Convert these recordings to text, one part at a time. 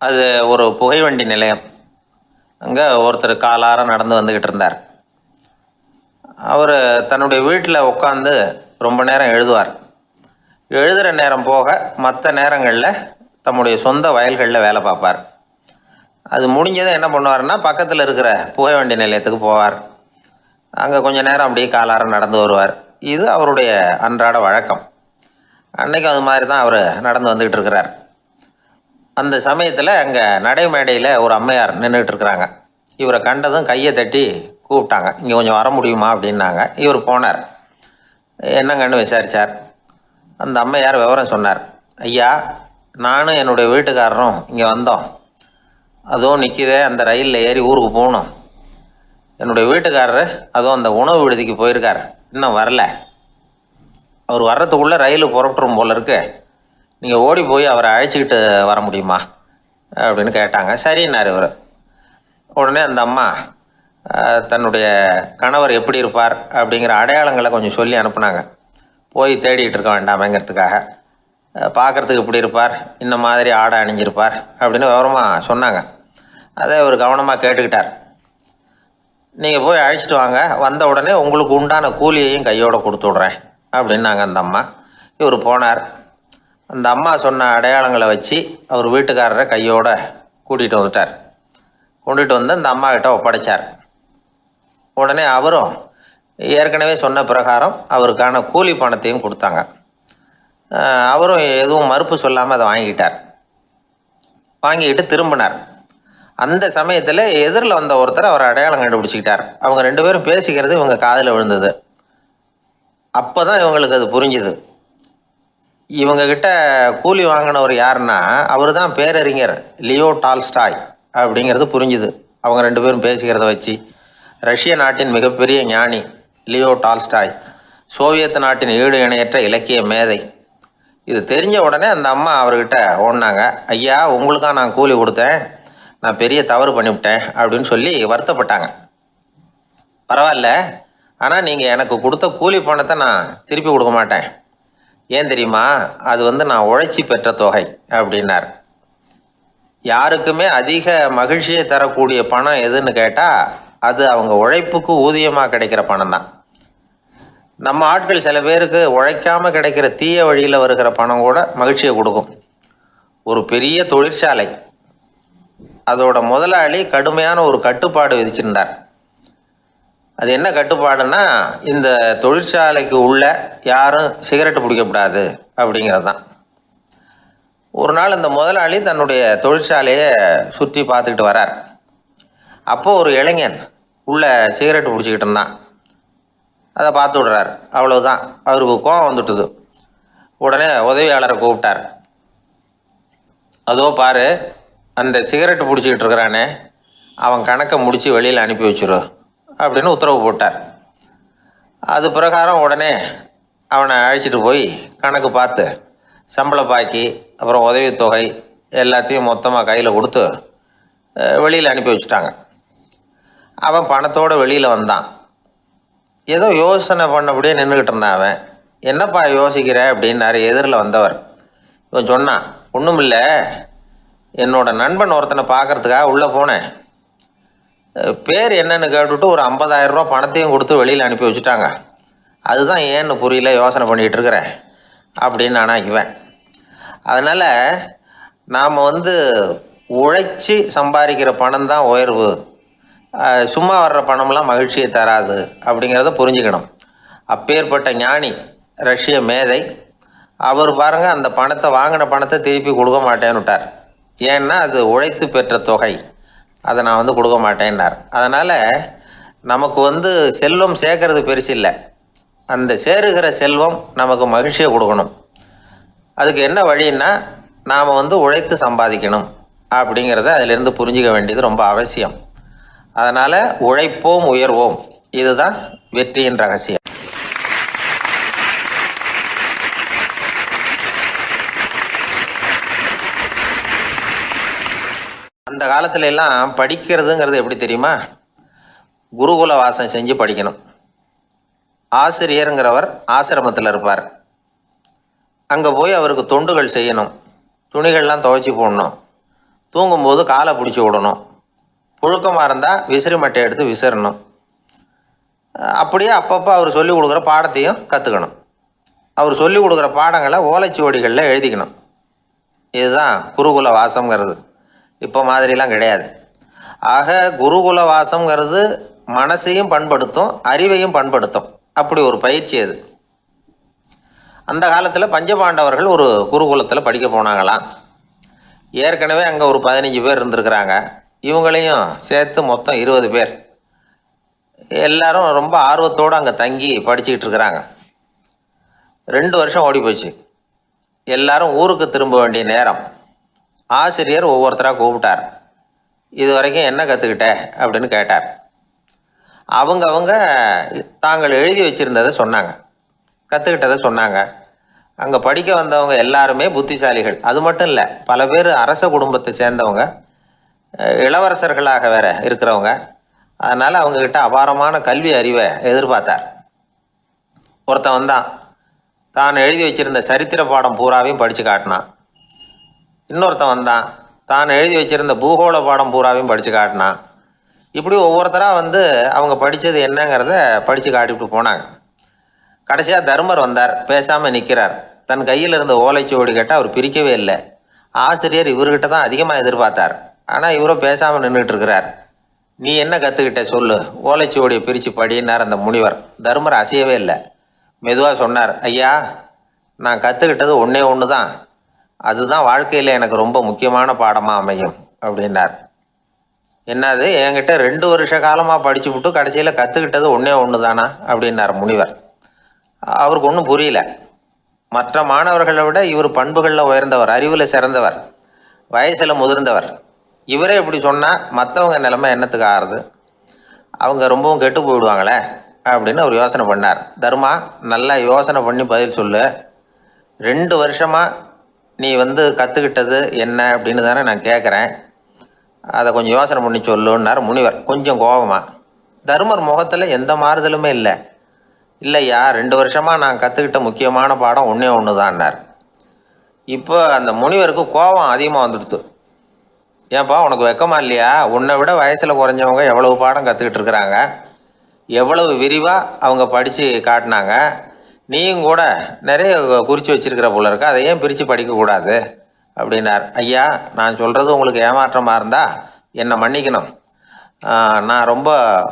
அது ஒரு புகைவண்டி நிலையம். அங்கே ஒருத்தர் காலார நடந்து வந்துக்கிட்டு இருந்தார். அவர் தன்னுடைய வீட்டில் உட்காந்து ரொம்ப நேரம் எழுதுவார். எழுதுகிற நேரம் போக மற்ற நேரங்களில் தம்முடைய சொந்த வயல்களில் வேலை பார்ப்பார். அது முடிஞ்சதை என்ன பண்ணுவார்னா, பக்கத்தில் இருக்கிற புகைவண்டி நிலையத்துக்கு போவார். அங்கே கொஞ்சம் நேரம் அப்படியே காலார நடந்து வருவார். இது அவருடைய அன்றாட வழக்கம். அன்னைக்கு அது மாதிரி தான் அவர் நடந்து வந்துக்கிட்டு இருக்கிறார். அந்த சமயத்தில் அங்கே நடைமேடையில் ஒரு அம்மையார் நின்றுக்கிட்டு இருக்கிறாங்க. இவரை கண்டதும் கையை தட்டி கூப்பிட்டாங்க. இங்கே கொஞ்சம் வர முடியுமா அப்படின்னாங்க. இவர் போனார். என்னங்கன்னு விசாரித்தார். அந்த அம்மையார் விவரம் சொன்னார். ஐயா, நானும் என்னுடைய வீட்டுக்காரரும் இங்கே வந்தோம். அதுவும் நிற்கிதே, அந்த ரயிலில் ஏறி ஊருக்கு போகணும். என்னுடைய வீட்டுக்காரர் அதுவும் அந்த உணவு விடுதிக்கு போயிருக்கார், இன்னும் வரல. அவர் வர்றதுக்குள்ளே ரயில் புறப்பட்டுரும் போல இருக்கு. நீங்கள் ஓடி போய் அவரை அழைச்சிக்கிட்டு வர முடியுமா அப்படின்னு கேட்டாங்க. சரின்னார் இவர். உடனே அந்த அம்மா தன்னுடைய கணவர் எப்படி இருப்பார் அப்படிங்கிற அடையாளங்களை கொஞ்சம் சொல்லி அனுப்புனாங்க. போய் தேடிட்டு இருக்க வேண்டாமேங்கிறதுக்காக. பார்க்குறதுக்கு இப்படி இருப்பார், இந்த மாதிரி ஆடை அணிஞ்சிருப்பார் அப்படின்னு விவரமாக சொன்னாங்க. அதை அவர் கவனமாக கேட்டுக்கிட்டார். நீங்கள் போய் அழைச்சிட்டு வாங்க, வந்த உடனே உங்களுக்கு உண்டான கூலியையும் கையோடு கொடுத்து விட்றேன் அப்படின்னாங்க அந்த அம்மா. இவர் போனார். அந்த அம்மா சொன்ன அடையாளங்களை வச்சு அவர் வீட்டுக்காரரை கையோட கூட்டிகிட்டு வந்துட்டார். கொண்டுட்டு வந்து அந்த அம்மா கிட்ட ஒப்படைச்சார். உடனே அவரும் ஏற்கனவே சொன்ன பிரகாரம் அவருக்கான கூலி பணத்தையும் கொடுத்தாங்க. அவரும் எதுவும் மறுப்பு சொல்லாமல் அதை வாங்கிக்கிட்டார். வாங்கிக்கிட்டு திரும்பினார். அந்த சமயத்தில் எதிரில் வந்த ஒருத்தர் அவர் அடையாளம் கண்டுபிடிச்சிக்கிட்டார். அவங்க ரெண்டு பேரும் பேசிக்கிறது இவங்க காதில் விழுந்தது. அப்போ தான் இவங்களுக்கு அது புரிஞ்சுது. இவங்கக்கிட்ட கூலி வாங்கினவர் யாருன்னா, அவர் தான் பேரறிஞர் லியோ டால்ஸ்டாய் அப்படிங்கிறது புரிஞ்சுது அவங்க ரெண்டு பேரும் பேசிக்கிறத வச்சு. ரஷ்ய நாட்டின் மிகப்பெரிய ஞானி லியோ டால்ஸ்டாய், சோவியத் நாட்டின் ஈடு இணையற்ற இலக்கிய மேதை. இது தெரிஞ்ச உடனே அந்த அம்மா அவர்கிட்ட ஓடினாங்க. ஐயா, உங்களுக்காக நான் கூலி கொடுத்தேன், நான் பெரிய தவறு பண்ணிவிட்டேன் அப்படின்னு சொல்லி வருத்தப்பட்டாங்க. பரவாயில்ல, ஆனால் நீங்கள் எனக்கு கொடுத்த கூலி பணத்தை நான் திருப்பி கொடுக்க மாட்டேன். ஏன் தெரியுமா, அது நான் உழைச்சி பெற்ற தொகை அப்படின்னார். யாருக்குமே அதிக மகிழ்ச்சியை தரக்கூடிய பணம் எதுன்னு கேட்டால், அது அவங்க உழைப்புக்கு ஊதியமாக கிடைக்கிற பணம் தான். நம்ம ஆட்கள் சில பேருக்கு உழைக்காமல் கிடைக்கிற தீய வழியில் வருகிற பணம் கூட மகிழ்ச்சியை கொடுக்கும். ஒரு பெரிய தொழிற்சாலை, அதோட முதலாளி கடுமையான ஒரு கட்டுப்பாடு விதிச்சிருந்தார். அது என்ன கட்டுப்பாடுன்னா, இந்த தொழிற்சாலைக்கு உள்ள யாரும் சிகரெட்டு பிடிக்கக்கூடாது அப்படிங்கிறது தான். ஒரு நாள் இந்த முதலாளி தன்னுடைய தொழிற்சாலையை சுற்றி பார்த்துக்கிட்டு வரார். அப்போது ஒரு இளைஞன் உள்ள சிகரெட்டு பிடிச்சிக்கிட்டு இருந்தான். அதை பார்த்து விடுறார். அவ்வளவுதான், அவருக்கு கோபம் வந்துட்டுது. உடனே உதவியாளரை கூப்பிட்டார். அதோ பாரு, அந்த சிகரெட்டு பிடிச்சிக்கிட்டு இருக்கிறானே, அவன் கணக்கை முடித்து வெளியில் அனுப்பி வச்சிரு அப்படின்னு உத்தரவு போட்டார். அது பிரகாரம் உடனே அவனை அழைச்சிட்டு போய் கணக்கு பார்த்து சம்பள பாக்கி அப்புறம் உதவித்தொகை எல்லாத்தையும் மொத்தமாக கையில் கொடுத்து வெளியில் அனுப்பி வச்சுட்டாங்க. அவன் பணத்தோடு வெளியில் வந்தான். ஏதோ யோசனை பண்ணபடியே நின்றுக்கிட்டு இருந்தான். அவன், என்னப்பா யோசிக்கிற அப்படின்னாரு எதிரில் வந்தவர். இவன் சொன்னான், ஒன்றும் இல்லை, என்னோட நண்பன் ஒருத்தனை பார்க்கறதுக்காக உள்ளே போனேன். பேர் என்னன்னு கேட்டுவிட்டு ஒரு 50,000 ரூபா பணத்தையும் கொடுத்து வெளியில் அனுப்பி வச்சுட்டாங்க. அதுதான் ஏன்னு புரியல, யோசனை பண்ணிகிட்டு இருக்கிறேன் அப்படின்னு நானா இவன். அதனால் நாம் உழைச்சி சம்பாதிக்கிற பணம் தான் உயர்வு, சும்மா வர்ற பணம்லாம் மகிழ்ச்சியை தராது அப்படிங்கிறத புரிஞ்சுக்கணும். அப்பேற்பட்ட ஞானி ரஷ்ய மேதை அவர் பாருங்க, அந்த பணத்தை வாங்கின பணத்தை திருப்பி கொடுக்க மாட்டேன்னு விட்டார். ஏன்னா அது உழைத்து பெற்ற தொகை, அதை நான் கொடுக்க மாட்டேன்னார். அதனால் நமக்கு செல்வம் சேர்க்கறது பெருசு இல்லை, அந்த சேருகிற செல்வம் நமக்கு மகிழ்ச்சியை கொடுக்கணும். அதுக்கு என்ன வழின்னா, நாம் உழைத்து சம்பாதிக்கணும் அப்படிங்கிறத அதிலிருந்து புரிஞ்சிக்க வேண்டியது ரொம்ப அவசியம். அதனால் உழைப்போம் உயர்வோம், இதுதான் வெற்றியின் ரகசியம். அந்த காலத்துல எல்லாம் படிக்கிறதுங்கிறது எப்படி தெரியுமா, குருகுல வாசம் செஞ்சு படிக்கணும். ஆசிரியருங்கிறவர் ஆசிரமத்தில் இருப்பார். அங்கே போய் அவருக்கு தொண்டுகள் செய்யணும். துணிகள்லாம் துவைச்சி போடணும். தூங்கும்போது காலை பிடிச்சி விடணும். புழுக்கமாக இருந்தால் விசிறி மட்டை எடுத்து விசிறணும். அப்படியே அப்பப்போ அவர் சொல்லிக் கொடுக்குற பாடத்தையும் கற்றுக்கணும். அவர் சொல்லிக் கொடுக்குற பாடங்களை ஓலைச்சுவடிகளில் எழுதிக்கணும். இதுதான் குருகுல வாசம்ங்கிறது. இப்போ மாதிரிலாம் கிடையாது. ஆக குருகுல வாசம்ங்கிறது மனசையும் பண்படுத்தும், அறிவையும் பண்படுத்தும். அப்படி ஒரு பயிற்சி அது. அந்த காலத்தில் பஞ்சபாண்டவர்கள் ஒரு குருகுலத்தில் படிக்க போனாங்களாம். ஏற்கனவே அங்கே ஒரு 15 பேர் இருந்திருக்கிறாங்க. இவங்களையும் சேர்த்து மொத்தம் 20 பேர். எல்லாரும் ரொம்ப ஆர்வத்தோடு அங்கே தங்கி படிச்சுக்கிட்டு இருக்கிறாங்க. 2 வருஷம் ஓடி போச்சு. எல்லாரும் ஊருக்கு திரும்ப வேண்டிய நேரம். ஆசிரியர் ஒவ்வொருத்தராக கூப்பிட்டார். இது வரைக்கும் என்ன கற்றுக்கிட்ட அப்படின்னு கேட்டார். அவங்க தாங்கள் எழுதி வச்சுருந்ததை சொன்னாங்க, கற்றுக்கிட்டதை சொன்னாங்க. அங்கே படிக்க வந்தவங்க எல்லாருமே புத்திசாலிகள். அது மட்டும் இல்லை, பல பேர் அரச குடும்பத்தை சேர்ந்தவங்க, இளவரசர்களாக வேற இருக்கிறவங்க. அதனால் அவங்கக்கிட்ட அபாரமான கல்வி அறிவை எதிர்பார்த்தார். ஒருத்தன் வந்தான், தான் எழுதி வச்சிருந்த சரித்திர பாடம் பூராவையும் படித்து காட்டினான். இன்னொருத்தன் வந்தான், தான் எழுதி வச்சிருந்த பூகோள பாடம் பூராவையும் படித்து காட்டினான். இப்படி ஒவ்வொருத்தராக வந்து அவங்க படித்தது என்னங்கிறத படித்து காட்டிவிட்டு போனாங்க. கடைசியாக தர்மர் வந்தார். பேசாமல் நிற்கிறார். தன் கையில் இருந்த ஓலைச்சுவடி கேட்டால் அவர் பிரிக்கவே இல்லை. ஆசிரியர் இவர்கிட்ட தான் அதிகமாக எதிர்பார்த்தார். ஆனால் இவரும் பேசாமல் நின்றுட்டு இருக்கிறார். நீ என்ன கற்றுக்கிட்ட சொல்லு, ஓலைச்சுவடியை பிரித்து படினார் அந்த முனிவர். தர்மர் அசையவே இல்லை. மெதுவாக சொன்னார், ஐயா, நான் கற்றுக்கிட்டது ஒன்றே ஒன்று தான். அதுதான் வாழ்க்கையில் எனக்கு ரொம்ப முக்கியமான பாடமாக அமையும் அப்படின்னார். என்னது, என்கிட்ட 2 வருஷ காலமாக படித்து விட்டு கடைசியில் கற்றுக்கிட்டது ஒன்றே ஒன்று தானா அப்படின்னார் முனிவர். அவருக்கு ஒன்றும் புரியல. மற்ற மாணவர்களை விட இவர் பண்புகளில் உயர்ந்தவர், அறிவில் சிறந்தவர், வயசில் முதிர்ந்தவர். இவரே இப்படி சொன்னால் மற்றவங்க நிலைமை என்னத்துக்கு ஆறுது? அவங்க ரொம்பவும் கெட்டு போயிடுவாங்களே அப்படின்னு அவர் யோசனை பண்ணார். தர்மா, நல்லா யோசனை பண்ணி பதில் சொல்லு. 2 வருஷமாக நீ வந்து கற்றுக்கிட்டது என்ன அப்படின்னு தானே நான் கேட்குறேன். அதை கொஞ்சம் யோசனை பண்ணி சொல்லுன்னார் முனிவர் கொஞ்சம் கோபமாக. தர்மர் முகத்தில் எந்த மாறுதலுமே இல்லை. இல்லையா, 2 வருஷமாக நான் கற்றுக்கிட்ட முக்கியமான பாடம் ஒன்றே ஒன்று தான்னார். இப்போ அந்த முனிவருக்கு கோபம் அதிகமாக வந்துடுச்சு. ஏன்பா, உனக்கு வெக்கமா இல்லையா? உன்னை விட வயசில் குறைஞ்சவங்க எவ்வளவு பாடம் கற்றுக்கிட்டு இருக்கிறாங்க, எவ்வளவு விரிவாக அவங்க படித்து காட்டினாங்க. நீயும் கூட நிறைய குறித்து வச்சிருக்கிற போல இருக்க, அதை ஏன் பிரித்து படிக்கக்கூடாது அப்படின்னார். ஐயா, நான் சொல்கிறது உங்களுக்கு ஏமாற்றமாக இருந்தால் என்னை மன்னிக்கணும். நான் ரொம்ப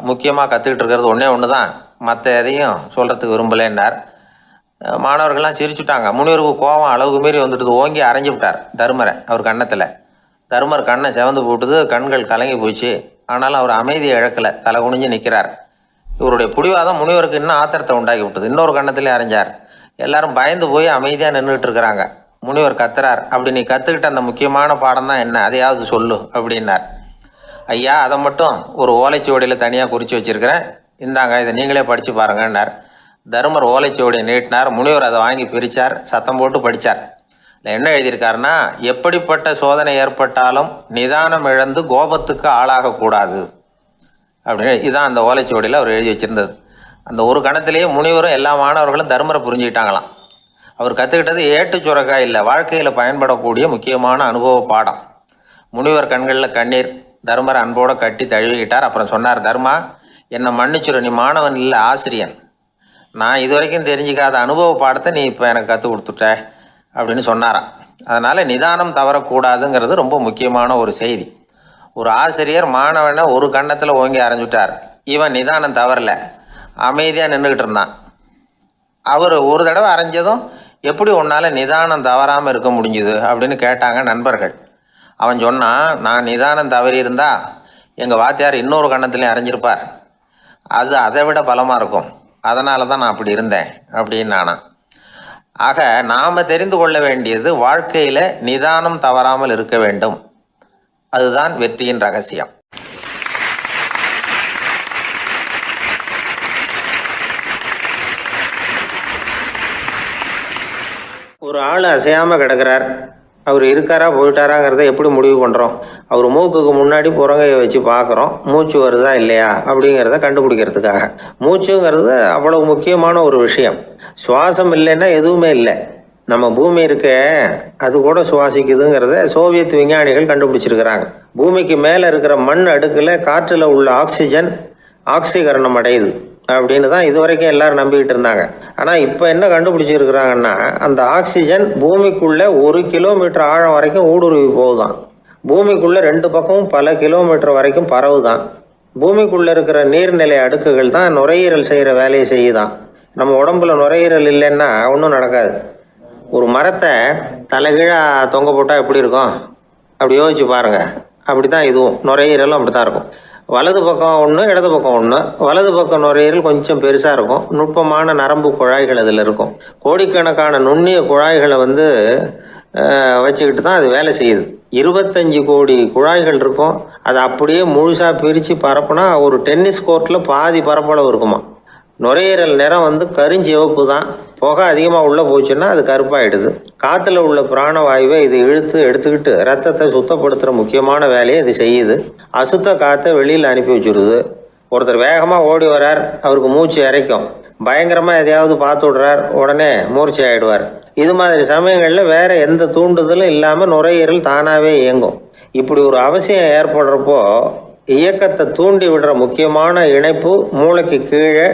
முக்கியமாக கற்றுக்கிட்டு இருக்கிறது ஒன்றே ஒன்று தான், மற்ற எதையும் சொல்கிறதுக்கு விரும்பலைன்னார். மாணவர்கள்லாம் சிரிச்சுட்டாங்க. முனிவருக்கு கோபம் அளவுக்கு மீறி வந்துட்டு ஓங்கி அரைஞ்சி விட்டார் தர்மரை அவர் கன்னத்தில். தர்மர் கண்ணை செவந்து போட்டுது, கண்கள் கலங்கி போச்சு. ஆனாலும் அவர் அமைதியை இழக்கலை, தலை குனிஞ்சு நிற்கிறார். இவருடைய பிடிவாதம் முனிவருக்கு இன்னும் ஆத்திரத்தை உண்டாக்கி விட்டது. இன்னொரு கன்னத்திலே அரைஞ்சார். எல்லாரும் பயந்து போய் அமைதியாக நின்றுட்டு இருக்கிறாங்க. முனிவர் கத்துறார், அப்படி நீ கற்றுக்கிட்ட அந்த முக்கியமான பாடம் தான் என்ன, அதையாவது சொல்லு அப்படின்னார். ஐயா, அதை மட்டும் ஒரு ஓலைச்சுவடியில் தனியாக குறித்து வச்சிருக்கிறேன், இந்தாங்க, இதை நீங்களே படித்து பாருங்கன்னார். தர்மர் ஓலைச்சுவடியை நீட்டினார். முனிவர் அதை வாங்கி பிரித்தார், சத்தம் போட்டு படித்தார். என்ன எழுதியிருக்காருன்னா, எப்படிப்பட்ட சோதனை ஏற்பட்டாலும் நிதானம் இழந்து கோபத்துக்கு ஆளாகக்கூடாது அப்படின்னு. இதுதான் அந்த ஓலைச்சுவடியில் அவர் எழுதி வச்சிருந்தது. அந்த ஒரு கணத்திலேயே முனிவரும் எல்லா மாணவர்களும் தர்மரை புரிஞ்சுக்கிட்டாங்களாம். அவர் கற்றுக்கிட்டது ஏட்டு சுரக்காய் இல்லை, வாழ்க்கையில் பயன்படக்கூடிய முக்கியமான அனுபவ பாடம். முனிவர் கண்களில் கண்ணீர். தர்மரை அன்போடு கட்டி தழுவிக்கிட்டார். அப்புறம் சொன்னார், தர்மா, என்னை மன்னிச்சுரு, நீ மாணவன் இல்லை, ஆசிரியன். நான் இது வரைக்கும் தெரிஞ்சிக்காத அனுபவ பாடத்தை நீ இப்போ எனக்கு கற்றுக் கொடுத்துட்ட அப்படின்னு சொன்னாராம். அதனால் நிதானம் தவறக்கூடாதுங்கிறது ரொம்ப முக்கியமான ஒரு செய்தி. ஒரு ஆசிரியர் மாணவனை ஒரு கன்னத்தில் ஓங்கி அரைஞ்சுட்டார். இவன் நிதானம் தவறல, அமைதியாக நின்றுக்கிட்டு இருந்தான். அவர் ஒரு தடவை அரைஞ்சதும் எப்படி உன்னால் நிதானம் தவறாமல் இருக்க முடிஞ்சுது அப்படின்னு கேட்டாங்க நண்பர்கள். அவன் சொன்னான், நான் நிதானம் தவறி இருந்தா எங்கள் வாத்தியார் இன்னொரு கன்னத்துலேயும் அரைஞ்சிருப்பார், அது அதை விட பலமாக இருக்கும், அதனால தான் நான் அப்படி இருந்தேன் அப்படின்னு நானா. ஆக நாம் தெரிந்து கொள்ள வேண்டியது, வாழ்க்கையில் நிதானம் தவறாமல் இருக்க வேண்டும். அதுதான் வெற்றியின் ரகசியம். ஒரு ஆள் அசையாமல் கிடக்கிறார். அவர் இருக்காரா போயிட்டாராங்கிறத எப்படி முடிவு பண்ணுறோம்? அவர் மூக்குக்கு முன்னாடி புறங்கையை வச்சு பார்க்குறோம், மூச்சு வருதா இல்லையா அப்படிங்கிறத கண்டுபிடிக்கிறதுக்காக. மூச்சுங்கிறது அவ்வளவு முக்கியமான ஒரு விஷயம். சுவாசம் இல்லைன்னா எதுவுமே இல்லை. நம்ம பூமி இருக்க அது கூட சுவாசிக்குதுங்கிறத சோவியத் விஞ்ஞானிகள் கண்டுபிடிச்சிருக்கிறாங்க. பூமிக்கு மேலே இருக்கிற மண் அடுக்கில் காற்றில் உள்ள ஆக்சிஜன் ஆக்சிகரணம் அடையுது அப்படின்னு தான் இதுவரைக்கும் எல்லாரும் நம்பிக்கிட்டு இருந்தாங்க. ஆனால் இப்போ என்ன கண்டுபிடிச்சிருக்கிறாங்கன்னா, அந்த ஆக்சிஜன் பூமிக்குள்ளே 1 கிலோமீட்டர் ஆழம் வரைக்கும் ஊடுருவி போகுதான். பூமிக்குள்ளே 2 பக்கமும் பல கிலோமீட்டர் வரைக்கும் பரவுதான். பூமிக்குள்ளே இருக்கிற நீர்நிலை அடுக்குகள் தான் நுரையீரல் செய்கிற வேலையை செய்யுதான். நம்ம உடம்புல நுரையீரல் இல்லைன்னா ஒன்றும் நடக்காது. ஒரு மரத்தை தலைகீழாக தொங்க போட்டால் எப்படி இருக்கும் அப்படி யோசிச்சு பாருங்கள். அப்படி தான் இதுவும் நுரையீரலும் அப்படி தான் இருக்கும். வலது பக்கம் ஒன்று, இடது பக்கம் ஒன்று. வலது பக்கம் நுரையீரல் கொஞ்சம் பெருசாக இருக்கும். நுட்பமான நரம்பு குழாய்கள் அதில் இருக்கும். கோடிக்கணக்கான நுண்ணிய குழாய்களை வச்சுக்கிட்டு தான் அது வேலை செய்யுது. 25 கோடி குழாய்கள் இருக்கும். அதை அப்படியே முழுசாக பிரித்து பரப்புனா ஒரு டென்னிஸ் கோர்ட்டில் பாதி பரப்பளவு இருக்குமா. நுரையீரல் நிறம் கருஞ்சிவப்பு தான். புகை அதிகமாக உள்ளே போச்சுன்னா அது கருப்பாயிடுது. காற்றுல உள்ள பிராணவாயுவை இது இழுத்து எடுத்துக்கிட்டு ரத்தத்தை சுத்தப்படுத்துகிற முக்கியமான வேலையை இது செய்யுது. அசுத்த காற்றை வெளியில் அனுப்பி வச்சுருது. ஒருத்தர் வேகமாக ஓடி வர்றார், அவருக்கு மூச்சு இறைக்கும். பயங்கரமாக எதையாவது பார்த்து விடுறார், உடனே மூர்ச்சி ஆகிடுவார். இது மாதிரி சமயங்களில் வேறு எந்த தூண்டுதலும் இல்லாமல் நுரையீரல் தானாகவே இயங்கும். இப்படி ஒரு அவசியம் ஏற்படுறப்போ இயக்கத்தை தூண்டி விடுற முக்கியமான இணைப்பு மூளைக்கு கீழே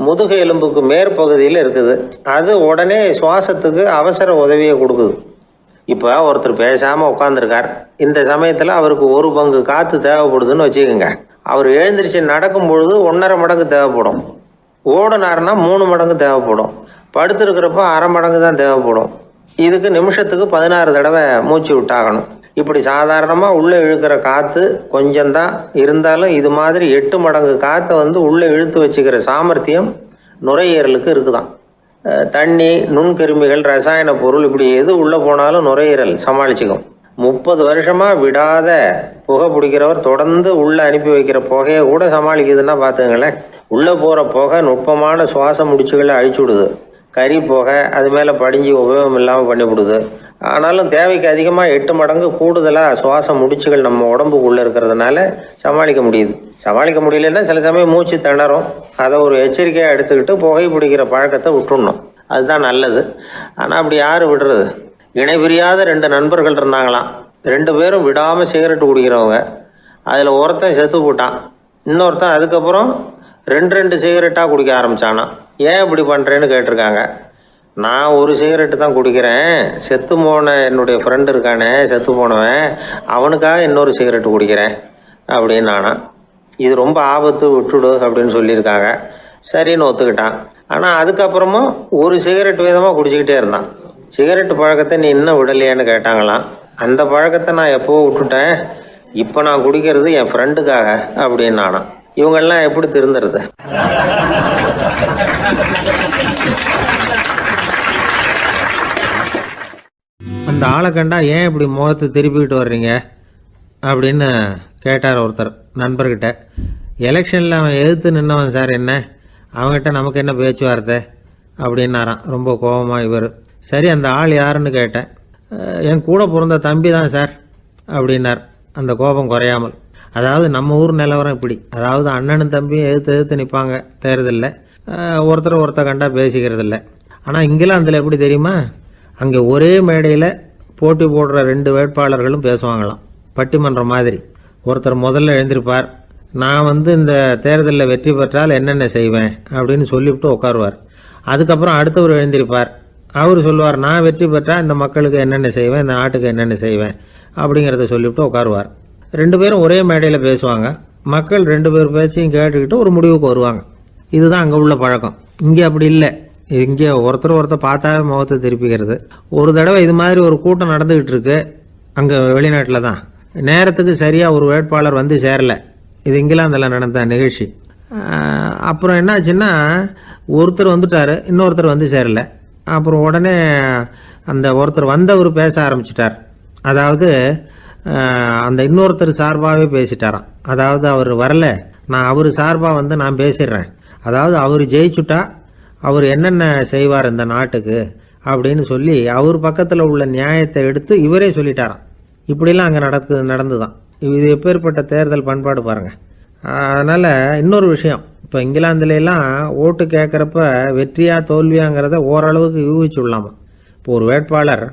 முதுகு எலும்புக்கு மேற்பகுதியில் இருக்குது. அது உடனே சுவாசத்துக்கு அவசர உதவியை கொடுக்குது. இப்போ ஒருத்தர் பேசாமல் உட்காந்துருக்கார். இந்த சமயத்தில் அவருக்கு 1 பங்கு காற்று தேவைப்படுதுன்னு வச்சுக்கோங்க. அவர் எழுந்திரிச்சு நடக்கும் பொழுது 1.5 மடங்கு தேவைப்படும். ஓடினார்னா 3 மடங்கு தேவைப்படும். படுத்துருக்கிறப்ப 1/2 மடங்கு தான் தேவைப்படும். இதுக்கு நிமிஷத்துக்கு 16 தடவை மூச்சு விட்டாகணும். இப்படி சாதாரணமாக உள்ளே இழுக்கிற காற்று கொஞ்சம்தான் இருந்தாலும் இது மாதிரி 8 மடங்கு காற்றை உள்ளே இழுத்து வச்சுக்கிற சாமர்த்தியம் நுரையீரலுக்கு இருக்குதான். தண்ணி, நுண்கிருமிகள், ரசாயன பொருள் இப்படி எது உள்ளே போனாலும் நுரையீரல் சமாளிச்சுக்கும். 30 வருஷமாக விடாத புகை பிடிக்கிறவர் தொடர்ந்து உள்ளே அனுப்பி வைக்கிற புகையை கூட சமாளிக்குதுன்னா பார்த்துங்களேன். உள்ளே போகிற புகை நுட்பமான சுவாச முடிச்சுகளை அழிச்சு விடுது. கறி புகை அது மேலே படிஞ்சு உபயோகம் இல்லாமல் பண்ணிவிடுது. ஆனாலும் தேவைக்கு அதிகமாக 8 மடங்கு கூடுதலாக சுவாச முடிச்சுகள் நம்ம உடம்புக்குள்ளே இருக்கிறதுனால சமாளிக்க முடியுது. சமாளிக்க முடியலன்னா சில சமயம் மூச்சு திணறும். அதை ஒரு எச்சரிக்கையாக எடுத்துக்கிட்டு புகை பிடிக்கிற பழக்கத்தை விட்டுடணும். அதுதான் நல்லது. ஆனால் அப்படி யார் விடுறது? இணை பிரியாத 2 நண்பர்கள் இருந்தாங்களாம். 2 பேரும் விடாமல் சிகரெட்டு குடிக்கிறவங்க. அதில் ஒருத்தன் செத்து போட்டான். இன்னொருத்தன் அதுக்கப்புறம் 2 சிகரெட்டாக குடிக்க ஆரம்பித்தானான். ஏன் இப்படி பண்ணுறேன்னு கேட்டிருக்காங்க. நான் 1 சிகரெட்டு தான் குடிக்கிறேன். செத்து போன என்னுடைய ஃப்ரெண்டு இருக்கானே, செத்து போனவன், அவனுக்காக இன்னொரு சிகரெட்டு குடிக்கிறேன் அப்படின்னு நானா. இது ரொம்ப ஆபத்து, விட்டுடு அப்படின்னு சொல்லியிருக்காங்க. சரின்னு ஒத்துக்கிட்டான். ஆனால் அதுக்கப்புறமும் 1 சிகரெட் விதமாக குடிச்சிக்கிட்டே இருந்தான். சிகரெட்டு பழக்கத்தை நீ இன்னும் விடலையான்னு கேட்டாங்களாம். அந்த பழக்கத்தை நான் எப்போ விட்டுட்டேன், இப்போ நான் குடிக்கிறது என் ஃப்ரெண்டுக்காக அப்படின்னு நானா. இவங்கெல்லாம் எப்படி திருந்துறது? அந்த ஆளை கண்டா ஏன் இப்படி முகத்தை திருப்பிக்கிட்டு வர்றீங்க அப்படின்னு கேட்டார் ஒருத்தர் நண்பர்கிட்ட. எலெக்ஷனில் அவன் எதிர்த்து நின்னவன் சார், என்ன அவங்ககிட்ட நமக்கு என்ன பேச்சுவார்த்தை அப்படின்னாரான் ரொம்ப கோபமாக இவர். சரி, அந்த ஆள் யாருன்னு கேட்டேன். என் கூட பிறந்த தம்பி தான் சார் அப்படின்னார் அந்த கோபம் குறையாமல். அதாவது நம்ம ஊர் நிலவரம் இப்படி. அதாவது அண்ணனும் தம்பியும் எதிர்த்து நிற்பாங்க தேர்தலில். ஒருத்தர் கண்டா பேசிக்கிறது இல்லை. ஆனால் இங்கிலாந்தில் எப்படி தெரியுமா? அங்கே ஒரே மேடையில் போட்டி போடுற 2 வேட்பாளர்களும் பேசுவாங்களாம், பட்டிமன்றம் மாதிரி. ஒருத்தர் முதல்ல எழுந்திருப்பார், நான் இந்த தேர்தலில் வெற்றி பெற்றால் என்னென்ன செய்வேன் அப்படின்னு சொல்லிவிட்டு உட்காருவார். அதுக்கப்புறம் அடுத்தவர் எழுந்திருப்பார், அவர் சொல்லுவார், நான் வெற்றி பெற்றால் இந்த மக்களுக்கு என்னென்ன செய்வேன், இந்த நாட்டுக்கு என்னென்ன செய்வேன் அப்படிங்கிறத சொல்லிவிட்டு உட்காருவார். 2 பேரும் ஒரே மேடையில் பேசுவாங்க. மக்கள் 2 பேர் பேச்சையும் கேட்டுக்கிட்டு ஒரு முடிவுக்கு வருவாங்க. இதுதான் அங்கே உள்ள பழக்கம். இங்கே அப்படி இல்லை. இங்கே ஒருத்தர் பார்த்தாவே முகத்தை திருப்பிக்கிறது. ஒரு தடவை இது மாதிரி ஒரு கூட்டம் நடந்துகிட்டு இருக்கு அங்கே வெளிநாட்டில் தான். நேரத்துக்கு சரியாக ஒரு வேட்பாளர் சேரலை. இது இங்கிலாந்தில் நடந்த நிகழ்ச்சி. அப்புறம் என்னாச்சுன்னா, ஒருத்தர் வந்துட்டார், இன்னொருத்தர் சேரலை. அப்புறம் உடனே அந்த ஒருத்தர் வந்தவர் பேச ஆரம்பிச்சிட்டார். அதாவது அந்த இன்னொருத்தர் சார்பாகவே பேசிட்டாராம். அதாவது அவர் வரல, நான் அவர் சார்பாக நான் பேசிடுறேன். அதாவது அவர் ஜெயிச்சுட்டா அவர் என்னென்ன செய்வார் இந்த நாட்டுக்கு அப்படின்னு சொல்லி அவர் பக்கத்தில் உள்ள நியாயத்தை எடுத்து இவரே சொல்லிட்டாராம். இப்படிலாம் அங்கே நடந்துதான். இது எப்பேற்பட்ட தேர்தல் பண்பாடு பாருங்க. அதனால் இன்னொரு விஷயம், இப்போ இங்கிலாந்துலாம் ஓட்டு கேட்குறப்ப வெற்றியா தோல்வியாங்கிறத ஓரளவுக்கு யூகிச்சுடலாமா. இப்போ ஒரு வேட்பாளர்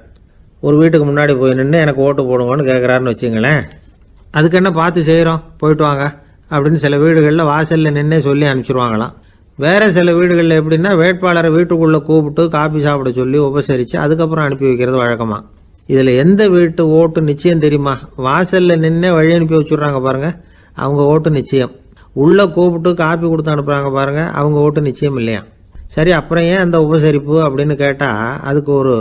ஒரு வீட்டுக்கு முன்னாடி போய் நின்று எனக்கு ஓட்டு போடுங்கன்னு கேட்குறாருன்னு வச்சுங்களேன், அதுக்கு என்ன பார்த்து செய்கிறோம், போயிட்டு வாங்க அப்படின்னு சில வீடுகளில் வாசலில் நின்னே சொல்லி அனுப்பிச்சிருவாங்களாம். வேறு சில வீடுகளில் எப்படின்னா வேட்பாளரை வீட்டுக்குள்ளே கூப்பிட்டு காபி சாப்பிட சொல்லி உபசரித்து அதுக்கப்புறம் அனுப்பி வைக்கிறது வழக்கமாக. இதில் எந்த வீட்டு ஓட்டு நிச்சயம் தெரியுமா? வாசலில் நின்னே வழி அனுப்பி வச்சுட்றாங்க பாருங்கள், அவங்க ஓட்டு நிச்சயம். உள்ளே கூப்பிட்டு காப்பி கொடுத்து அனுப்புகிறாங்க பாருங்கள், அவங்க ஓட்டு நிச்சயம் இல்லையா? சரி, அப்புறம் ஏன் அந்த உபசரிப்பு அப்படின்னு கேட்டால் அதுக்கு ஒரு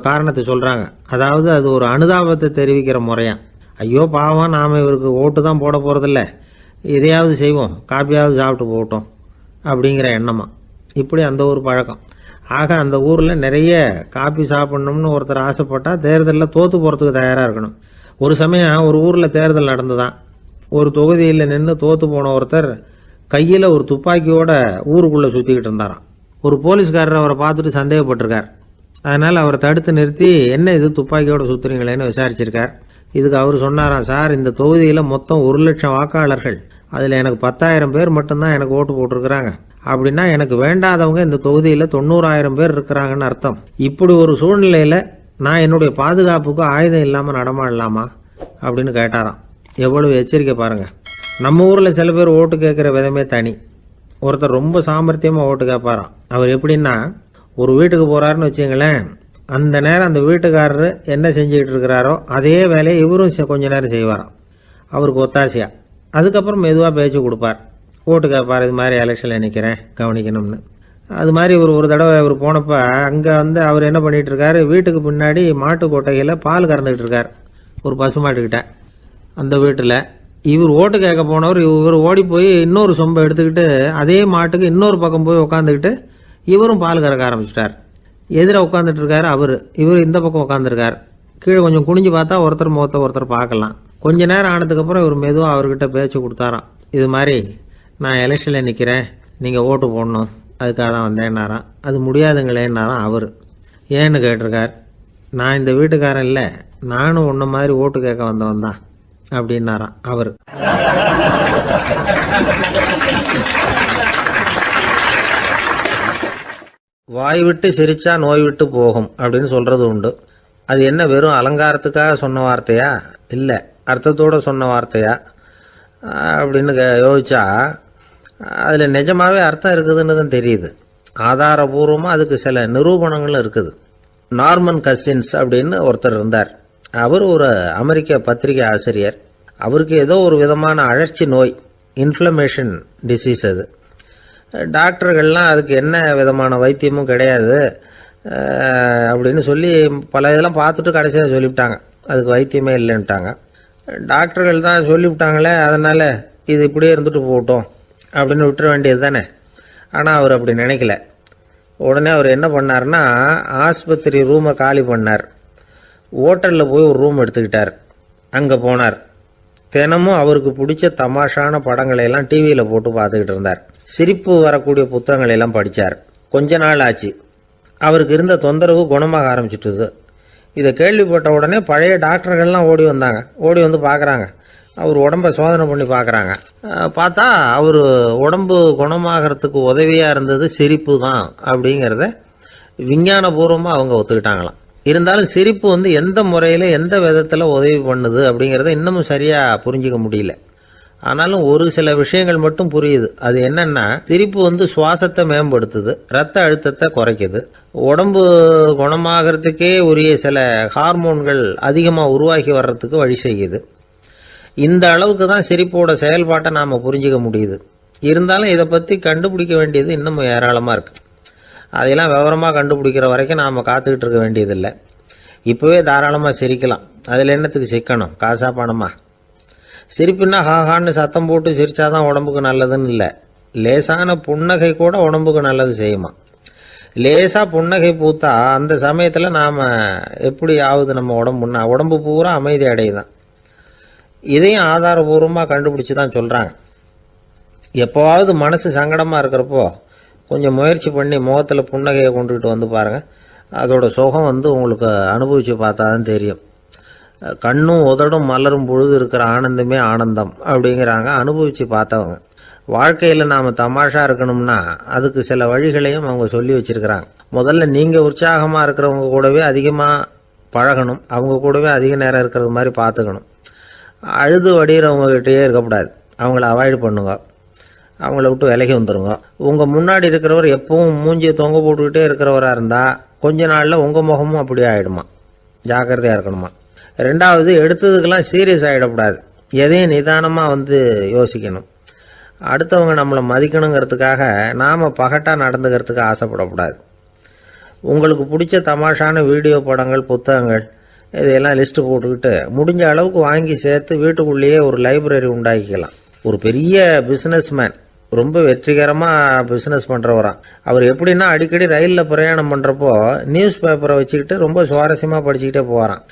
காரணத்தை சொல்கிறாங்க. அதாவது அது ஒரு அனுதாபத்தை தெரிவிக்கிற முறையாம். ஐயோ பாவம், நாம் இவருக்கு ஓட்டு தான் போட போகிறதில்ல, இதையாவது செய்வோம், காப்பியாவது சாப்பிட்டு போகட்டும் அப்படிங்கிற எண்ணமா. இப்படி அந்த ஒரு பழக்கம். ஆக அந்த ஊரில் நிறைய காப்பி சாப்பிட்ணும்னு ஒருத்தர் ஆசைப்பட்டால் தேர்தலில் தோற்று போகிறதுக்கு தயாராக இருக்கணும். ஒரு சமயம் ஒரு ஊரில் தேர்தல் நடந்துதான். ஒரு தொகுதியில் நின்று தோற்று போன ஒருத்தர் கையில் ஒரு துப்பாக்கியோட ஊருக்குள்ளே சுற்றிக்கிட்டு இருந்தாராம். ஒரு போலீஸ்காரர் அவரை பார்த்துட்டு சந்தேகப்பட்டிருக்கார். அதனால் அவரை தடுத்து நிறுத்தி என்ன இது துப்பாக்கியோட சுற்றுறீங்களேன்னு விசாரிச்சிருக்கார். இதுக்கு அவர் சொன்னாராம், சார் இந்த தொகுதியில் மொத்தம் 1,00,000 வாக்காளர்கள், அதில் எனக்கு 10,000 பேர் மட்டும்தான் எனக்கு ஓட்டு போட்டிருக்கிறாங்க. அப்படின்னா எனக்கு வேண்டாதவங்க இந்த தொகுதியில் 90,000 பேர் இருக்கிறாங்கன்னு அர்த்தம். இப்படி ஒரு சூழ்நிலையில் நான் என்னுடைய பாதுகாப்புக்கு ஆயுதம் இல்லாமல் நடமாடலாமா அப்படின்னு கேட்டாராம். எவ்வளவு எச்சரிக்கை பாருங்க. நம்ம ஊரில் சில பேர் ஓட்டு கேட்குற விதமே தனி. ஒருத்தர் ரொம்ப சாமர்த்தியமாக ஓட்டு கேட்பாராம். அவர் எப்படின்னா, ஒரு வீட்டுக்கு போகிறாருன்னு வச்சுங்களேன், அந்த நேரம் அந்த வீட்டுக்காரரு என்ன செஞ்சுக்கிட்டு இருக்கிறாரோ அதே வேலையை இவரும் கொஞ்ச நேரம் செய்வாராம், அவருக்கு ஒத்தாசையா. அதுக்கப்புறம் மெதுவாக பேச்சு கொடுப்பார், ஓட்டு கேட்பார், இது மாதிரி எலெக்ஷனில் நிற்கிறேன் கவனிக்கணும்னு. அது மாதிரி ஒரு தடவை அவர் போனப்போ அங்கே அவர் என்ன பண்ணிகிட்டு இருக்காரு, வீட்டுக்கு பின்னாடி மாட்டு கொட்டையில் பால் கறந்துக்கிட்டு இருக்கார் ஒரு பசுமாட்டுக்கிட்ட. அந்த வீட்டில் இவர் ஓட்டு கேட்க போனவர் இவர் ஓடி போய் இன்னொரு சொம்பை எடுத்துக்கிட்டு அதே மாட்டுக்கு இன்னொரு பக்கம் போய் உட்காந்துக்கிட்டு இவரும் பால் கறக்க ஆரம்பிச்சிட்டார். எதிராக உட்காந்துட்டு இருக்காரு இவர் இந்த பக்கம் உட்காந்துருக்கார். கீழே கொஞ்சம் குனிஞ்சு பார்த்தா ஒருத்தர் முகத்தை ஒருத்தர் பார்க்கலாம். கொஞ்ச நேரம் ஆனதுக்கப்புறம் இவர் மெதுவாக அவர்கிட்ட பேச்சு கொடுத்தாராம். இது மாதிரி நான் எலெக்ஷனில் நிற்கிறேன், நீங்கள் ஓட்டு போடணும், அதுக்காக தான் வந்தேன்னாராம். அது முடியாதுங்களேன்னாராம் அவர். ஏன்னு கேட்டிருக்கார். நான் இந்த வீட்டுக்காரன் இல்லை, நானும் உன்ன மாதிரி ஓட்டு கேட்க வந்தவன் தான் அப்படின்னாராம் அவர். வாய் விட்டு சிரிச்சா நோய் விட்டு போகும் அப்படின்னு சொல்றது உண்டு. அது என்ன வெறும் அலங்காரத்துக்காக சொன்ன வார்த்தையா, இல்லை அர்த்தத்தோடு சொன்ன வார்த்தையா அப்படின்னு யோசிச்சா அதில் நிஜமாவே அர்த்தம் இருக்குதுன்னு தான் தெரியுது. ஆதாரபூர்வமாக அதுக்கு சில நிரூபணங்களும் இருக்குது. நார்மன் கசின்ஸ் அப்படின்னு ஒருத்தர் இருந்தார். அவர் ஒரு அமெரிக்க பத்திரிகை ஆசிரியர். அவருக்கு ஏதோ ஒரு விதமான அழற்சி நோய், இன்ஃப்ளமேஷன் டிசீஸ். அது டாக்டர்கள்லாம் அதுக்கு என்ன விதமான வைத்தியமும் கிடையாது அப்படின்னு சொல்லி பல இதெல்லாம் பார்த்துட்டு கடைசியாக சொல்லிவிட்டாங்க, அதுக்கு வைத்தியமே இல்லைன்ட்டாங்க. டாக்டர்கள் தான் சொல்லிவிட்டாங்களே, அதனால் இது இப்படியே இருந்துட்டு போகட்டும் அப்படின்னு விட்டுற வேண்டியது தானே. ஆனால் அவர் அப்படி நினைக்கல. உடனே அவர் என்ன பண்ணார்னா, ஆஸ்பத்திரி ரூமை காலி பண்ணார். ஹோட்டலில் போய் ஒரு ரூம் எடுத்துக்கிட்டார். அங்கே போனார். தினமும் அவருக்கு பிடிச்ச தமாஷான படங்களை எல்லாம் டிவியில் போட்டு பார்த்துக்கிட்டு இருந்தார். சிரிப்பு வரக்கூடிய புத்தகங்களை எல்லாம் படித்தார். கொஞ்ச நாள் ஆச்சு, அவருக்கு இருந்த தொந்தரவு குணமாக ஆரம்பிச்சிட்டுது. இதை கேள்விப்பட்ட உடனே பழைய டாக்டர்கள்லாம் ஓடி வந்தாங்க. ஓடி வந்து பார்க்குறாங்க, அவர் உடம்பை சோதனை பண்ணி பார்க்குறாங்க. பார்த்தா அவர் உடம்பு குணமாகறதுக்கு உதவியாக இருந்தது சிரிப்பு தான் அப்படிங்கிறத விஞ்ஞானபூர்வமாக அவங்க ஒத்துக்கிட்டாங்களாம். இருந்தாலும் சிரிப்பு எந்த முறையில் எந்த விதத்தில் உதவி பண்ணுது அப்படிங்கிறத இன்னமும் சரியாக புரிஞ்சிக்க முடியல. ஆனாலும் ஒரு சில விஷயங்கள் மட்டும் புரியுது. அது என்னன்னா, சிரிப்பு சுவாசத்தை மேம்படுத்துது, ரத்த அழுத்தத்தை குறைக்குது, உடம்பு குணமாகறதுக்கே உரிய சில ஹார்மோன்கள் அதிகமாக உருவாகி வர்றதுக்கு வழி செய்யுது. இந்த அளவுக்கு தான் சிரிப்போட செயல்பாட்டை நாம் புரிஞ்சிக்க முடியுது. இருந்தாலும் இதை பற்றி கண்டுபிடிக்க வேண்டியது இன்னமும் ஏராளமாக இருக்குது. அதையெல்லாம் விவரமாக கண்டுபிடிக்கிற வரைக்கும் நாம் காத்துக்கிட்டு இருக்க வேண்டியதில்லை. இப்போவே தாராளமாக சிரிக்கலாம். அதில் என்னத்துக்கு சிக்கணும், காசா பணமா? சிரிப்புன்னா ஹாஹான்னு சத்தம் போட்டு சிரிச்சாதான் உடம்புக்கு நல்லதுன்னு இல்லை. லேசான புன்னகை கூட உடம்புக்கு நல்லது செய்யுமா. லேசாக புன்னகை பூத்தா அந்த சமயத்தில் நாம் எப்படி ஆகுது, நம்ம உடம்பு பூரா அமைதி அடையுதான். இதையும் ஆதாரபூர்வமாக கண்டுபிடிச்சி தான் சொல்கிறாங்க. எப்போவாவது மனசு சங்கடமாக இருக்கிறப்போ கொஞ்சம் முயற்சி பண்ணி முகத்தில் புன்னகையை கொண்டுகிட்டு வந்து பாருங்கள். அதோட சுகம் உங்களுக்கு அனுபவித்து பார்த்தா தான் தெரியும். கண்ணும் உதடும் மலரும் பொழுது இருக்கிற ஆனந்தமே ஆனந்தம் அப்படிங்கிறாங்க அனுபவித்து பார்த்தவங்க. வாழ்க்கையில் நாம் தமாஷா இருக்கணும்னா அதுக்கு சில வழிகளையும் அவங்க சொல்லி வச்சிருக்கிறாங்க. முதல்ல நீங்கள் உற்சாகமாக இருக்கிறவங்க கூடவே அதிகமாக பழகணும், அவங்க கூடவே அதிக நேரம் இருக்கிறது மாதிரி பார்த்துக்கணும். அழுது வடிகிறவங்ககிட்டயே இருக்கக்கூடாது, அவங்கள அவாய்டு பண்ணுங்க, அவங்கள விட்டு விலகி வந்துடுங்க. உங்கள் முன்னாடி இருக்கிறவர் எப்பவும் மூஞ்சியை தொங்க போட்டுக்கிட்டே இருக்கிறவராக இருந்தால் கொஞ்ச நாளில் உங்கள் முகமும் அப்படியே ஆகிடுமா, ஜாக்கிரதையாக இருக்கணுமா. ரெண்டாவது, எடுத்ததுக்கெல்லாம் சீரியஸ் ஆகிடக்கூடாது, எதையும் நிதானமாக யோசிக்கணும். அடுத்தவங்க நம்மளை மதிக்கணுங்கிறதுக்காக நாம் பகட்டாக நடந்துக்கிறதுக்கு ஆசைப்படக்கூடாது. உங்களுக்கு பிடிச்ச தமாஷான வீடியோ படங்கள், புத்தகங்கள் இதையெல்லாம் லிஸ்ட்டு போட்டுக்கிட்டு முடிஞ்ச அளவுக்கு வாங்கி சேர்த்து வீட்டுக்குள்ளேயே ஒரு லைப்ரரி உண்டாக்கிக்கலாம். ஒரு பெரிய பிஸ்னஸ்மேன், ரொம்ப வெற்றிகரமாக பிஸ்னஸ் பண்ணுறவராம். அவர் எப்படின்னா அடிக்கடி ரயிலில் பிரயாணம் பண்ணுறப்போ நியூஸ் பேப்பரை வச்சுக்கிட்டு ரொம்ப சுவாரஸ்யமாக படிச்சுக்கிட்டே போகிறான்.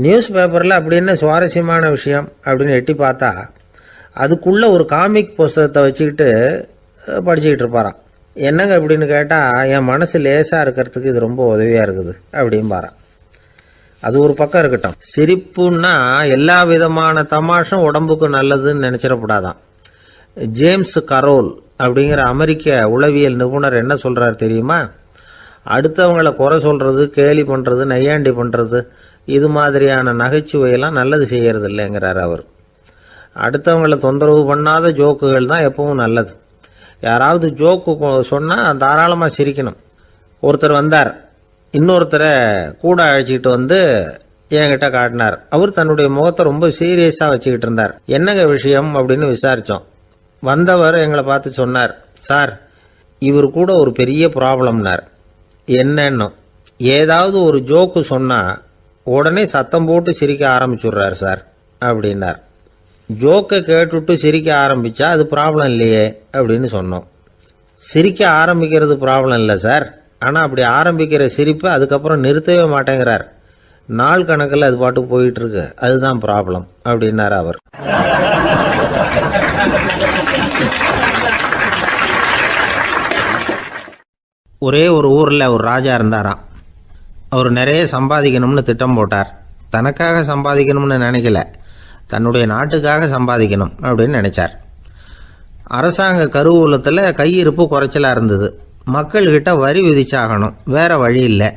நியூஸ் பேப்பரில் அப்படி என்ன சுவாரஸ்யமான விஷயம் அப்படின்னு எட்டி பார்த்தா அதுக்குள்ளே ஒரு காமிக் புஸ்தகத்தை வச்சுக்கிட்டு படிச்சுக்கிட்டு இருப்பாராம். என்னங்க அப்படின்னு கேட்டால், என் மனசு லேசாக இருக்கிறதுக்கு இது ரொம்ப உதவியாக இருக்குது அப்படின்பாரான். அது ஒரு பக்கம் இருக்கட்டும். சிரிப்புன்னா எல்லா விதமான தமாஷும் உடம்புக்கு நல்லதுன்னு நினச்சிடக்கூடாதான். ஜேம்ஸ் கரோல் அப்படிங்கிற அமெரிக்க உளவியல் நிபுணர் என்ன சொல்கிறார் தெரியுமா? அடுத்தவங்களை குறை சொல்கிறது, கேலி பண்ணுறது, நையாண்டி பண்ணுறது, இது மாதிரியான நகைச்சுவையெல்லாம் நல்லது செய்கிறது இல்லைங்கிறார் அவர். அடுத்தவங்களை தொந்தரவு பண்ணாத ஜோக்குகள் தான் எப்பவும் நல்லது. யாராவது ஜோக்கு சொன்னால் தாராளமாக சிரிக்கணும். ஒருத்தர் வந்தார், இன்னொருத்தரை கூட அழைச்சிக்கிட்டு என்கிட்ட காட்டினார். அவர் தன்னுடைய முகத்தை ரொம்ப சீரியஸாக வச்சுக்கிட்டு இருந்தார். என்னங்க விஷயம் அப்படின்னு விசாரித்தோம். வந்தவர் எங்களை பார்த்து சொன்னார், சார், இவர் கூட ஒரு பெரிய ப்ராப்ளம்னார். என்னன்னு, ஏதாவது ஒரு ஜோக்கு சொன்னால் உடனே சத்தம் போட்டு சிரிக்க ஆரம்பிச்சுடுறார் சார் அப்படின்னார். ஜோக்கை கேட்டுவிட்டு சிரிக்க ஆரம்பித்தா அது ப்ராப்ளம் இல்லையே அப்படின்னு சொன்னோம். சிரிக்க ஆரம்பிக்கிறது ப்ராப்ளம் இல்லை சார், ஆனால் அப்படி ஆரம்பிக்கிற சிரிப்பை அதுக்கப்புறம் நிறுத்தவே மாட்டேங்கிறார். நாள் கணக்கில் அது பாட்டுக்கு போயிட்டு இருக்கு, அதுதான் ப்ராப்ளம் அப்படின்னார் அவர். ஒரே ஒரு ஊரில் ஒரு ராஜா இருந்தாராம். அவர் நிறைய சம்பாதிக்கணும்னு திட்டம் போட்டார். தனக்காக சம்பாதிக்கணும்னு நினைக்கல, தன்னுடைய நாட்டுக்காக சம்பாதிக்கணும் அப்படின்னு நினைச்சார். அரசாங்க கருவூலத்தில் கையிருப்பு குறைச்சலாக இருந்தது. மக்கள்கிட்ட வரி விதிச்சாகணும், வேற வழி இல்லை.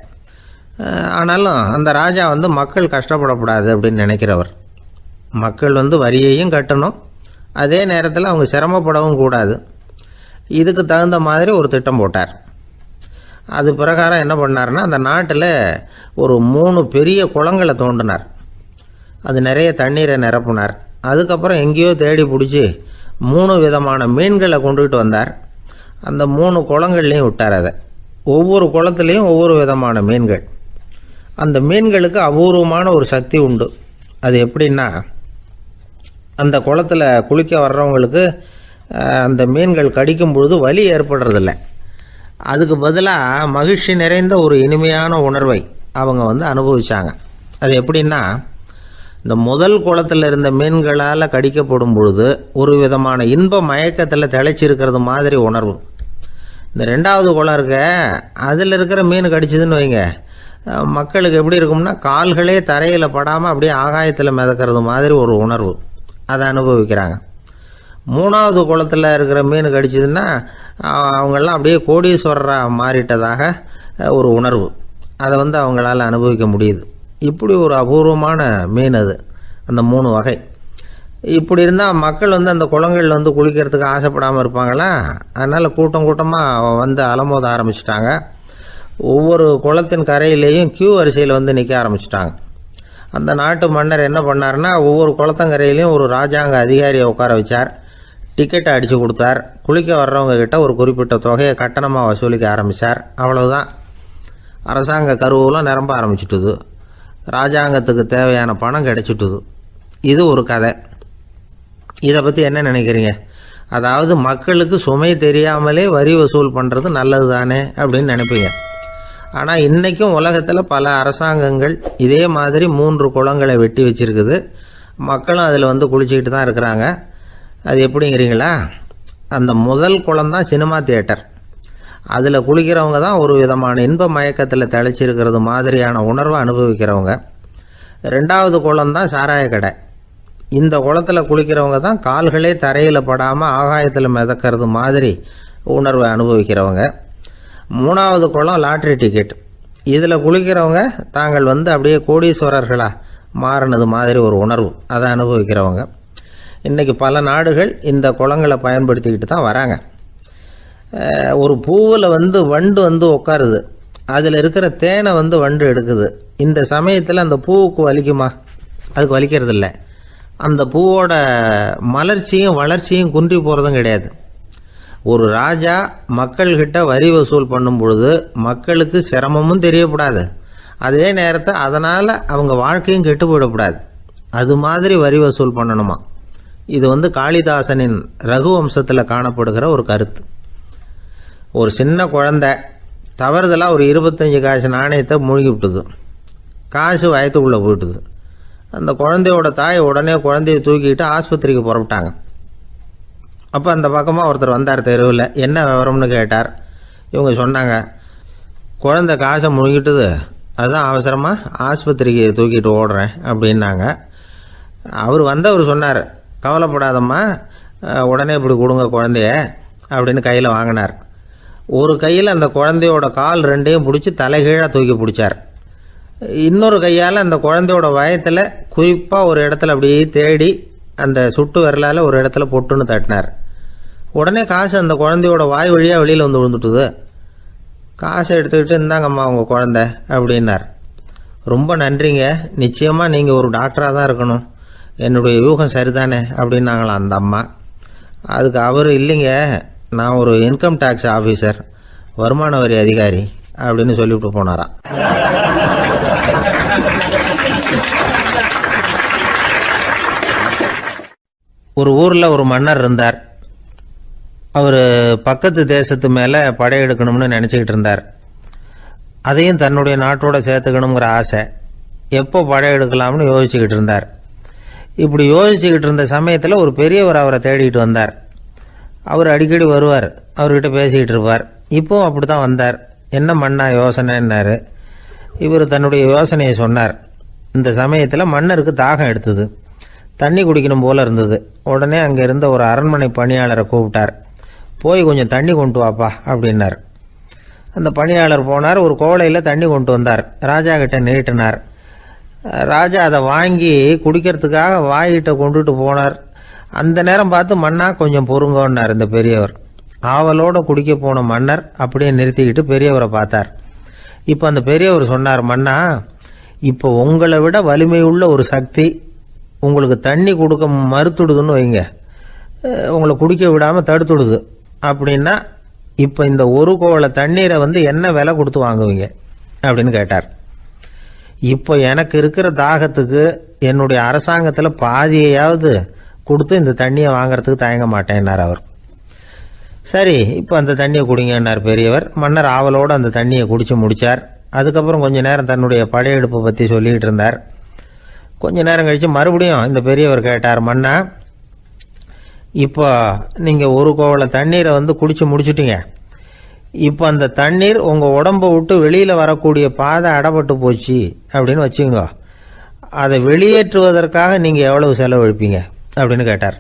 ஆனாலும் அந்த ராஜா மக்கள் கஷ்டப்படக்கூடாது அப்படின்னு நினைக்கிறவர். மக்கள் வரியையும் கட்டணும், அதே நேரத்தில் அவங்க சிரமப்படவும் கூடாது. இதுக்கு தகுந்த மாதிரி ஒரு திட்டம் போட்டார். அது பிரகாரம் என்ன பண்ணார்னா, அந்த நாட்டில் ஒரு 3 பெரிய குளங்களை தோண்டினார். அது நிறைய தண்ணீரை நிரப்புனார். அதுக்கப்புறம் எங்கேயோ தேடி பிடிச்சி 3 விதமான மீன்களை கொண்டுகிட்டு வந்தார். அந்த 3 குளங்கள்லையும் விட்டார். அதை ஒவ்வொரு குளத்துலேயும் ஒவ்வொரு விதமான மீன்கள். அந்த மீன்களுக்கு அபூர்வமான ஒரு சக்தி உண்டு. அது எப்படின்னா, அந்த குளத்தில் குளிக்க வர்றவங்களுக்கு அந்த மீன்கள் கடிக்கும் பொழுது வலி ஏற்படுறதில்ல. அதுக்கு பதிலாக மகிழ்ச்சி நிறைந்த ஒரு இனிமையான உணர்வை அவங்க அனுபவிச்சாங்க. அது எப்படின்னா, இந்த முதல் குளத்தில் இருந்த மீன்களால் கடிக்கப்படும் பொழுது ஒரு விதமான இன்ப மயக்கத்தில் திளைச்சிருக்கிறது மாதிரி உணர்வு. இந்த 2வது குளம் இருக்க, அதில் இருக்கிற மீன் கடிச்சதுன்னு வைங்க, மக்களுக்கு எப்படி இருக்கும்னா கால்களே தரையில் படாமல் அப்படியே ஆகாயத்தில் மிதக்கிறது மாதிரி ஒரு உணர்வு, அதை அனுபவிக்கிறாங்க. 3வது குளத்தில் இருக்கிற மீன் கடிச்சதுன்னா அவங்கெல்லாம் அப்படியே கோடீஸ்வரராக மாறிட்டதாக ஒரு உணர்வு, அதை அவங்களால அனுபவிக்க முடியுது. இப்படி ஒரு அபூர்வமான மீன் அது, அந்த 3 வகை. இப்படி இருந்தால் மக்கள் அந்த குளங்களில் குளிக்கிறதுக்கு ஆசைப்படாமல் இருப்பாங்களா? அதனால் கூட்டம் கூட்டமாக அலமோத ஆரம்பிச்சிட்டாங்க. ஒவ்வொரு குளத்தின் கரையிலேயும் கியூ வரிசையில் நிற்க ஆரம்பிச்சிட்டாங்க. அந்த நாட்டு மன்னர் என்ன பண்ணார்னா, ஒவ்வொரு குளத்தங்கரையிலையும் ஒரு ராஜாங்க அதிகாரியை உட்கார வச்சார். டிக்கெட்டை அடித்து கொடுத்தார். குளிக்க வர்றவங்க கிட்ட ஒரு குறிப்பிட்ட தொகையை கட்டணமாக வசூலிக்க ஆரம்பித்தார். அவ்வளவுதான், அரசாங்க கருவூலம் நிரம்ப ஆரம்பிச்சுட்டுது. ராஜாங்கத்துக்கு தேவையான பணம் கிடைச்சிட்டுது. இது ஒரு கதை. இதை பற்றி என்ன நினைக்கிறீங்க? அதாவது மக்களுக்கு சுமை தெரியாமலே வரி வசூல் பண்ணுறது நல்லது தானே அப்படின்னு நினைப்பீங்க. ஆனால் இன்றைக்கும் உலகத்தில் பல அரசாங்கங்கள் இதே மாதிரி 3 குளங்களை வெட்டி வச்சிருக்குது. மக்களும் அதில் குளிச்சுக்கிட்டு தான் இருக்கிறாங்க. அது எப்படிங்கிறீங்களா? அந்த முதல் குளம் தான் சினிமா தியேட்டர். அதில் குளிக்கிறவங்க தான் ஒரு விதமான இன்ப மயக்கத்தில் திளைச்சிருக்கிறது மாதிரியான உணர்வை அனுபவிக்கிறவங்க. 2வது குளம் தான் சாராய கடை. இந்த குளத்தில் குளிக்கிறவங்க தான் கால்களே தரையில் படாமல் ஆகாயத்தில் மிதக்கிறது மாதிரி உணர்வை அனுபவிக்கிறவங்க. மூணாவது குளம் லாட்ரி டிக்கெட். இதில் குளிக்கிறவங்க தாங்கள் அப்படியே கோடீஸ்வரர்களா மாறினது மாதிரி ஒரு உணர்வு, அதை அனுபவிக்கிறவங்க. இன்றைக்கி பல நாடுகள் இந்த குளங்களை பயன்படுத்திக்கிட்டு தான் வராங்க. ஒரு பூவில் வண்டு உட்காருது, அதில் இருக்கிற தேனை வண்டு எடுக்குது. இந்த சமயத்தில் அந்த பூவுக்கு வலிக்குமா? அதுக்கு வலிக்கிறது இல்லை. அந்த பூவோட மலர்ச்சியும் வளர்ச்சியும் குன்றி போகிறதும் கிடையாது. ஒரு ராஜா மக்கள்கிட்ட வரி வசூல் பண்ணும் பொழுது மக்களுக்கு சிரமமும் தெரியக்கூடாது, அதே நேரத்தை அதனால் அவங்க வாழ்க்கையும் கெட்டு போயிடக்கூடாது. அது மாதிரி வரி வசூல் பண்ணணுமா. இது காளிதாசனின் ரகுவம்சத்தில் காணப்படுகிற ஒரு கருத்து. ஒரு சின்ன குழந்தை தவறுதலாக ஒரு 25 காசு நாணயத்தை மூழ்கி விட்டுது. காசு வயத்துக்குள்ளே போயிட்டுது. அந்த குழந்தையோட தாய் உடனே குழந்தைய தூக்கிட்டு ஆஸ்பத்திரிக்கு புறப்பட்டாங்க. அப்போ அந்த பக்கமாக ஒருத்தர் வந்தார் தெருவில். என்ன விவரம்னு கேட்டார். இவங்க சொன்னாங்க, குழந்தை காசை முழுகிட்டுது, அதுதான் அவசரமாக ஆஸ்பத்திரிக்கு தூக்கிட்டு ஓடுறேன் அப்படின்னாங்க. அவர் சொன்னார், கவலைப்படாதம்மா, உடனே இப்படி கொடுங்க குழந்தைய அப்படின்னு கையில் வாங்கினார். ஒரு கையில் அந்த குழந்தையோட கால் ரெண்டையும் பிடிச்சி தலைகீழாக தூக்கி பிடிச்சார். இன்னொரு கையால் அந்த குழந்தையோட வயத்தில் குறிப்பாக ஒரு இடத்துல அப்படியே தேடி அந்த சுட்டு விரலால் ஒரு இடத்துல பொட்டுன்னு தட்டினார். உடனே காசு அந்த குழந்தையோட வாய் வழியாக வெளியில் விழுந்துட்டுது. காசை எடுத்துக்கிட்டு இருந்தாங்கம்மா உங்கள் குழந்தை அப்படின்னார். ரொம்ப நன்றிங்க, நிச்சயமாக நீங்கள் ஒரு டாக்டராக தான் இருக்கணும், என்னுடைய யூகம் சரிதானே அப்படின்னாங்களாம் அந்த அம்மா. அதுக்கு அவர், இல்லைங்க, நான் ஒரு இன்கம் டேக்ஸ் ஆஃபீஸர், வருமான வரி அதிகாரி அப்படின்னு சொல்லிவிட்டு போனாராம். ஒரு ஊரில் ஒரு மன்னர் இருந்தார். அவர் பக்கத்து தேசத்து மேலே படையெடுக்கணும்னு நினச்சிக்கிட்டு இருந்தார். அதையும் தன்னுடைய நாட்டோட சேர்த்துக்கணுங்கிற ஆசை. எப்போ படையெடுக்கலாம்னு யோசிச்சுக்கிட்டு இருந்தார். இப்படி யோசிச்சுக்கிட்டு இருந்த சமயத்தில் ஒரு பெரியவர் அவரை தேடிட்டு வந்தார். அவர் அடிக்கடி வருவார், அவர்கிட்ட பேசிக்கிட்டு இருப்பார். இப்போவும் அப்படி தான் வந்தார். என்ன மன்னா யோசனைன்னாரு. இவர் தன்னுடைய யோசனையை சொன்னார். இந்த சமயத்தில் மன்னருக்கு தாகம் எடுத்தது, தண்ணி குடிக்கணும் போல இருந்தது. உடனே அங்கே இருந்த ஒரு அரண்மனை பணியாளரை கூப்பிட்டார். போய் கொஞ்சம் தண்ணி கொண்டு வாப்பா அப்படின்னார். அந்த பணியாளர் போனார், ஒரு கோலையில் தண்ணி கொண்டு வந்தார். ராஜா கிட்ட நீட்டினார். ராஜா அதை வாங்கி குடிக்கிறதுக்காக வாய்கிட்ட கொண்டுட்டு போனார். அந்த நேரம் பார்த்து, மன்னா கொஞ்சம் பொறுங்கன்னார் இந்த பெரியவர். ஆவலோட குடிக்க போன மன்னர் அப்படியே நிறுத்திக்கிட்டு பெரியவரை பார்த்தார். இப்போ அந்த பெரியவர் சொன்னார், மன்னா, இப்போ உங்களை விட வலிமை உள்ள ஒரு சக்தி உங்களுக்கு தண்ணி கொடுக்க மறுத்துடுதுன்னு வைங்க, உங்களை குடிக்க விடாமல் தடுத்துடுது அப்படின்னா, இப்போ இந்த ஒரு கோவள தண்ணீரை என்ன விலை கொடுத்து வாங்குவீங்க அப்படின்னு கேட்டார். இப்போ எனக்கு இருக்கிற தாகத்துக்கு என்னுடைய அரசாங்கத்தில் பாதியையாவது கொடுத்து இந்த தண்ணியை வாங்கிறதுக்கு தயங்க மாட்டேன்னார் அவர். சரி, இப்போ அந்த தண்ணியை குடிங்கன்னார் பெரியவர். மன்னர் ஆவலோடு அந்த தண்ணியை குடித்து முடித்தார். அதுக்கப்புறம் கொஞ்ச நேரம் தன்னுடைய படையெடுப்பை பற்றி சொல்லிக்கிட்டு இருந்தார். கொஞ்ச நேரம் கழித்து மறுபடியும் இந்த பெரியவர் கேட்டார், மன்னா, இப்போ நீங்கள் ஒரு கோவள தண்ணீரை குடித்து முடிச்சுட்டீங்க. இப்போ அந்த தண்ணீர் உங்கள் உடம்பை விட்டு வெளியில் வரக்கூடிய பாதை அடப்பட்டு போச்சு அப்படின்னு வச்சுங்க, அதை வெளியேற்றுவதற்காக நீங்கள் எவ்வளவு செலவழிப்பீங்க அப்படின்னு கேட்டார்.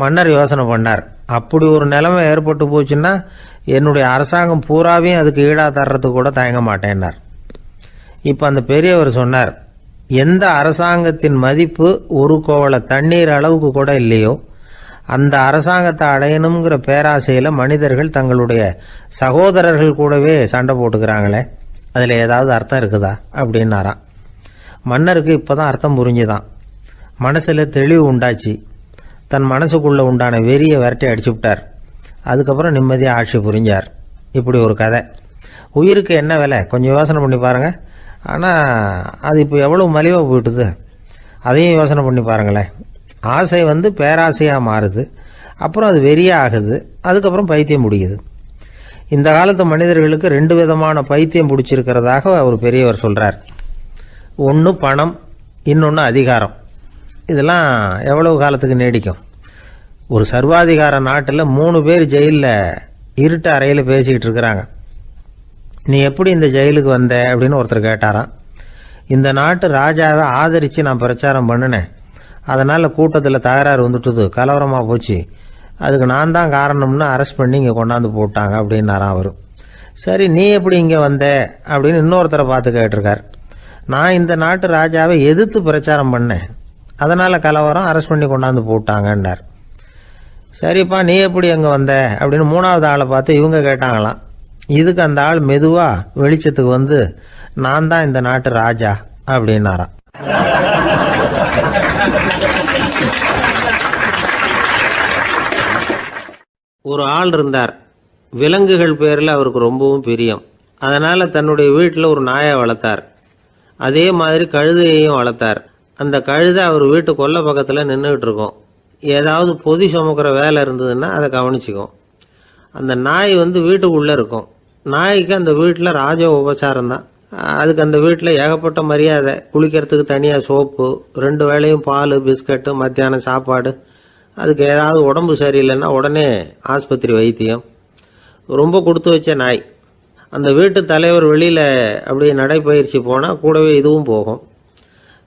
மன்னர் யோசனை பண்ணார். அப்படி ஒரு நிலைமை ஏற்பட்டு போச்சுன்னா என்னுடைய அரசாங்கம் பூராவையும் அதுக்கு ஈடாக தர்றதுக்கு கூட தயங்க மாட்டேன்னார். இப்போ அந்த பெரியவர் சொன்னார், எந்த அரசாங்கத்தின் மதிப்பு ஒரு கோவள தண்ணீர் அளவுக்கு கூட இல்லையோ அந்த அரசாங்கத்தை அடையணுங்கிற பேராசையில் மனிதர்கள் தங்களுடைய சகோதரர்கள் கூடவே சண்டை போட்டுக்கிறாங்களே, அதில் ஏதாவது அர்த்தம் இருக்குதா அப்படின்னாராம். மன்னருக்கு இப்போதான் அர்த்தம் புரிஞ்சுதான். மனசில் தெளிவு உண்டாச்சு. தன் மனசுக்குள்ளே உண்டான வெறியை விரட்டி அடிச்சு விட்டார். அதுக்கப்புறம் நிம்மதியாக ஆட்சி புரிஞ்சார். இப்படி ஒரு கதை. உயிருக்கு என்ன விலை கொஞ்சம் யோசனை பண்ணி பாருங்கள். ஆனால் அது இப்போ எவ்வளோ மலிவாக போயிட்டுது, அதையும் யோசனை பண்ணி பாருங்களேன். ஆசை பேராசையாக மாறுது, அப்புறம் அது வெறியாக ஆகுது, அதுக்கப்புறம் பைத்தியம் பிடிக்குது. இந்த காலத்து மனிதர்களுக்கு 2 விதமான பைத்தியம் பிடிச்சிருக்கிறதாக ஒரு பெரியவர் சொல்கிறார். ஒன்று பணம், இன்னொன்று அதிகாரம். இதெல்லாம் எவ்வளவு காலத்துக்கு நீடிக்கும்? ஒரு சர்வாதிகார நாட்டில் 3 பேர் ஜெயிலில் இருட்டு அறையில் பேசிக்கிட்டு இருக்கிறாங்க. நீ எப்படி இந்த ஜெயிலுக்கு வந்த அப்படின்னு ஒருத்தர் கேட்டாராம். இந்த நாட்டு ராஜாவை ஆதரித்து நான் பிரச்சாரம் பண்ணினேன், அதனால் கூட்டத்தில் தகராறு வந்துட்டுது, கலவரமாக போச்சு, அதுக்கு நான் தான் காரணம்னு அரெஸ்ட் பண்ணி இங்கே கொண்டாந்து போட்டாங்க அப்படின்னாராம் அவர். சரி நீ எப்படி இங்கே வந்த அப்படின்னு இன்னொருத்தரை பார்த்து கேட்டிருக்கார். நான் இந்த நாட்டு ராஜாவை எதிர்த்து பிரச்சாரம் பண்ணேன், அதனால் கலவரம், அரெஸ்ட் பண்ணி கொண்டாந்து போட்டாங்கன்னார். சரிப்பா நீ எப்படி அங்கே வந்த அப்படின்னு மூணாவது ஆளை பார்த்து இவங்க கேட்டாங்களாம். இதுக்கு அந்த ஆள் மெதுவாக வெளிச்சத்துக்கு வந்து நான் தான் இந்த நாட்டு ராஜா அப்படின்னாராம். ஒரு ஆள் இருந்தார். விலங்குகள் பேரில் அவருக்கு ரொம்பவும் பிரியம். அதனால் தன்னுடைய வீட்டில் ஒரு நாயை வளர்த்தார். அதே மாதிரி கழுதையையும் வளர்த்தார். அந்த கழுதை அவர் வீட்டு கொல்லை பக்கத்தில் நின்றுக்கிட்டு இருக்கும். ஏதாவது பொதி சுமக்கிற வேலை இருந்ததுன்னா அதை கவனிச்சிக்கும். அந்த நாய் வீட்டுக்குள்ளே இருக்கும். நாய்க்கு அந்த வீட்டில் ராஜ உபசாரம் தான். அதுக்கு அந்த வீட்டில் ஏகப்பட்ட மரியாதை. குளிக்கிறதுக்கு தனியாக சோப்பு, 2 வேளையும் பால், பிஸ்கட்டு, மத்தியானம் சாப்பாடு. அதுக்கு ஏதாவது உடம்பு சரியில்லைன்னா உடனே ஆஸ்பத்திரி வைத்தியம். ரொம்ப கொடுத்து வச்ச நாய். அந்த வீட்டு தலைவர் வெளியில் அப்படியே நடைப்பயிற்சி போனால் கூடவே இதுவும் போகும்.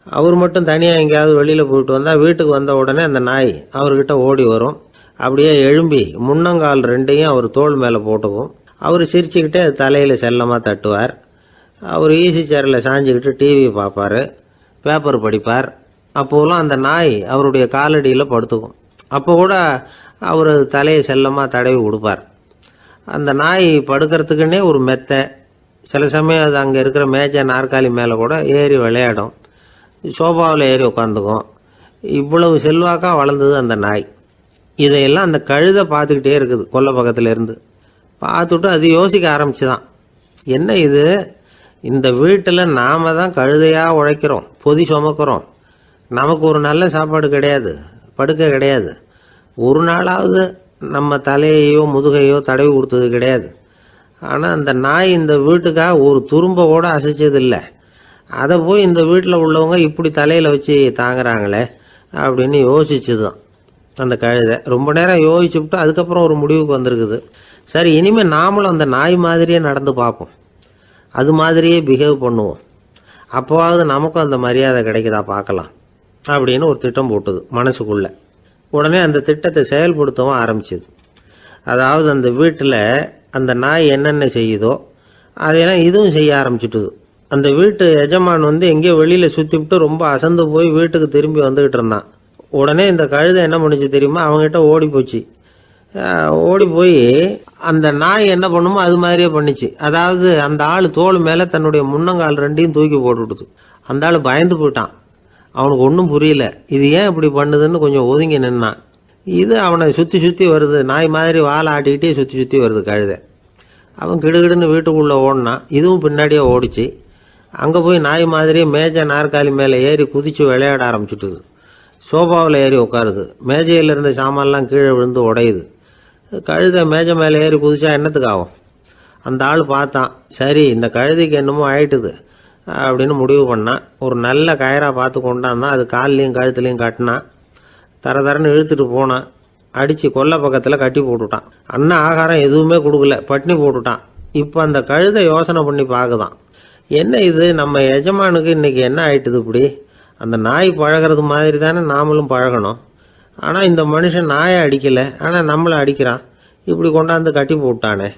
அவர் மட்டும் தனியாக எங்கேயாவது வெளியில் போயிட்டு வந்தால் வீட்டுக்கு வந்த உடனே அந்த நாய் அவர்கிட்ட ஓடி வரும். அப்படியே எழும்பி முன்னங்கால் 2ஐயும் அவர் தோள் மேலே போட்டுக்கும். அவர் சிரிச்சுக்கிட்டே தலையில் செல்லமாக தட்டுவார். அவர் ஈசி சேரில் சாஞ்சிக்கிட்டு டிவி பார்ப்பார், பேப்பர் படிப்பார். அப்போலாம் அந்த நாய் அவருடைய காலடியில் படுத்துக்கும். அப்போ கூட அவர் தலையை செல்லமாக தடவி கொடுப்பார். அந்த நாய் படுக்கிறதுக்குன்னே ஒரு மெத்தை. சில சமயம் அது அங்கே இருக்கிற மேஜை நாற்காலி மேலே கூட ஏறி விளையாடும். சோபாவில் ஏறி உட்காந்துக்கும். இவ்வளவு செல்வாக்காக வளர்ந்தது அந்த நாய். இதையெல்லாம் அந்த கழுதை பார்த்துக்கிட்டே இருக்குது கொல்லை பக்கத்தில் இருந்து. பார்த்துட்டு அது யோசிக்க ஆரம்பிச்சுதான், என்ன இது, இந்த வீட்டில் நாம தான் கழுதையாக உழைக்கிறோம், பொதி சுமக்கிறோம், நமக்கு ஒரு நல்ல சாப்பாடு கிடையாது, படுக்கை கிடையாது, ஒரு நாளாவது நம்ம தலையையோ முதுகையோ தடவி கொடுத்தது கிடையாது. ஆனால் அந்த நாய் இந்த வீட்டுக்காக ஒரு துரும்ப கூட அசைச்சது இல்லை. அதை போய் இந்த வீட்டில் உள்ளவங்க இப்படி தலையில் வச்சு தாங்குறாங்களே அப்படின்னு யோசிச்சுதான் அந்த கழுதை. ரொம்ப நேரம் யோசிச்சுவிட்டு அதுக்கப்புறம் ஒரு முடிவுக்கு வந்திருக்குது. சரி, இனிமேல் நாமளும் அந்த நாய் மாதிரியே நடந்து பார்ப்போம், அது மாதிரியே பிஹேவ் பண்ணுவோம், அப்போவாவது நமக்கும் அந்த மரியாதை கிடைக்குதா பார்க்கலாம் அப்படின்னு ஒரு திட்டம் போட்டுது மனசுக்குள்ள. உடனே அந்த திட்டத்தை செயல்படுத்தவும் ஆரம்பிச்சுது. அதாவது அந்த வீட்டில் அந்த நாய் என்னென்ன செய்யுதோ அதையெல்லாம் இதுவும் செய்ய ஆரம்பிச்சுட்டுது. அந்த வீட்டு எஜமான் எங்கேயோ வெளியில் சுற்றிவிட்டு ரொம்ப அசந்து போய் வீட்டுக்கு திரும்பி வந்துக்கிட்டு இருந்தான். உடனே இந்த கழுதை என்ன பண்ணுச்சு தெரியுமா, அவங்ககிட்ட ஓடி போச்சு. ஓடி போய் அந்த நாய் என்ன பண்ணுமோ அது மாதிரியே பண்ணிச்சு. அதாவது அந்த ஆள் தோள் மேலே தன்னுடைய முன்னங்கால் 2ஐயும் தூக்கி போட்டுவிடுது. அந்த ஆள் பயந்து போயிட்டான். அவனுக்கு ஒன்றும் புரியல, இது ஏன் இப்படி பண்ணுதுன்னு கொஞ்சம் ஒதுங்கி நின்னான். இது அவனை சுற்றி சுற்றி வருது, நாய் மாதிரி வாழை ஆட்டிக்கிட்டே சுற்றி சுற்றி வருது கழுதை. அவன் கிடுகிடுன்னு வீட்டுக்குள்ளே ஓடினான். இதுவும் பின்னாடியே ஓடிச்சு. அங்கே போய் நாய் மாதிரியே மேஜை நாற்காலி மேலே ஏறி குதித்து விளையாட ஆரம்பிச்சுட்டுது. சோபாவில் ஏறி உட்காருது. மேஜையில் இருந்த சாமான்லாம் கீழே விழுந்து உடையுது. கழுதை மேஜை மேலே ஏறி குதிச்சா என்னத்துக்கு ஆகும்? அந்த ஆள் பார்த்தான், சரி இந்த கழுதைக்கு என்னமோ ஆயிட்டுது அப்படின்னு முடிவு பண்ணான். ஒரு நல்ல கயிறாக பார்த்து கொண்டாந்தான். அது கால்லையும் கழுத்துலையும் கட்டினான். தரன்னு இழுத்துட்டு போனான். அடித்து கொல்லை பக்கத்தில் கட்டி போட்டுட்டான். அண்ணன் ஆகாரம் எதுவுமே கொடுக்கல, பட்னி போட்டுட்டான். இப்போ அந்த கழுதை யோசனை பண்ணி பார்க்குதான், என்ன இது, நம்ம எஜமானுக்கு இன்னைக்கு என்ன ஆயிட்டுது இப்படி? அந்த நாய் பழகிறது மாதிரி தானே நாமளும் பழகணும். ஆனால் இந்த மனுஷன் நாயை அடிக்கலை, ஆனால் நம்மளை அடிக்கிறான். இப்படி கொண்டாந்து கட்டி போட்டானே,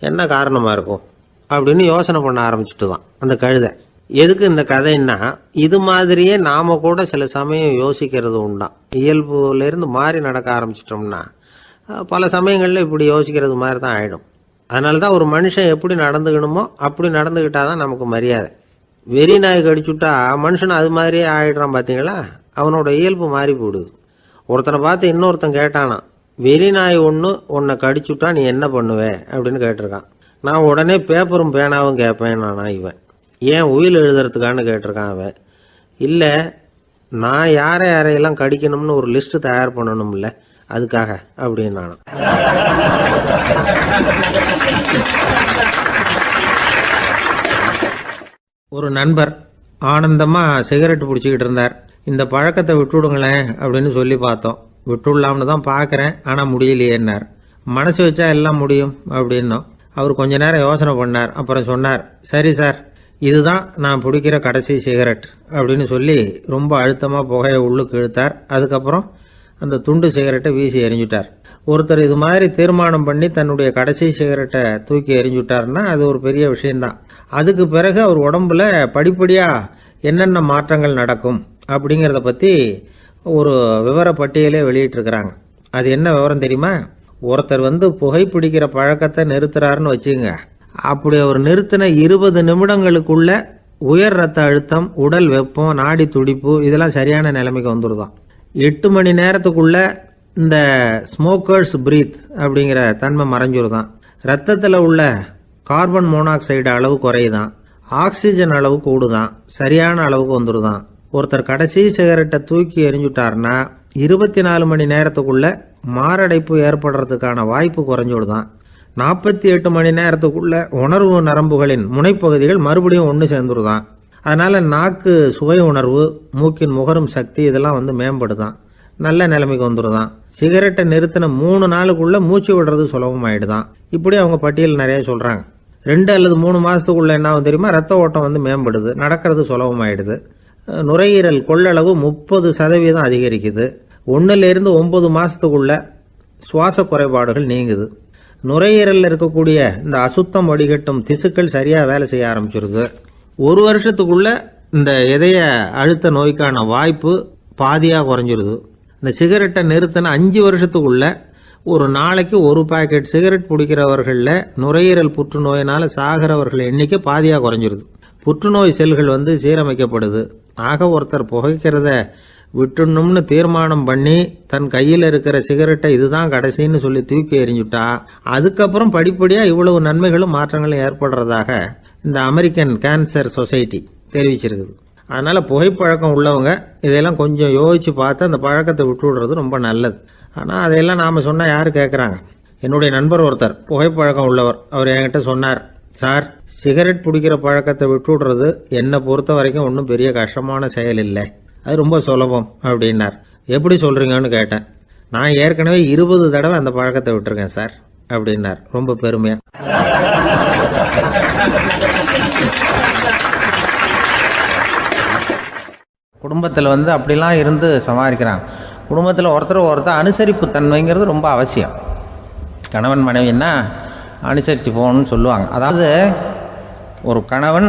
என்ன காரணமாக இருக்கும் அப்படின்னு யோசனை பண்ண ஆரம்பிச்சுட்டு தான் அந்த கழுதை. எதுக்கு இந்த கதைன்னா, இது மாதிரியே நாம கூட சில சமயம் யோசிக்கிறது உண்டாம். இயல்புலேருந்து மாறி நடக்க ஆரம்பிச்சிட்டோம்னா பல சமயங்களில் இப்படி யோசிக்கிறது மாதிரி தான் ஆகிடும். அதனால தான் ஒரு மனுஷன் எப்படி நடந்துக்கணுமோ அப்படி நடந்துக்கிட்டாதான் நமக்கு மரியாதை. வெறி நாய் கடிச்சுட்டா மனுஷன் அது மாதிரியே ஆகிடுறான். பார்த்தீங்களா, அவனோட இயல்பு மாறி போடுது. ஒருத்தனை பார்த்து இன்னொருத்தன் கேட்டானா, வெறி நாய் ஒன்று உன்னை கடிச்சுட்டா நீ என்ன பண்ணுவே அப்படின்னு கேட்டிருக்கான். நான் உடனே பேப்பரும் பேனாவும் கேட்பேன் நானா இவன். ஏன் உயில் எழுதுறதுக்கான்னு கேட்டிருக்கான் அவன். இல்லை, நான் யாரையெல்லாம் கடிக்கணும்னு ஒரு லிஸ்ட்டு தயார் பண்ணணும்ல, அதுக்காக அப்படின்னு நானும். ஒரு நண்பர் ஆனந்தமாக சிகரெட் பிடிச்சிக்கிட்டு இருந்தார். இந்த பழக்கத்தை விட்டுவிடுங்களேன் அப்படின்னு சொல்லி பார்த்தோம். விட்டுடலாம்னு தான் பார்க்குறேன், ஆனால் முடியலையேன்னார். மனசு வச்சா எல்லாம் முடியும் அப்படின்னோம். அவர் கொஞ்ச நேரம் யோசனை பண்ணார். அப்புறம் சொன்னார், சரி சார், இதுதான் நான் பிடிக்கிற கடைசி சிகரெட் அப்படின்னு சொல்லி ரொம்ப அழுத்தமாக புகையை உள்ளுக்கு இழுத்தார். அதுக்கப்புறம் அந்த துண்டு சிகரெட்டை வீசி எறிஞ்சிட்டார். ஒருத்தர் இது மாதிரி தீர்மானம் பண்ணி தன்னுடைய கடைசி சிகரெட்டை தூக்கி எறிஞ்சுட்டாருன்னா அது ஒரு பெரிய விஷயம்தான். அதுக்கு பிறகு அவர் உடம்புல படிப்படியாக என்னென்ன மாற்றங்கள் நடக்கும் அப்படிங்கிறத பற்றி ஒரு விவர பட்டியலே வெளியிட்டிருக்கிறாங்க. அது என்ன விவரம் தெரியுமா? ஒருத்தர் புகைப்பிடிக்கிற பழக்கத்தை நிறுத்துறாருன்னு வச்சுங்க. அப்படி அவர் நிறுத்தின 20 நிமிடங்களுக்குள்ள உயர் ரத்த அழுத்தம், உடல் வெப்பம், நாடி துடிப்பு இதெல்லாம் சரியான நிலைமைக்கு வந்துடுதான். 8 மணி நேரத்துக்குள்ள இந்த ஸ்மோக்கர்ஸ் பிரீத் அப்படிங்கிற தன்மை மறைஞ்சிருதான். ரத்தத்தில் உள்ள கார்பன் மோனாக்சைடு அளவு குறையுதான், ஆக்சிஜன் அளவு கூடுதான், சரியான அளவுக்கு வந்துடுதான். ஒருத்தர் கடைசி சிகரெட்டை தூக்கி எறிஞ்சுட்டாருன்னா 24 மணி நேரத்துக்குள்ள மாரடைப்பு ஏற்படுறதுக்கான வாய்ப்பு குறைஞ்சுடுதான். 48 மணி நேரத்துக்குள்ள உணர்வு நரம்புகளின் முனைப்பகுதிகள் மறுபடியும் ஒன்று சேர்ந்துருதான். அதனால நாக்கு சுவை உணர்வு, மூக்கின் முகரும் சக்தி இதெல்லாம் மேம்படுதான், நல்ல நிலைமைக்கு வந்துடுதான். சிகரெட்டை நிறுத்தின 3 நாளுக்குள்ள மூச்சு விடுறது சுலபமாயிடுதான். இப்படி அவங்க பட்டியல் நிறைய சொல்றாங்க. 2 அல்லது 3 மாசத்துக்குள்ள என்ன ஆகும் தெரியுமா? ரத்த ஓட்டம் மேம்படுது, நடக்கிறது சுலபமாயிடுது. நுரையீரல் கொள்ளளவு 30% அதிகரிக்குது. 1லிருந்து 9 மாசத்துக்குள்ள சுவாச குறைபாடுகள் நீங்குது. நுரையீரலில் இருக்கக்கூடிய இந்த அசுத்தம் வடிகட்டும் திசுக்கள் சரியா வேலை செய்ய ஆரம்பிச்சிருது. 1 வருஷத்துக்குள்ள இந்த இதய அழுத்த நோய்க்கான வாய்ப்பு பாதியா குறைஞ்சிருது. இந்த சிகரெட்டை நிறுத்தின 5 வருஷத்துக்குள்ள ஒரு நாளைக்கு 1 பாக்கெட் சிகரெட் பிடிக்கிறவர்களில் நுரையீரல் புற்றுநோயினால சாகிறவர்கள் எண்ணிக்கை பாதியா குறைஞ்சிருது. புற்றுநோய் செல்கள் சீரமைக்கப்படுது. ஆக ஒருத்தர் புகைக்கிறத விட்டுணும்னு தீர்மானம் பண்ணி தன் கையில் இருக்கிற சிகரெட்டை இதுதான் கடைசின்னு சொல்லி தூக்கி எறிஞ்சுட்டா அதுக்கப்புறம் படிப்படியா இவ்வளவு நன்மைகளும் மாற்றங்களும் ஏற்படுறதாக இந்த அமெரிக்கன் கேன்சர் சொசைட்டி தெரிவிச்சிருக்குது. அதனால புகைப்பழக்கம் உள்ளவங்க இதையெல்லாம் கொஞ்சம் யோசிச்சு பார்த்து அந்த பழக்கத்தை விட்டு விடுறது ரொம்ப நல்லது. ஆனால் அதையெல்லாம் நாம சொன்னா யாரு கேட்குறாங்க? என்னுடைய நண்பர் ஒருத்தர் புகைப்பழக்கம் உள்ளவர், அவர் என்கிட்ட சொன்னார், சார் சிகரெட் பிடிக்கிற பழக்கத்தை விட்டு விடுறது என்னை பொறுத்த வரைக்கும் ஒன்றும் பெரிய கஷ்டமான செயல் இல்லை, அது ரொம்ப சுலபம் அப்படின்னார். எப்படி சொல்றீங்கன்னு கேட்டேன். நான் ஏற்கனவே 20 தடவை அந்த பழக்கத்தை விட்டுருக்கேன் சார் அப்படின்னார் ரொம்ப பெருமையா. குடும்பத்தில் அப்படிலாம் இருந்து சமாளிக்கிறாங்க. குடும்பத்தில் ஒருத்தர் அனுசரிப்பு தன்மைங்கிறது ரொம்ப அவசியம். கணவன் மனைவின்னா அனுசரித்து போகணும்னு சொல்லுவாங்க. அதாவது ஒரு கணவன்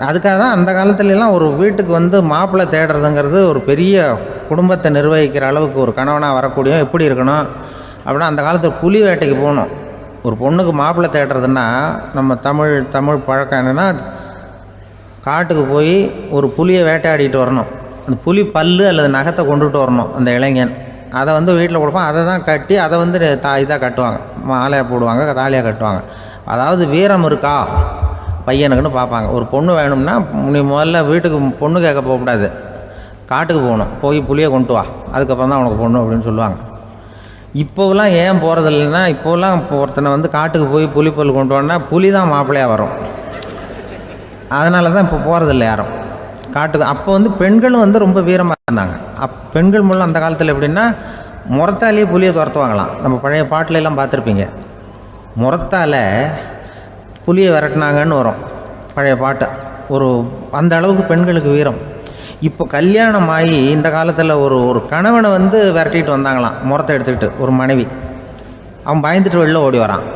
அதுக்காக தான் அந்த காலத்துலலாம் ஒரு வீட்டுக்கு மாப்பிள்ளை தேடுறதுங்கிறது ஒரு பெரிய குடும்பத்தை நிர்வகிக்கிற அளவுக்கு ஒரு கணவனாக வரக்கூடிய எப்படி இருக்கணும் அப்படின்னா, அந்த காலத்தில் புலி வேட்டைக்கு போகணும். ஒரு பொண்ணுக்கு மாப்பிள்ளை தேடுறதுன்னா நம்ம தமிழ் பழக்கம் என்னென்னா, காட்டுக்கு போய் ஒரு புலியை வேட்டையாடிட்டு வரணும். அந்த புலி பல்லு அல்லது நகத்தை கொண்டுட்டு வரணும் அந்த இளைஞன். அதை வீட்டில் கொடுப்பான். அதை தான் கட்டி அதை இதாக கட்டுவாங்க, மாலையாக போடுவாங்க, தாலியாக கட்டுவாங்க. அதாவது வீரம் இருக்கா பையனுக்குன்னு பார்ப்பாங்க. ஒரு பொண்ணு வேணும்னா நீ முதல்ல வீட்டுக்கு பொண்ணு கேட்க போகக்கூடாது, காட்டுக்கு போகணும், போய் புளியை கொண்டு வா, அதுக்கப்புறம் தான் உனக்கு பொண்ணு அப்படின்னு சொல்லுவாங்க. இப்போவெல்லாம் ஏன் போகிறது இல்லைன்னா, இப்போலாம் ஒருத்தனை காட்டுக்கு போய் புலிப்பல் கொண்டு வான்னா புலி தான் மாப்பிள்ளையாக வரும். அதனால தான் இப்போ போகிறதில்ல யாரும் காட்டுக்கு. அப்போ பெண்களும் ரொம்ப வீரமாக இருந்தாங்க. பெண்கள் மூலம் அந்த காலத்தில் எப்படின்னா, முறத்தாலேயே புலியை துரத்துவாங்களாம். நம்ம பழைய பாட்டிலெல்லாம் பார்த்துருப்பீங்க, முறத்தால் புலியை விரட்டினாங்கன்னு வரும் பழைய பாட்டை. அந்த அளவுக்கு பெண்களுக்கு வீரம். இப்போ கல்யாணம் ஆகி இந்த காலத்தில் ஒரு கணவனை விரட்டிட்டு வந்தாங்களாம் முறத்தை எடுத்துக்கிட்டு. ஒரு மனைவி அவன் பயந்துட்டு வெளில ஓடி வரான்,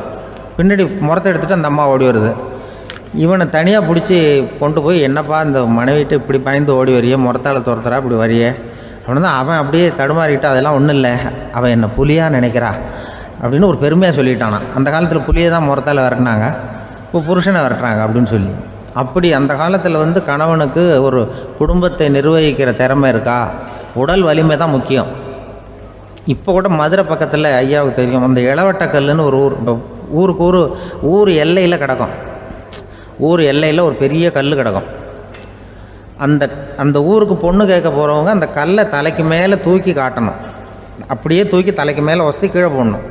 பின்னாடி முறத்தை எடுத்துகிட்டு அந்த அம்மா ஓடி வருது. இவனை தனியாக பிடிச்சி கொண்டு போய், என்னப்பா இந்த மனைவிட்டு இப்படி பயந்து ஓடி வரியே, முறத்தால் துரத்துறா இப்படி வரியே அப்படின்னு தான் அவன் அப்படியே தடுமாறிக்கிட்டு, அதெல்லாம் ஒன்றும் இல்லை, அவன் என்ன புலியாக நினைக்கிறா அப்படின்னு ஒரு பெருமையாக சொல்லிட்டானான். அந்த காலத்தில் புலியை தான் முறத்தால் விரட்டினாங்க, இப்போ புருஷனை விரட்டுறாங்க அப்படின்னு சொல்லி. அப்படி அந்த காலத்தில் கணவனுக்கு ஒரு குடும்பத்தை நிர்வகிக்கிற திறமை இருக்கா, உடல் வலிமை தான் முக்கியம். இப்போ கூட மதுரை பக்கத்தில் ஐயாவுக்கு தெரியும், அந்த இளவட்டக்கல்லுன்னு ஒரு ஊருக்கு ஊர் எல்லையில் கிடக்கும். ஊர் எல்லையில் ஒரு பெரிய கல் கிடக்கும். அந்த ஊருக்கு பொண்ணு கேட்க போகிறவங்க அந்த கல்லை தலைக்கு மேலே தூக்கி காட்டணும், அப்படியே தூக்கி தலைக்கு மேலே வசதி கீழே போடணும்.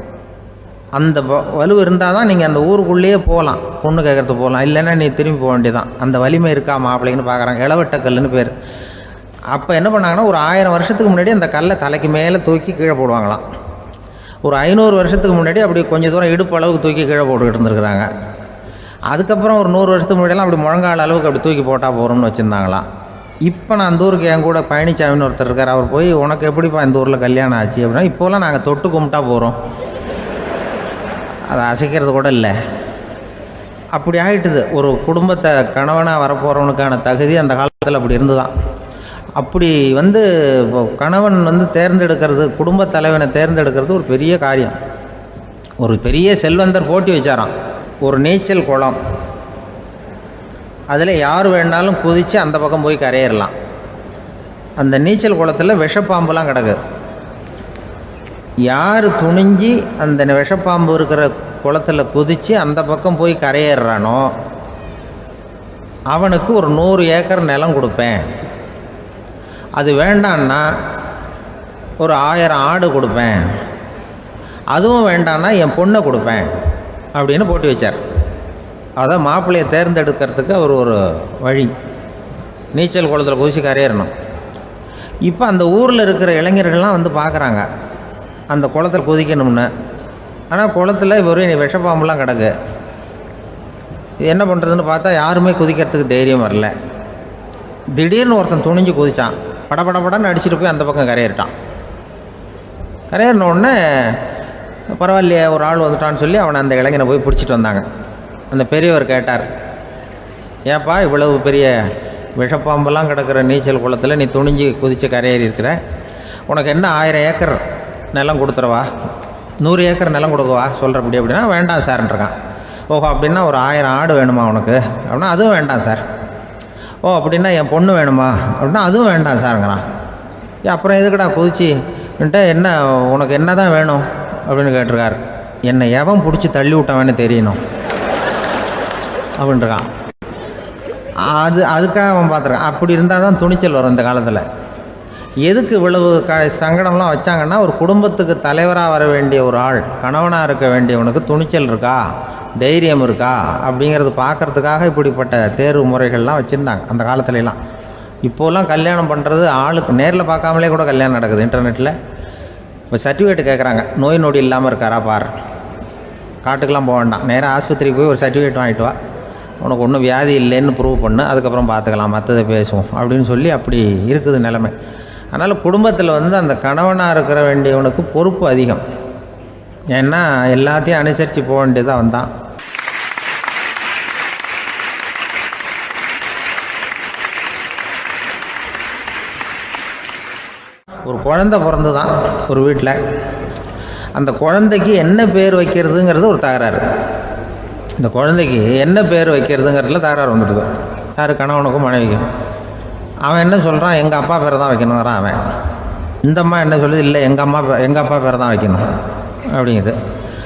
அந்த வலு இருந்தால் தான் நீங்கள் அந்த ஊருக்குள்ளேயே போகலாம், பொண்ணு கேட்குறதுக்கு போகலாம். இல்லைன்னா நீ திரும்பி போக வேண்டியதான். அந்த வலிமை இருக்கா மாப்பிள்ளைன்னு பார்க்குறாங்க. இளவட்டக்கல்லுன்னு பேர். அப்போ என்ன பண்ணாங்கன்னா, ஒரு 1000 வருஷத்துக்கு முன்னாடி அந்த கல்லை தலைக்கு மேலே தூக்கி கீழே போடுவாங்களாம். ஒரு 500 வருஷத்துக்கு முன்னாடி அப்படி கொஞ்சம் தூரம் இடுப்பு அளவுக்கு தூக்கி கீழே போட்டுக்கிட்டு இருந்துருக்குறாங்க. அதுக்கப்புறம் ஒரு 100 வருஷத்துக்கு முன்னாடியெல்லாம் அப்படி முழங்கால அளவுக்கு அப்படி தூக்கி போட்டால் போகிறோம்னு வச்சுருந்தாங்களாம். இப்போ நான் அந்த ஊருக்கு என் கூட பழனிசாமின்னு ஒருத்தர் இருக்கார். அவர் போய், உனக்கு எப்படிப்பா இந்த ஊரில் கல்யாணம் ஆச்சு அப்படின்னா, இப்போலாம் நாங்கள் தொட்டு கும்பிட்டா போகிறோம் அதை அசைக்கிறது கூட இல்லை. அப்படி ஆகிட்டுது. ஒரு குடும்பத்தை கணவனாக வரப்போகிறவனுக்கான தகுதி அந்த காலத்தில் அப்படி இருந்துதான். அப்படி கணவன் தேர்ந்தெடுக்கிறது, குடும்ப தலைவனை தேர்ந்தெடுக்கிறது ஒரு பெரிய காரியம். ஒரு பெரிய செல்வந்தர் போட்டி வச்சாராம். ஒரு நீச்சல் குளம், அதில் யார் வேணாலும் குதித்து அந்த பக்கம் போய் கரையேறலாம். அந்த நீச்சல் குளத்தில் விஷப்பாம்புலாம் கிடக்கு. யார் துணிஞ்சு அந்த விஷப்பாம்பு இருக்கிற குளத்தில் குதித்து அந்த பக்கம் போய் கரையேறானோ அவனுக்கு ஒரு 100 ஏக்கர் நிலம் கொடுப்பேன். அது வேண்டான்னா ஒரு 1000 ஆடு கொடுப்பேன். அதுவும் வேண்டான்னா என் பொண்ணை கொடுப்பேன் அப்படின்னு போட்டி வச்சார். அதான் மாப்பிள்ளையை தேர்ந்தெடுக்கிறதுக்கு அவர் ஒரு வழி. நீச்சல் குளத்தில் குதித்து கரையேறணும். இப்போ அந்த ஊரில் இருக்கிற இளைஞர்கள்லாம் பார்க்குறாங்க அந்த குளத்தில் குதிக்கணும்னு. ஆனால் குளத்தில் வெறும் விஷப்பாம்புலாம் கிடக்கு. இது என்ன பண்ணுறதுன்னு பார்த்தா யாருமே குதிக்கிறதுக்கு தைரியம் வரல. திடீர்னு ஒருத்தன் துணிஞ்சு குதித்தான். படபடன்னு அடிச்சுட்டு போய் அந்த பக்கம் கரையேறிட்டான். கரையேறின உடனே பரவாயில்லையே ஒரு ஆள் வந்துட்டான்னு சொல்லி அவனை அந்த இளைஞனை போய் பிடிச்சிட்டு வந்தாங்க. அந்த பெரியவர் கேட்டார், ஏப்பா இவ்வளவு பெரிய விஷப்பாம்பெல்லாம் கிடக்கிற நீச்சல் குளத்தில் நீ துணிஞ்சு குதித்து கரையேறி இருக்கிற, உனக்கு என்ன 1000 ஏக்கர் நிலம் கொடுத்துருவா, 100 ஏக்கர் நிலம் கொடுக்குவா சொல்கிறப்படி அப்படின்னா வேண்டாம் சார்ன்றிருக்கான். ஓஹோ அப்படின்னா ஒரு 1000 ஆடு வேணுமா உனக்கு அப்படின்னா அதுவும் வேண்டாம் சார். ஓ அப்படின்னா என் பொண்ணு வேணுமா அப்படின்னா அதுவும் வேண்டாம் சாருங்கிறான். அப்புறம் எதுக்குடா குதிச்சுன்ட்டு என்ன உனக்கு என்ன தான் வேணும் அப்படின்னு கேட்டிருக்கார். என்னை எவன் பிடிச்சி தள்ளி விட்டவன்னு தெரியணும் அப்படின்ட்டுருக்கான். அதுக்காக அவன் பார்த்துருக்கான். அப்படி இருந்தால் தான் துணிச்சல் வரும் இந்த காலத்தில். எதுக்கு இவ்வளவு சங்கடம்லாம் வச்சாங்கன்னா, ஒரு குடும்பத்துக்கு தலைவராக வர வேண்டிய ஒரு ஆள், கணவனாக இருக்க வேண்டியவனுக்கு துணிச்சல் இருக்கா, தைரியம் இருக்கா அப்படிங்கிறது பார்க்குறதுக்காக இப்படிப்பட்ட தேர்வு முறைகள்லாம் வச்சுருந்தாங்க அந்த காலத்துலலாம். இப்போலாம் கல்யாணம் பண்ணுறது ஆளுக்கு நேரில் பார்க்காமலே கூட கல்யாணம் நடக்குது இன்டர்நெட்டில். இப்போ சர்டிஃபிகேட் கேட்குறாங்க, நோய் நொடி இல்லாமல் இருக்காரா பார், காட்டுக்கெலாம் போக வேண்டாம், நேராக ஆஸ்பத்திரிக்கு போய் ஒரு சர்டிஃபிகேட் வாங்கிட்டு வா, உனக்கு ஒன்றும் வியாதி இல்லைன்னு ப்ரூவ் பண்ணு, அதுக்கப்புறம் பார்த்துக்கலாம், மற்றதை பேசுவோம் அப்படின்னு சொல்லி அப்படி இருக்குது நிலைமை. அதனால் குடும்பத்தில் அந்த கணவனாக இருக்கிற வேண்டியவனுக்கு பொறுப்பு அதிகம். ஏன்னா எல்லாத்தையும் அனுசரித்து போக வேண்டியதாக வந்தான். ஒரு குழந்தை பிறந்து தான் ஒரு வீட்டில், அந்த குழந்தைக்கு என்ன பேர் வைக்கிறதுங்கிறது ஒரு தகராறு. இந்த குழந்தைக்கு என்ன பேர் வைக்கிறதுங்கிறதுல தகராறு வந்துடுது. யார்? கணவனுக்கும் மனைவிக்கும். அவன் என்ன சொல்கிறான், எங்கள் அப்பா பேரை தான் வைக்கணுங்கிறான் அவன். இந்த அம்மா என்ன சொல்லுது, இல்லை எங்கள் அப்பா பேரை தான் வைக்கணும் அப்படிங்குது.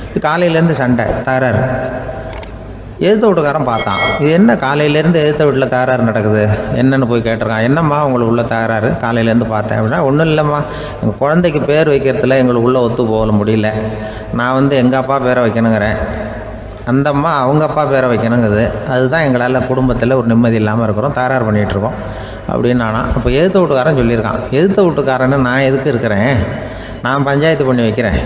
இது காலையிலேருந்து சண்டை, தகராறு. எதிர்த்த வீட்டுக்காரன் பார்த்தான், இது என்ன காலையிலேருந்து எதிர்த்த வீட்டில் தகராறு நடக்குது, என்னென்னு போய் கேட்டிருக்கான். என்னம்மா உங்களுக்கு உள்ள தகராறு, காலையிலேருந்து பார்த்தேன் அப்படின்னா. ஒன்றும் இல்லைம்மா, எங்கள் குழந்தைக்கு பேர் வைக்கிறதுல எங்களுக்கு உள்ளே ஒத்து போக முடியல, நான் எங்கள் அப்பா பேரை வைக்கணுங்கிறேன், அந்த அம்மா அவங்க அப்பா பேரை வைக்கணுங்குது, அதுதான் எங்களால் குடும்பத்தில் ஒரு நிம்மதி இல்லாமல் இருக்கிறோம், தகராறு பண்ணிகிட்ருக்கோம் அப்படின்னு நானா. அப்போ எதிர்த்த வீட்டுக்காரன் சொல்லியிருக்கான், எதிர்த்த வீட்டுக்காரன்னு நான் எதுக்கு இருக்கிறேன், நான் பஞ்சாயத்து பண்ணி வைக்கிறேன்,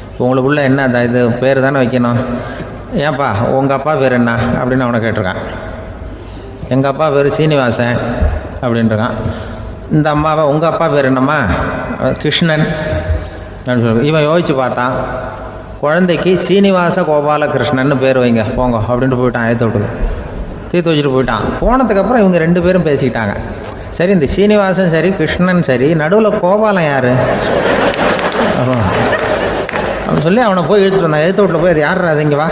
இப்போ உங்களுக்குள்ள என்ன இது பேர் தானே வைக்கணும், ஏன்ப்பா உங்கள் அப்பா பேர் என்ன அப்படின்னு அவனை கேட்டிருக்கான். எங்கள் அப்பா பேர் சீனிவாசன் அப்படின்ட்டுருக்கான். இந்த அம்மாவை உங்கள் அப்பா பேர் என்னம்மா, கிருஷ்ணன் அப்படின்னு சொல்லி. இவன் யோசித்து பார்த்தான், குழந்தைக்கு சீனிவாச கோபாலகிருஷ்ணன்னு பேர் வைங்க போங்க அப்படின்ட்டு போயிட்டான். ஏற்ற விட்டுக்கு தீர்த்து வச்சுட்டு போயிட்டான். போனதுக்கப்புறம் இவங்க 2 பேரும் பேசிக்கிட்டாங்க. சரி, இந்த சீனிவாசன் சரி கிருஷ்ணன் சரி, நடுவில் கோபாலம் யார் அப்படின்னு சொல்லி அவனை போய் இழுத்துட்டு வந்தான். எழுத்து வீட்டில் போய் அது யார்ரா, அது இங்கே வா,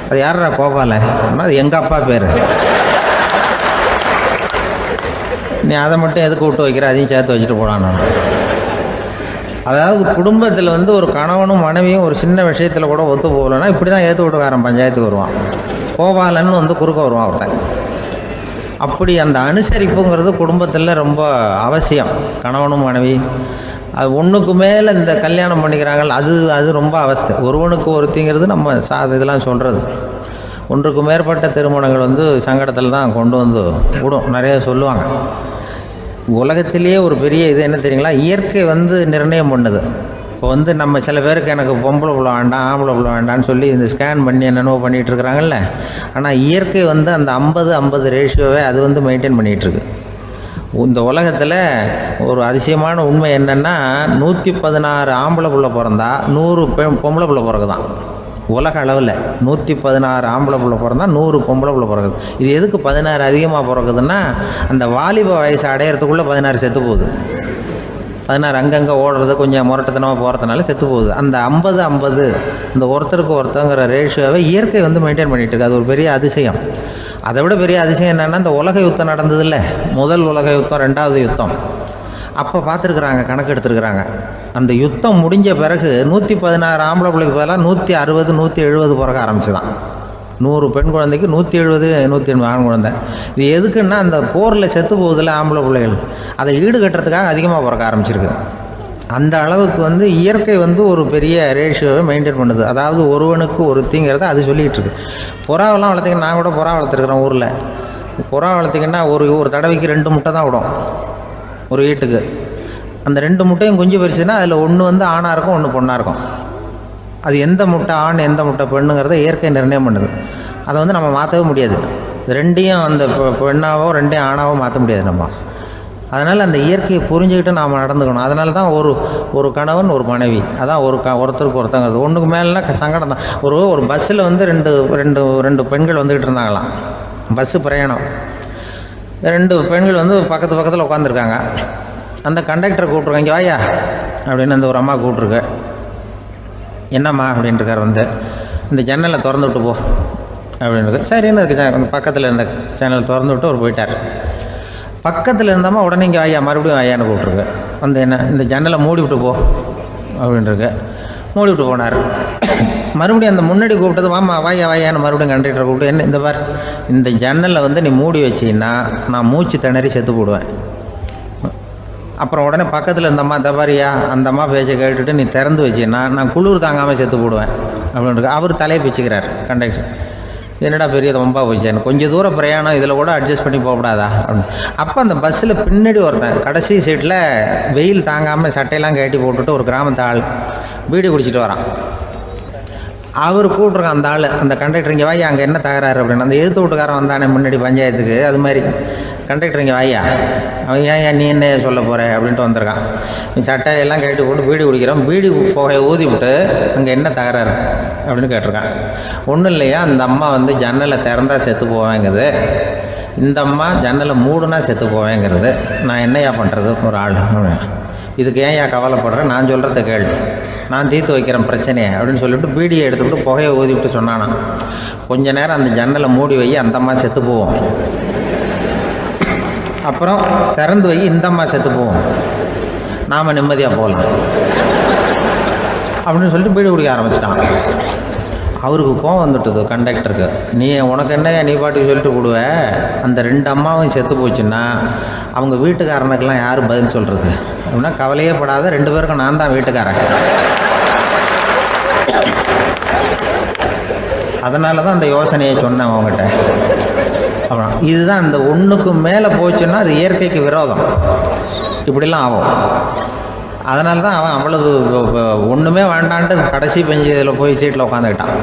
அது யார்ரா கோபாலன், அது எங்கள் அப்பா பேர், நீ அதை மட்டும் எதுக்கு விட்டு வைக்கிற, அதையும் சேர்த்து வச்சுட்டு போடான்னு. அதாவது குடும்பத்தில் ஒரு கணவனும் மனைவியும் ஒரு சின்ன விஷயத்தில் கூட ஒத்து போகலன்னா இப்படி தான் ஏற்று வீட்டுக்காரன் பஞ்சாயத்துக்கு வருவான், கோபாலன்னு குறுக்க வருவான் ஒருத்தன். அப்படி அந்த அனுசரிப்புங்கிறது குடும்பத்தில் ரொம்ப அவசியம். கணவனும் மனைவி அது ஒன்றுக்கு மேலே இந்த கல்யாணம் பண்ணிக்கிறாங்க, அது ரொம்ப அவஸ்தை. ஒருவனுக்கு ஒருத்திங்கிறது நம்ம இதெல்லாம் சொல்கிறது. ஒன்றுக்கு மேற்பட்ட திருமணங்கள் சங்கடத்தில் தான் கொண்டு விடும். நிறைய சொல்லுவாங்க. உலகத்திலேயே ஒரு பெரிய இது என்ன தெரியுங்களா, இயற்கை நிர்ணயம் பண்ணுது. இப்போ நம்ம சில பேருக்கு எனக்கு பொம்பளை பிள்ளை வேண்டாம் ஆம்பளை பிள்ளை வேண்டான்னு சொல்லி இந்த ஸ்கேன் பண்ணி என்னென்னவோ பண்ணிகிட்டு இருக்கிறாங்கல்ல. ஆனால் இயற்கை அந்த 50-50 ரேஷியோவை அது மெயின்டைன் பண்ணிகிட்ருக்கு. இந்த உலகத்தில் ஒரு அதிசயமான உண்மை என்னென்னா 116 ஆம்பளை புள்ள பிறந்தா 100 பொம்பளை புள்ள பிறகுதான். உலக அளவில் 116 ஆம்பளை புள்ள பிறந்தா 100 பொம்பளை புள்ள பிறகுது. இது எதுக்கு 16 அதிகமாக பிறகுதுன்னா, அந்த வாலிப வயசு அடையிறதுக்குள்ளே 16 செத்து போகுது. 16 அங்கங்கே ஓடுறது, கொஞ்சம் முரட்டுத்தனமாக போகிறதுனால செத்து போகுது. அந்த 50-50 இந்த ஒருத்தருக்கு ஒருத்தங்கிற ரேஷியோவை இயற்கை மெயின்டைன் பண்ணிகிட்டு இருக்கு. அது ஒரு பெரிய அதிசயம். அதை விட பெரிய அதிசயம் என்னென்னா, இந்த உலக யுத்தம் நடந்ததில்ல, முதல் உலக யுத்தம், 2வது யுத்தம், அப்போ பார்த்துருக்குறாங்க, கணக்கு எடுத்துருக்குறாங்க. அந்த யுத்தம் முடிஞ்ச பிறகு 116 ஆம்பளை பிள்ளைக்கு பதிலாக 160 170 பிறக்க ஆரம்பிச்சுதான். 100 பெண் குழந்தைக்கு 170 180 ஆண் குழந்தை. இது எதுக்குன்னா, அந்த போரில் செத்து போகுதில்ல ஆம்பளை பிள்ளைகள், அதை ஈடுகட்டுறதுக்காக அதிகமாக பிறக்க ஆரம்பிச்சிருக்கு. அந்த அளவுக்கு இயற்கை ஒரு பெரிய ரேஷியோவை மெயின்டைன் பண்ணுது. அதாவது ஒருவனுக்கு ஒருத்திங்கிறத அது சொல்லிகிட்டு இருக்கு. புறாவெல்லாம் வளர்த்திங்கன்னா, நான் கூட புறா வளர்த்துருக்குறேன் ஊரில். புறா வளர்த்திங்கன்னா ஒரு தடவைக்கு 2 முட்டை தான் விடும் ஒரு வீட்டுக்கு. அந்த 2 முட்டையும் குஞ்சு பறிச்சுன்னா அதில் ஒன்று ஆணாக இருக்கும், ஒன்று பொண்ணாக இருக்கும். அது எந்த முட்டை ஆண் எந்த முட்டை பெண்ணுங்கிறத இயற்கை நிர்ணயம் பண்ணுது. அதை நம்ம மாற்றவே முடியாது. ரெண்டையும் அந்த பெண்ணாவோ 2 ஆணாவோ மாற்ற முடியாது நம்ம. அதனால் அந்த இயற்கையை புரிஞ்சுக்கிட்டு நாம் நடந்துக்கணும். அதனால தான் ஒரு கணவன் ஒரு மனைவி, அதான் ஒருத்தருக்கு ஒருத்தங்கிறது. ஒன்றுக்கு மேலேனா சங்கடம் தான். ஒரு பஸ்ஸில் ரெண்டு பெண்கள் வந்துக்கிட்டு இருந்தாங்களாம். பஸ்ஸு பிரயாணம். 2 பெண்கள் பக்கத்து பக்கத்தில் உட்காந்துருக்காங்க. அந்த கண்டக்டரை கூப்பிட்ருக்காங்க, இங்கே வாயா அப்படின்னு அந்த ஒரு அம்மா கூப்பிட்ருக்கு. என்னம்மா அப்படின்ட்டுருக்கார். இந்த ஜன்னலை திறந்து விட்டு போ அப்படின்னு. சரின்னு அதுக்கு பக்கத்தில் இருந்த ஜன்னலை திறந்து விட்டு அவர் போயிட்டார். பக்கத்தில் இருந்தாமா உடனே இங்கே வாயா மறுபடியும் வாயான்னு கூப்பிட்ருக்கு. என்ன இந்த ஜன்னலை மூடி விட்டு போ அப்படின்ட்டுருக்கு. மூடி விட்டு போனார். மறுபடியும் அந்த முன்னாடி கூப்பிட்டது வாமா வாயான்னு மறுபடியும் கண்டக்டரை கூப்பிட்டு, என்ன இந்த பார், இந்த ஜன்னலை நீ மூடி வச்சின்னா நான் மூச்சு திணறி செத்து போடுவேன். அப்புறம் உடனே பக்கத்தில் இருந்தம்மா தபாரியா அந்த அம்மா பேச்சை கேட்டுட்டு நீ திறந்து வச்சின்னா நான் குளிர் தாங்காமல் செத்து போடுவேன் அப்படின்ட்டு. அவர் தலையை பிச்சுக்கிறார் கண்டக்டர். என்னடா பெரிய ரொம்ப போச்சேன்னு, கொஞ்சம் தூரம் பிரயாணம், இதில் கூட அட்ஜஸ்ட் பண்ணி போகக்கூடாதா அப்படின்னு. அப்போ அந்த பஸ்ஸில் பின்னாடி ஒருத்தன் கடைசி சீட்டில் வெயில் தாங்காமல் சட்டையெல்லாம் கட்டி போட்டுட்டு ஒரு கிராமத்து ஆள் பீடி குடிச்சிட்டு வரான். அவர் கூப்பிட்ருக்கான் அந்த ஆள், அந்த கண்டக்டர், இங்கே வாயா அங்கே என்ன தகராறு அப்படின்னு. அந்த எதிர்த்து வீட்டுக்காரன் வந்தானே முன்னாடி பஞ்சாயத்துக்கு, அது மாதிரி கண்டக்டர் இங்கே வாயா, அவன் ஏன் நீ என்ன சொல்ல போகிற அப்படின்ட்டு வந்திருக்கான். சட்டையெல்லாம் கட்டி போட்டு பீடி குடிக்கிறான். பீடி புகையை ஊதி விட்டு அங்கே என்ன தகராறு அப்படின்னு கேட்டிருக்கான். ஒன்றும் இல்லையா, அந்த அம்மா ஜன்னலை திறந்தா செத்து போவேங்கிறது, இந்த அம்மா ஜன்னலை மூடுனா செத்து போவேங்கிறது. நான் என்னையா பண்ணுறது ஒரு ஆள், இதுக்கு ஏன் கவலைப்படுறேன், நான் சொல்கிறத கேள்வி, நான் தீர்த்து வைக்கிறேன் பிரச்சனையை அப்படின்னு சொல்லிவிட்டு பீடியை எடுத்துவிட்டு புகையை ஊதிவிட்டு சொன்னானா, கொஞ்ச நேரம் அந்த ஜன்னலை மூடி வை, அந்த அம்மா செத்து போவோம், அப்புறம் திறந்து வை, இந்த அம்மா செத்து போவோம், நாம் நிம்மதியாக போகலாம் அப்படின்னு சொல்லிட்டு பீடி குடிக்க ஆரம்பிச்சிட்டான். அவருக்கு கோவம் வந்துட்டுது கண்டக்டருக்கு. உனக்கு என்ன நீ பாட்டுக்கு சொல்லிட்டு விடுவ, அந்த 2 அம்மாவும் செத்து போச்சுன்னா அவங்க வீட்டுக்காரனுக்கெல்லாம் யார் பதில் சொல்கிறது அப்படின்னா, கவலையே படாத, 2 பேருக்கும் நான் தான் வீட்டுக்காரன். அதனால தான் அந்த யோசனையை சொன்னேன் அவங்ககிட்ட. அப்புறம் இதுதான், அந்த ஒன்றுக்கு மேலே போச்சுன்னா அது இயற்கைக்கு விரோதம், இப்படிலாம் ஆகும். அதனால தான் அவன் அவ்வளவு ஒன்றுமே வேண்டான்ட்டு கடைசி பெஞ்சு இதில் போய் சீட்டில் உட்காந்துக்கிட்டான்.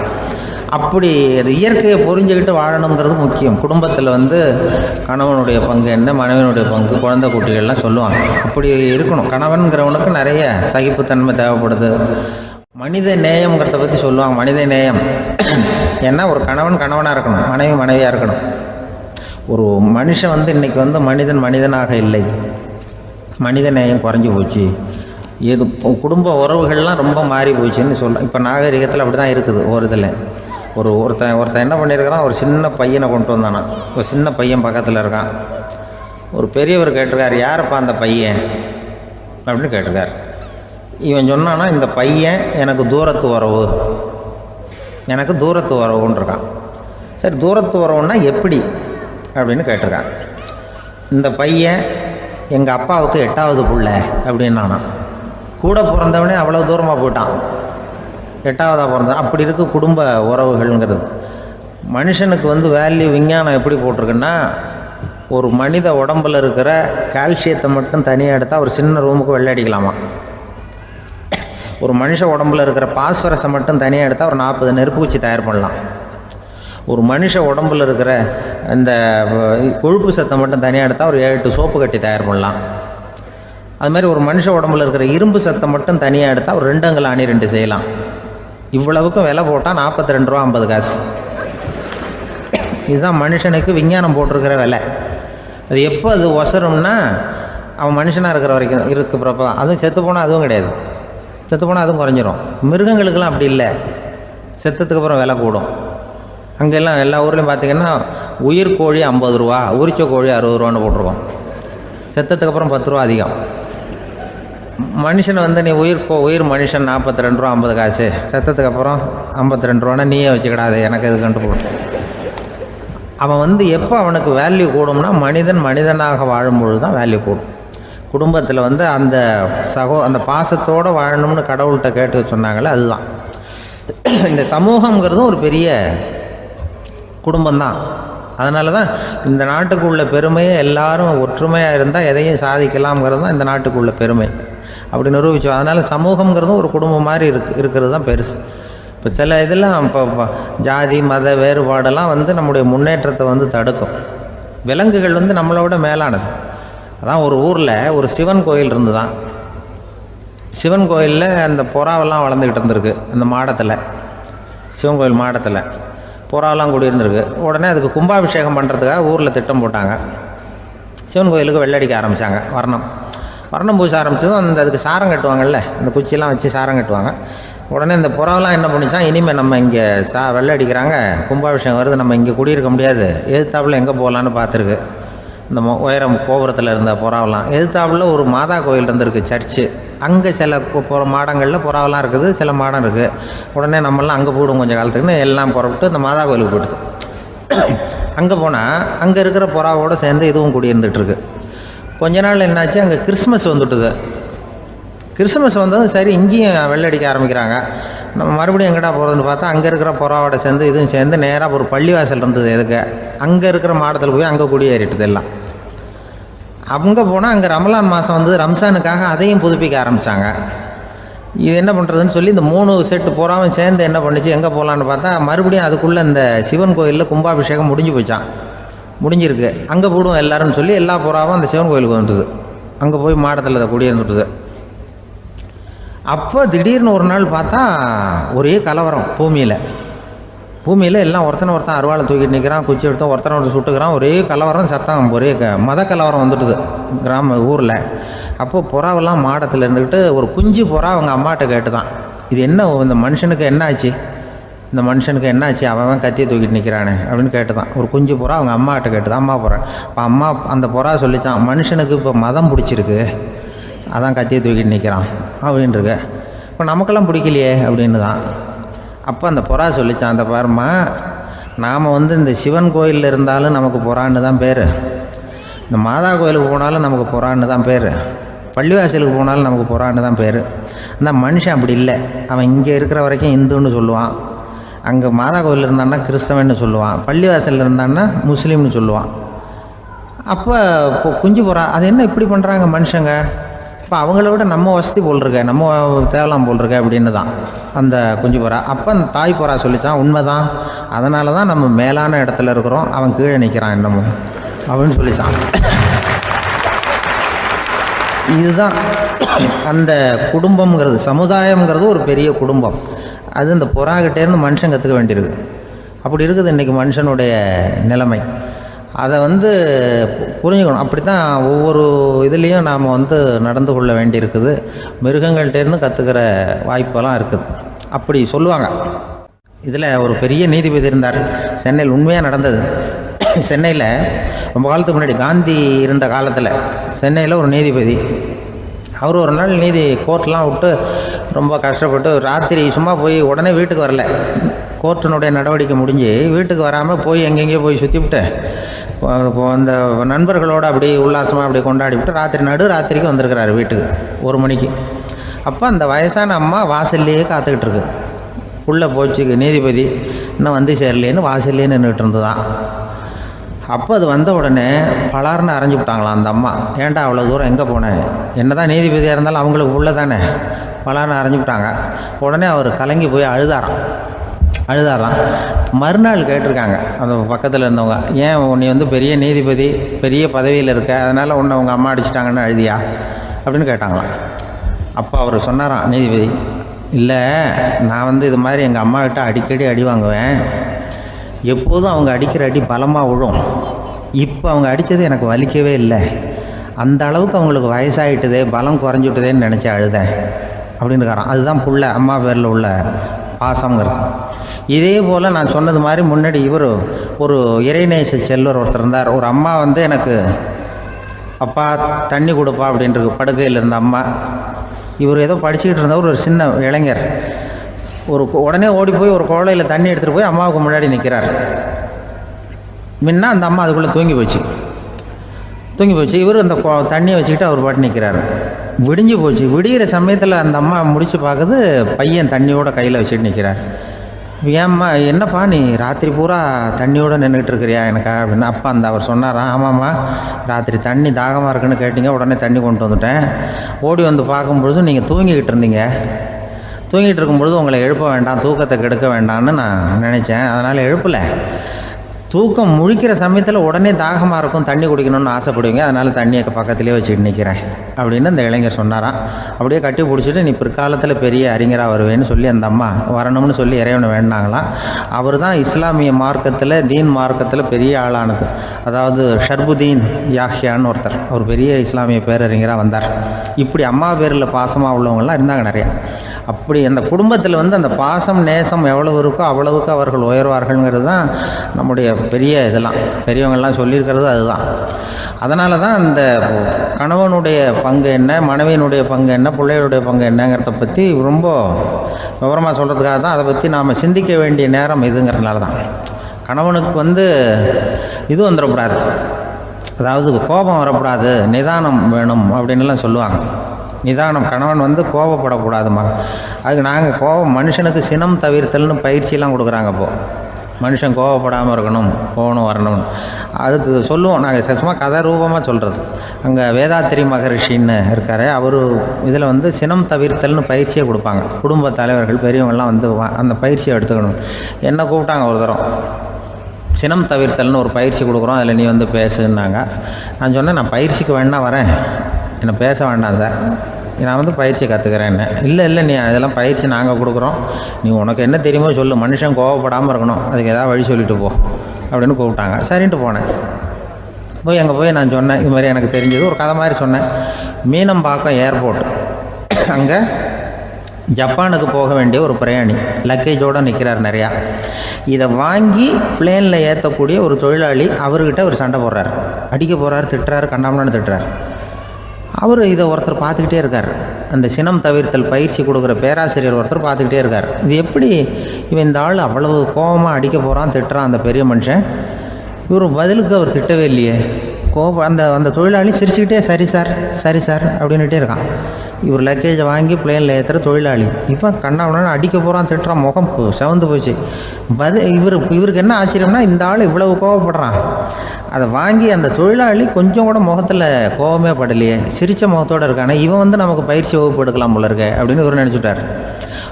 அப்படி அது இயற்கையை புரிஞ்சுக்கிட்டு வாழணுங்கிறது முக்கியம். குடும்பத்தில் கணவனுடைய பங்கு என்ன, மனைவியினுடைய பங்கு, குழந்தை குட்டிகள்லாம் சொல்லுவாங்க. அப்படி இருக்கணும். கணவன்கிறவனுக்கு நிறைய சகிப்புத்தன்மை தேவைப்படுது. மனித நேயம்ங்கிறத பற்றி சொல்லுவாங்க. மனித நேயம் ஏன்னா ஒரு கணவன் கணவனாக இருக்கணும், மனைவி மனைவியாக இருக்கணும். ஒரு மனுஷன் இன்றைக்கி மனிதனாக இல்லை, மனித நேயம் குறைஞ்சி போச்சு, எது குடும்ப உறவுகள்லாம் ரொம்ப மாறி போச்சுன்னு சொல்ல. இப்போ நாகரிகத்தில் அப்படி தான் இருக்குது. ஒரு இதில் ஒருத்தன் என்ன பண்ணியிருக்கிறான், ஒரு சின்ன பையனை கொண்டு வந்தானா, ஒரு சின்ன பையன் பக்கத்தில் இருக்கான். ஒரு பெரியவர் கேட்டிருக்கார், யாருப்பா அந்த பையன் அப்படின்னு கேட்டிருக்கார். இவன் சொன்னான்னா, இந்த பையன் எனக்கு தூரத்து உறவுன்னு இருக்கான். சரி, தூரத்து உறவுன்னா எப்படி அப்படின்னு கேட்டிருக்கான். இந்த பையன் எங்கள் அப்பாவுக்கு 8வது பிள்ளை அப்படின்னானா. கூட பிறந்தவனே அவ்வளோ தூரமாக போயிட்டான், 8வதாக பிறந்தான். அப்படி இருக்குது குடும்ப உறவுகள்ங்கிறது. மனுஷனுக்கு வேல்யூ விஞ்ஞானம் எப்படி போட்டிருக்குன்னா, ஒரு மனித உடம்பில் இருக்கிற கால்சியத்தை மட்டும் தனியாக எடுத்தால் ஒரு சின்ன ரூமுக்கு வெள்ளை அடிக்கலாமா. ஒரு மனுஷ உடம்பில் இருக்கிற பாஸ்பரஸை மட்டும் தனியாக எடுத்தால் ஒரு 40 நெருப்பு குச்சி தயார் பண்ணலாம். ஒரு மனுஷ உடம்புல இருக்கிற இந்த கொழுப்பு சத்தை மட்டும் தனியாக எடுத்தால் ஒரு 7-8 சோப்பு கட்டி தயார் பண்ணலாம். அது மாதிரி ஒரு மனுஷ உடம்புல இருக்கிற இரும்பு சத்தை மட்டும் தனியாக எடுத்தால் ஒரு 2 அங்குல ஆணி 2 செய்யலாம். இவ்வளவுக்கும் விலை போட்டால் 42 ரூபா 50 காசு. இதுதான் மனுஷனுக்கு விஞ்ஞானம் போட்டிருக்கிற விலை. அது எப்போ அது ஒசரும்னா அவன் மனுஷனாக இருக்கிற வரைக்கும் இருக்கிறப்ப. அதுவும் செத்து போனால் அதுவும் கிடையாது, செத்து போனால் அதுவும் குறைஞ்சிரும். மிருகங்களுக்கெல்லாம் அப்படி இல்லை, செத்ததுக்கு அப்புறம் விலை கூடும். அங்கெல்லாம் எல்லா ஊர்லேயும் பார்த்திங்கன்னா உயிர் கோழி 50 ரூபா, உரிச்ச கோழி 60 ரூபான்னு போட்டிருக்கோம். செத்ததுக்கு அப்புறம் 10 ரூபா அதிகம். மனுஷனை நீ உயிர் மனுஷன் 42 ரூபா 50 காசு, செத்ததுக்கு அப்புறம் 52 ரூபான்னா நீயே வச்சுக்கிடாது, எனக்கு இது கண்டு போடும். அவன் எப்போ அவனுக்கு வேல்யூ கூடும்னா மனிதனாக வாழும்பொழுது தான் வேல்யூ கூடும். குடும்பத்தில் அந்த அந்த பாசத்தோடு வாழணும்னு கடவுள்கிட்ட கேட்டு சொன்னாங்களே, அதுதான். இந்த சமூகங்கிறதும் ஒரு பெரிய குடும்பம்தான். அதனால தான் இந்த நாட்டுக்குள்ள பெருமையை எல்லாரும் ஒற்றுமையாக இருந்தால் எதையும் சாதிக்கலாம்ங்கிறது தான் இந்த நாட்டுக்குள்ள பெருமை. அப்படி நிரூபித்தோம். அதனால் சமூகங்கிறதும் ஒரு குடும்பம் மாதிரி இருக்கிறது தான் பெருசு. இப்போ சில இதெல்லாம் இப்போ ஜாதி மத வேறுபாடெல்லாம் நம்முடைய முன்னேற்றத்தை தடுக்கும். விலங்குகள் நம்மளை விட மேலானது. அதான் ஒரு ஊரில் ஒரு சிவன் கோயில் இருந்து தான். சிவன் கோயிலில் அந்த புறாவெல்லாம் வளர்ந்துக்கிட்டு இருந்திருக்கு. அந்த மாடத்தில், சிவன் கோயில் மாடத்தில் புறாவெல்லாம் குடியிருந்திருக்கு. உடனே அதுக்கு கும்பாபிஷேகம் பண்ணுறதுக்காக ஊரில் திட்டம் போட்டாங்க. சிவன் கோயிலுக்கு வெள்ளடிக்க ஆரம்பித்தாங்க. வர்ணம் பூச ஆரம்பித்ததும் அதுக்கு சாரம் கட்டுவாங்கல்ல, அந்த குச்சியெல்லாம் வச்சு சாரம் கட்டுவாங்க. உடனே இந்த புறாவெல்லாம் என்ன பண்ணிச்சான், இனிமேல் நம்ம இங்கே வெள்ளை அடிக்கிறாங்க, கும்பாபிஷேகம் வருது, நம்ம இங்கே குடியிருக்க முடியாது, எதிர்த்தாப்புல எங்கே போகலான்னு பார்த்துருக்கு. இந்த உயரம் கோபுரத்தில் இருந்த புறாவெல்லாம் எதிர்த்தாப்புல ஒரு மாதா கோயில் இருந்திருக்கு, சர்ச்சு. அங்கே சில மாடங்களில் புறாவெல்லாம் இருக்குது, சில மாடம் இருக்குது. உடனே நம்மளாம் அங்கே போடும் கொஞ்சம் காலத்துக்குன்னு எல்லாம் புறப்பட்டு இந்த மாதா கோயிலுக்கு போயிடுது. அங்கே போனால் அங்கே இருக்கிற புறாவோடு சேர்ந்து இதுவும் குடியிருந்துட்டுருக்கு. கொஞ்ச நாள் என்னாச்சு, அங்கே கிறிஸ்மஸ் வந்துட்டுது. கிறிஸ்மஸ் வந்ததும் சரி இங்கேயும் வெள்ளடிக்க ஆரம்பிக்கிறாங்க. நம்ம மறுபடியும் எங்கடா போகிறதுன்னு பார்த்தா அங்கே இருக்கிற புறாவோட சேர்ந்து இதுவும் சேர்ந்து நேராக ஒரு பள்ளிவாசல் இருந்தது. எதுக்கு அங்கே இருக்கிற மாடத்தில் போய் அங்கே குடியேறிட்டுது எல்லாம். அங்கே போனால் அங்கே ரமலான் மாதம் ரம்ஜானுக்காக அதையும் புதுப்பிக்க ஆரம்பித்தாங்க. இது என்ன பண்ணுறதுன்னு சொல்லி இந்த 3 செட்டு புறாவும் சேர்ந்து என்ன பண்ணிச்சு, எங்கே போகலான்னு பார்த்தா மறுபடியும் அதுக்குள்ளே இந்த சிவன் கோயிலில் கும்பாபிஷேகம் முடிஞ்சு போச்சான். முடிஞ்சிருக்கு, அங்கே போடுவோம் எல்லாருன்னு சொல்லி எல்லா புறாவும் அந்த சிவன் கோயிலுக்கு வந்துடுது. அங்கே போய் மாடத்தில் அதை குடியிருந்துட்டுது. அப்போ திடீர்னு ஒரு நாள் பார்த்தா ஒரே கலவரம் பூமியில் எல்லாம் ஒருத்தனை அருவாளை தூக்கிட்டு நிற்கிறான், குச்சி எடுத்தோம், ஒருத்தனை சுட்டுக்கிறான். ஒரே கலவரம், சத்தம், ஒரே மத கலவரம் வந்துட்டுது ஊரில். அப்போது புறாவெல்லாம் மாடத்தில் இருந்துக்கிட்டு ஒரு குஞ்சு புறா அவங்க அம்மாட்ட கேட்டு தான், இது என்ன இந்த மனுஷனுக்கு என்னாச்சு, அவன் கத்தியை தூக்கிட்டு நிற்கிறானே அப்படின்னு கேட்டு தான். ஒரு குஞ்சு புறா அவங்க அம்மாட்ட கேட்டு தான். அம்மா புறா. இப்போ அம்மா அந்த புறா சொல்லித்தான், மனுஷனுக்கு இப்போ மதம் பிடிச்சிருக்கு, அதான் கத்தியை தூக்கிட்டு நிற்கிறான் அப்படின்ட்டுருக்கு. இப்போ நமக்கெல்லாம் பிடிக்கலையே அப்படின்னு தான். அப்போ அந்த புறா சொல்லித்தான், அந்த பாருமா, நாம் இந்த சிவன் கோயிலில் இருந்தாலும் நமக்கு புறான்னு தான் பேர், இந்த மாதா கோயிலுக்கு போனாலும் நமக்கு புறான்னு தான் பேர், பள்ளிவாசலுக்கு போனாலும் நமக்கு புறான்னு தான் பேர். அந்த மனுஷன் அப்படி இல்லை. அவன் இங்கே இருக்கிற வரைக்கும் இந்துன்னு சொல்லுவான், அங்கே மாதா கோயில் இருந்தான்னா கிறிஸ்தவன்னு சொல்லுவான், பள்ளிவாசலில் இருந்தான்னா முஸ்லீம்னு சொல்லுவான். அப்போ குஞ்சு புறா அது என்ன இப்படி பண்ணுறாங்க மனுஷங்க, இப்போ அவங்கள விட நம்ம வசதி போல் இருக்க, நம்ம தேவலாம் போல் இருக்க அப்படின்னு தான் அந்த குஞ்சு புறா. அப்போ அந்த தாய் புறா சொல்லித்தான், உண்மை தான், அதனால தான் நம்ம மேலான இடத்துல இருக்கிறோம், அவன் கீழே நிற்கிறான் என்னமோ அப்படின்னு சொல்லித்தான். இதுதான் அந்த குடும்பம்ங்கிறது, சமுதாயம்ங்கிறது ஒரு பெரிய குடும்பம். அது இந்த புறாக்கிட்டேருந்து மனுஷன் கற்றுக்க வேண்டியிருக்கு. அப்படி இருக்குது இன்றைக்கி மனுஷனுடைய நிலைமை. அதை புரிஞ்சுக்கணும். அப்படி தான் ஒவ்வொரு இதுலேயும் நாம் நடந்து கொள்ள வேண்டியிருக்குது. மிருகங்கள்டேருந்து கற்றுக்கிற வாய்ப்பெல்லாம் இருக்குது. அப்படி சொல்லுவாங்க. இதில் ஒரு பெரிய நீதிபதி இருந்தார் சென்னையில், உண்மையாக நடந்தது. சென்னையில் ரொம்ப காலத்துக்கு முன்னாடி காந்தி இருந்த காலத்தில் சென்னையில் ஒரு நீதிபதி, அவர் ஒரு நாள் கோர்ட்லாம் விட்டு ரொம்ப கஷ்டப்பட்டு ராத்திரி சும்மா போய் உடனே வீட்டுக்கு வரல, கோர்ட்டினுடைய நடவடிக்கை முடிஞ்சு வீட்டுக்கு வராமல் போய் எங்கெங்கேயோ போய் சுற்றிவிட்டு அந்த நண்பர்களோடு அப்படி உல்லாசமாக அப்படி கொண்டாடிவிட்டு ராத்திரிக்கு வந்திருக்கிறாரு வீட்டுக்கு 1 மணிக்கு. அப்போ அந்த வயசான அம்மா வாசல்லையே காத்துக்கிட்டு இருக்கு. உள்ளே போச்சு நீதிபதி இன்னும் சேரலேன்னு வாசல்லையே நின்றுட்டு இருந்துதான். அப்போ அது வந்த உடனே பலார்னு அரைஞ்சி விட்டாங்களாம் அந்த அம்மா. ஏன்டா அவ்வளோ தூரம் எங்கே போனேன், என்ன தான் நீதிபதியாக இருந்தாலும் அவங்களுக்கு உள்ள தானே, பலார்னு அரைஞ்சி விட்டாங்க. உடனே அவர் கலங்கி போய் அழுதாராம். மறுநாள் கேட்டிருக்காங்க அந்த பக்கத்தில் இருந்தவங்க, ஏன் நீ வந்து பெரிய நீதிபதி, பெரிய பதவியில் இருக்க, அதனால் உன்னை உங்கள் அம்மா அடிச்சிட்டாங்கன்னு அழுதியா அப்படின்னு கேட்டாங்களாம். அப்போ அவர் சொன்னாராம் நீதிபதி, இல்லை நான் வந்து இது மாதிரி எங்கள் அம்மாக்கிட்ட அடிக்கடி அடி வாங்குவேன், எப்போதும் அவங்க அடிக்கிற அடி பலமாக விழும், இப்போ அவங்க அடித்தது எனக்கு வலிக்கவே இல்லை, அந்த அளவுக்கு அவங்களுக்கு வயசாகிட்டுதே, பலம் குறைஞ்சிட்டுதேன்னு நினச்சி அழுதேன் அப்படின்னுக்காரான். அதுதான் புள்ள அம்மா பேரில் உள்ள பாசங்கிறது. இதே போல் நான் சொன்னது மாதிரி முன்னாடி இவர் ஒரு இறைநேச செல்வர் ஒருத்தர் இருந்தார். ஒரு அம்மா வந்து எனக்கு அப்பா தண்ணி கொடுப்பா அப்படின்றது படுக்கையில் இருந்த அம்மா. இவர் ஏதோ படிச்சுக்கிட்டு இருந்தவர், ஒரு சின்ன இளைஞர், உடனே ஓடி போய் ஒரு குவளையில் தண்ணி எடுத்துகிட்டு போய் அம்மாவுக்கு முன்னாடி நிற்கிறார். முன்ன அந்த அம்மா அதுக்குள்ளே தூங்கி போச்சு. இவர் அந்த தண்ணியை வச்சுக்கிட்டு அவர் பாட்டு நிற்கிறார். விடிஞ்சு போச்சு. விடிகிற சமயத்தில் அந்த அம்மா முடிச்சு பார்க்குது, பையன் தண்ணியோட கையில் வச்சுட்டு நிற்கிறார். ஏம்மா என்னப்பா நீ ராத்திரி பூரா தண்ணியோடு நின்றுட்டு இருக்கிறியா எனக்கா அப்படின்னு. அப்பா அவர் சொன்னாராம், ஆமாம்மா ராத்திரி தண்ணி தாகமாக இருக்குன்னு கேட்டிங்க, உடனே தண்ணி கொண்டு வந்துட்டேன், ஓடி வந்து பார்க்கும்பொழுது நீங்கள் தூங்கிக்கிட்டு இருந்தீங்க, தூங்கிட்டு இருக்கும்பொழுது உங்களை எழுப்ப வேண்டாம், தூக்கத்தை கெடுக்க வேண்டாம்னு நான் நினச்சேன், அதனால் எழுப்பலை. தூக்கம் முழிக்கிற சமயத்தில் உடனே தாகமாக இருக்கும், தண்ணி குடிக்கணும்னு ஆசைப்படுவீங்க, அதனால் தண்ணியை பக்கத்துலேயே வச்சுட்டு நிற்கிறேன் அப்படின்னு அந்த இளைஞர் சொன்னாராம். அப்படியே கட்டி பிடிச்சிட்டு நீ பிற்காலத்தில் பெரிய அறிஞராக வருவேன்னு சொல்லி அந்த அம்மா வரணும்னு சொல்லி இறைவனை வேண்டாங்களாம். அவர் தான் இஸ்லாமிய மார்க்கத்தில், தீன் மார்க்கத்தில் பெரிய ஆளானது. அதாவது ஷர்புதீன் யாஹ்யான்னு ஒருத்தர், அவர் பெரிய இஸ்லாமிய பேரறிஞராக வந்தார். இப்படி அம்மா பேரில் பாசமாக உள்ளவங்களாம் இருந்தாங்க நிறையா. அப்படி அந்த குடும்பத்தில் வந்து அந்த பாசம் நேசம் எவ்வளவு இருக்கோ அவ்வளவுக்கு அவர்கள் உயர்வார்கள்ங்கிறது தான் நம்முடைய பெரிய இதெல்லாம் பெரியவங்கள்லாம் சொல்லியிருக்கிறது அதுதான். அதனால தான் அந்த கணவனுடைய பங்கு என்ன, மனைவியினுடைய பங்கு என்ன, பிள்ளைகளுடைய பங்கு என்னங்கிறத பற்றி ரொம்ப விவரமாக சொல்கிறதுக்காக தான் அதை பற்றி நாம் சிந்திக்க வேண்டிய நேரம் இதுங்கிறதுனால தான். கணவனுக்கு வந்து இது வந்துடக்கூடாது, அதாவது கோபம் வரக்கூடாது, நிதானம் வேணும் அப்படின்லாம் சொல்லுவாங்க. நிதானம், கணவன் வந்து கோபப்படக்கூடாதுமா. அதுக்கு நாங்கள் மனுஷனுக்கு சினம் தவிர்த்தல்னு பயிற்சியெல்லாம் கொடுக்குறாங்க. இப்போது மனுஷன் கோபப்படாமல் இருக்கணும், போகணும் வரணும், அதுக்கு சொல்லுவோம் நாங்கள். சும்மா கதை ரூபமாக சொல்கிறது. அங்கே வேதாத்திரி மகரிஷின்னு இருக்கார், அவர் இதில் வந்து சினம் தவிர்த்தல்னு பயிற்சியை கொடுப்பாங்க. குடும்ப தலைவர்கள் பெரியவங்கள்லாம் வந்து அந்த பயிற்சியை எடுத்துக்கணும். என்னை கூப்பிட்டாங்க ஒரு தரம், சினம் தவிர்த்தல்னு ஒரு பயிற்சி கொடுக்குறோம், அதில் நீ வந்து பேசுன்னாங்க. நான் சொன்னேன், நான் பயிற்சிக்கு வேணா வரேன், என்னை பேச வேண்டாம் சார், நான் வந்து பயிற்சி கற்றுக்கிறேன். என்ன இல்லை நீ அதெல்லாம் பயிற்சி நாங்கள் கொடுக்குறோம், நீ உனக்கு என்ன தெரியுமோ சொல்லு, மனுஷன் கோவப்படாமல் இருக்கணும், அதுக்கு ஏதாவது வழி சொல்லிட்டு போ அப்படின்னு கூப்பிட்டாங்க. சரின்ட்டு போனேன். அங்கே போய் நான் சொன்னேன், இது மாதிரி எனக்கு தெரிஞ்சது ஒரு கதை மாதிரி சொன்னேன். மீனம்பாக்கம் ஏர்போர்ட், அங்கே ஜப்பானுக்கு போக வேண்டிய ஒரு பிரயாணி லக்கேஜோடு நிற்கிறார் நிறையா. இதை வாங்கி பிளேனில் ஏற்றக்கூடிய ஒரு தொழிலாளி அவர்கிட்ட ஒரு சண்டை போடுறார், அடிக்க போகிறார், திட்டுறாரு, கண்டாமலான்னு திட்டுறார். அவர் இதை ஒருத்தர் பார்த்துக்கிட்டே இருக்கார். அந்த சினம் தவிர்த்தல் பயிற்சி கொடுக்குற பேராசிரியர் ஒருத்தர் பார்த்துக்கிட்டே இருக்கார். இது எப்படி இவன் இந்த ஆள் அவ்வளவு கோபமாக அடிக்க போகிறான், திட்டுறான் அந்த பெரிய மனுஷன், இவர் பதிலுக்கு அவர் திட்டவே இல்லையே. அந்த தொழிலாளி சிரிச்சுக்கிட்டே சரி சார் அப்படின்னுட்டே இருக்கான். இவர் லக்கேஜை வாங்கி பிளேனில் ஏற்றுற தொழிலாளி இப்போ கண்ணாவுடனே அடிக்க போகிறான், திட்டுறான், முகம் செவந்து போச்சு. இவருக்கு என்ன ஆச்சரியம்னா, இந்த ஆள் இவ்வளவு கோவப்படுறான், அதை வாங்கி அந்த தொழிலாளி கொஞ்சம் கூட முகத்தில் கோபமே படலையே, சிரித்த முகத்தோடு இருக்கானே, இவன் வந்து நமக்கு பயிற்சி வகுப்பு எடுக்கலாம் போல இருக்கே அப்படின்னு இவர் நினச்சிட்டார்.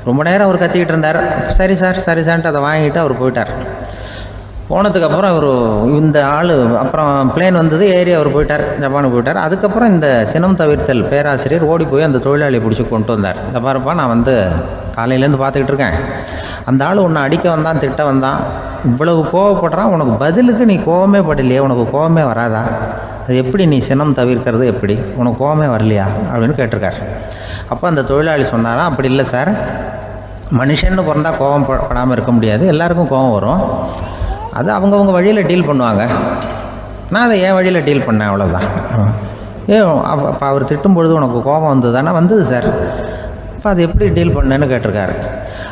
ரொம்ப நேரம் அவர் கத்திக்கிட்டு இருந்தார். சரி சார்ன்ட்டு அதை வாங்கிட்டு அவர் போயிட்டார். போனதுக்கப்புறம் இந்த ஆள் அப்புறம் பிளேன் வந்தது, ஏறி அவர் போயிட்டார், ஜப்பானுக்கு போயிட்டார். அதுக்கப்புறம் இந்த சினம் தவிர்த்தல் பேராசிரியர் ஓடி போய் அந்த தொழிலாளியை பிடிச்சி கொண்டு வந்தார். இந்த பாருப்பா, நான் வந்து காலையிலேருந்து பார்த்துக்கிட்டு இருக்கேன், அந்த ஆள் உன்னை அடிக்க வந்தான், திட்ட வந்தான், இவ்வளவு கோவப்படுறான், உனக்கு பதிலுக்கு நீ கோவமே படலையே, உனக்கு கோவமே வராதா, அது எப்படி நீ சினம் தவிர்க்கிறது, எப்படி உனக்கு கோவமே வரலையா அப்படின்னு கேட்டிருக்கார். அப்போ அந்த தொழிலாளி சொன்னாராம், அப்படி இல்லை சார், மனுஷன்னு பிறந்தா கோவம் படாமல் இருக்க முடியாது, எல்லாருக்கும் கோவம் வரும், அது அவங்கவுங்க வழியில் டீல் பண்ணுவாங்க, நான் அதை என் வழியில் டீல் பண்ணேன், அவ்வளோதான். அப்போ அவர் திட்டும் பொழுது உனக்கு கோபம் வந்ததுதானே? வந்தது சார். அப்போ அது எப்படி டீல் பண்ணேன்னு கேட்டிருக்காரு.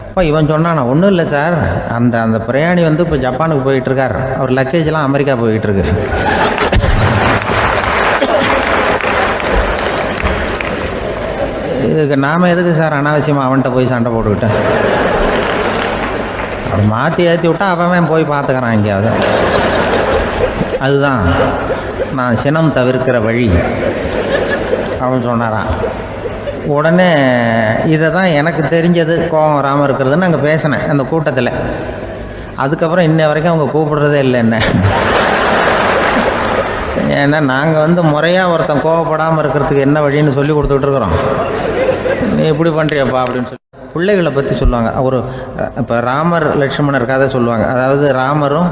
அப்போ இவன் சொன்னான், நான் ஒன்றும் இல்லை சார், அந்த பிரயாணி வந்து இப்போ ஜப்பானுக்கு போயிட்டுருக்கார், அவர் லக்கேஜெலாம் அமெரிக்கா போயிட்டுருக்கு, இதுக்கு நாம் எதுக்கு சார் அனாவசியமாக அவன்கிட்ட போய் சண்டை போட்டுக்கிட்டேன், அப்படி மாற்றி ஏற்றி விட்டா அவன் போய் பார்த்துக்கிறான் எங்கேயாவது. அதுதான் நான் சினம் தவிர்க்கிற வழி அப்படின்னு சொன்னாரான். உடனே இதை தான் எனக்கு தெரிஞ்சது கோபம் வராமல் இருக்கிறதுன்னு அங்கே பேசினேன் அந்த கூட்டத்தில். அதுக்கப்புறம் இன்ன வரைக்கும் அவங்க கூப்பிடுறதே இல்லை என்ன. ஏன்னா நாங்கள் முறையாக ஒருத்தன் கோவப்படாமல் இருக்கிறதுக்கு என்ன வழின்னு சொல்லி கொடுத்துட்ருக்குறோம். நீ இப்படி பண்ணுறியப்பா அப்படின்னு சொல்லி பிள்ளைகளை பற்றி சொல்லுவாங்க. இப்போ ராமர் லட்சுமணர் கதை சொல்லுவாங்க. அதாவது ராமரும்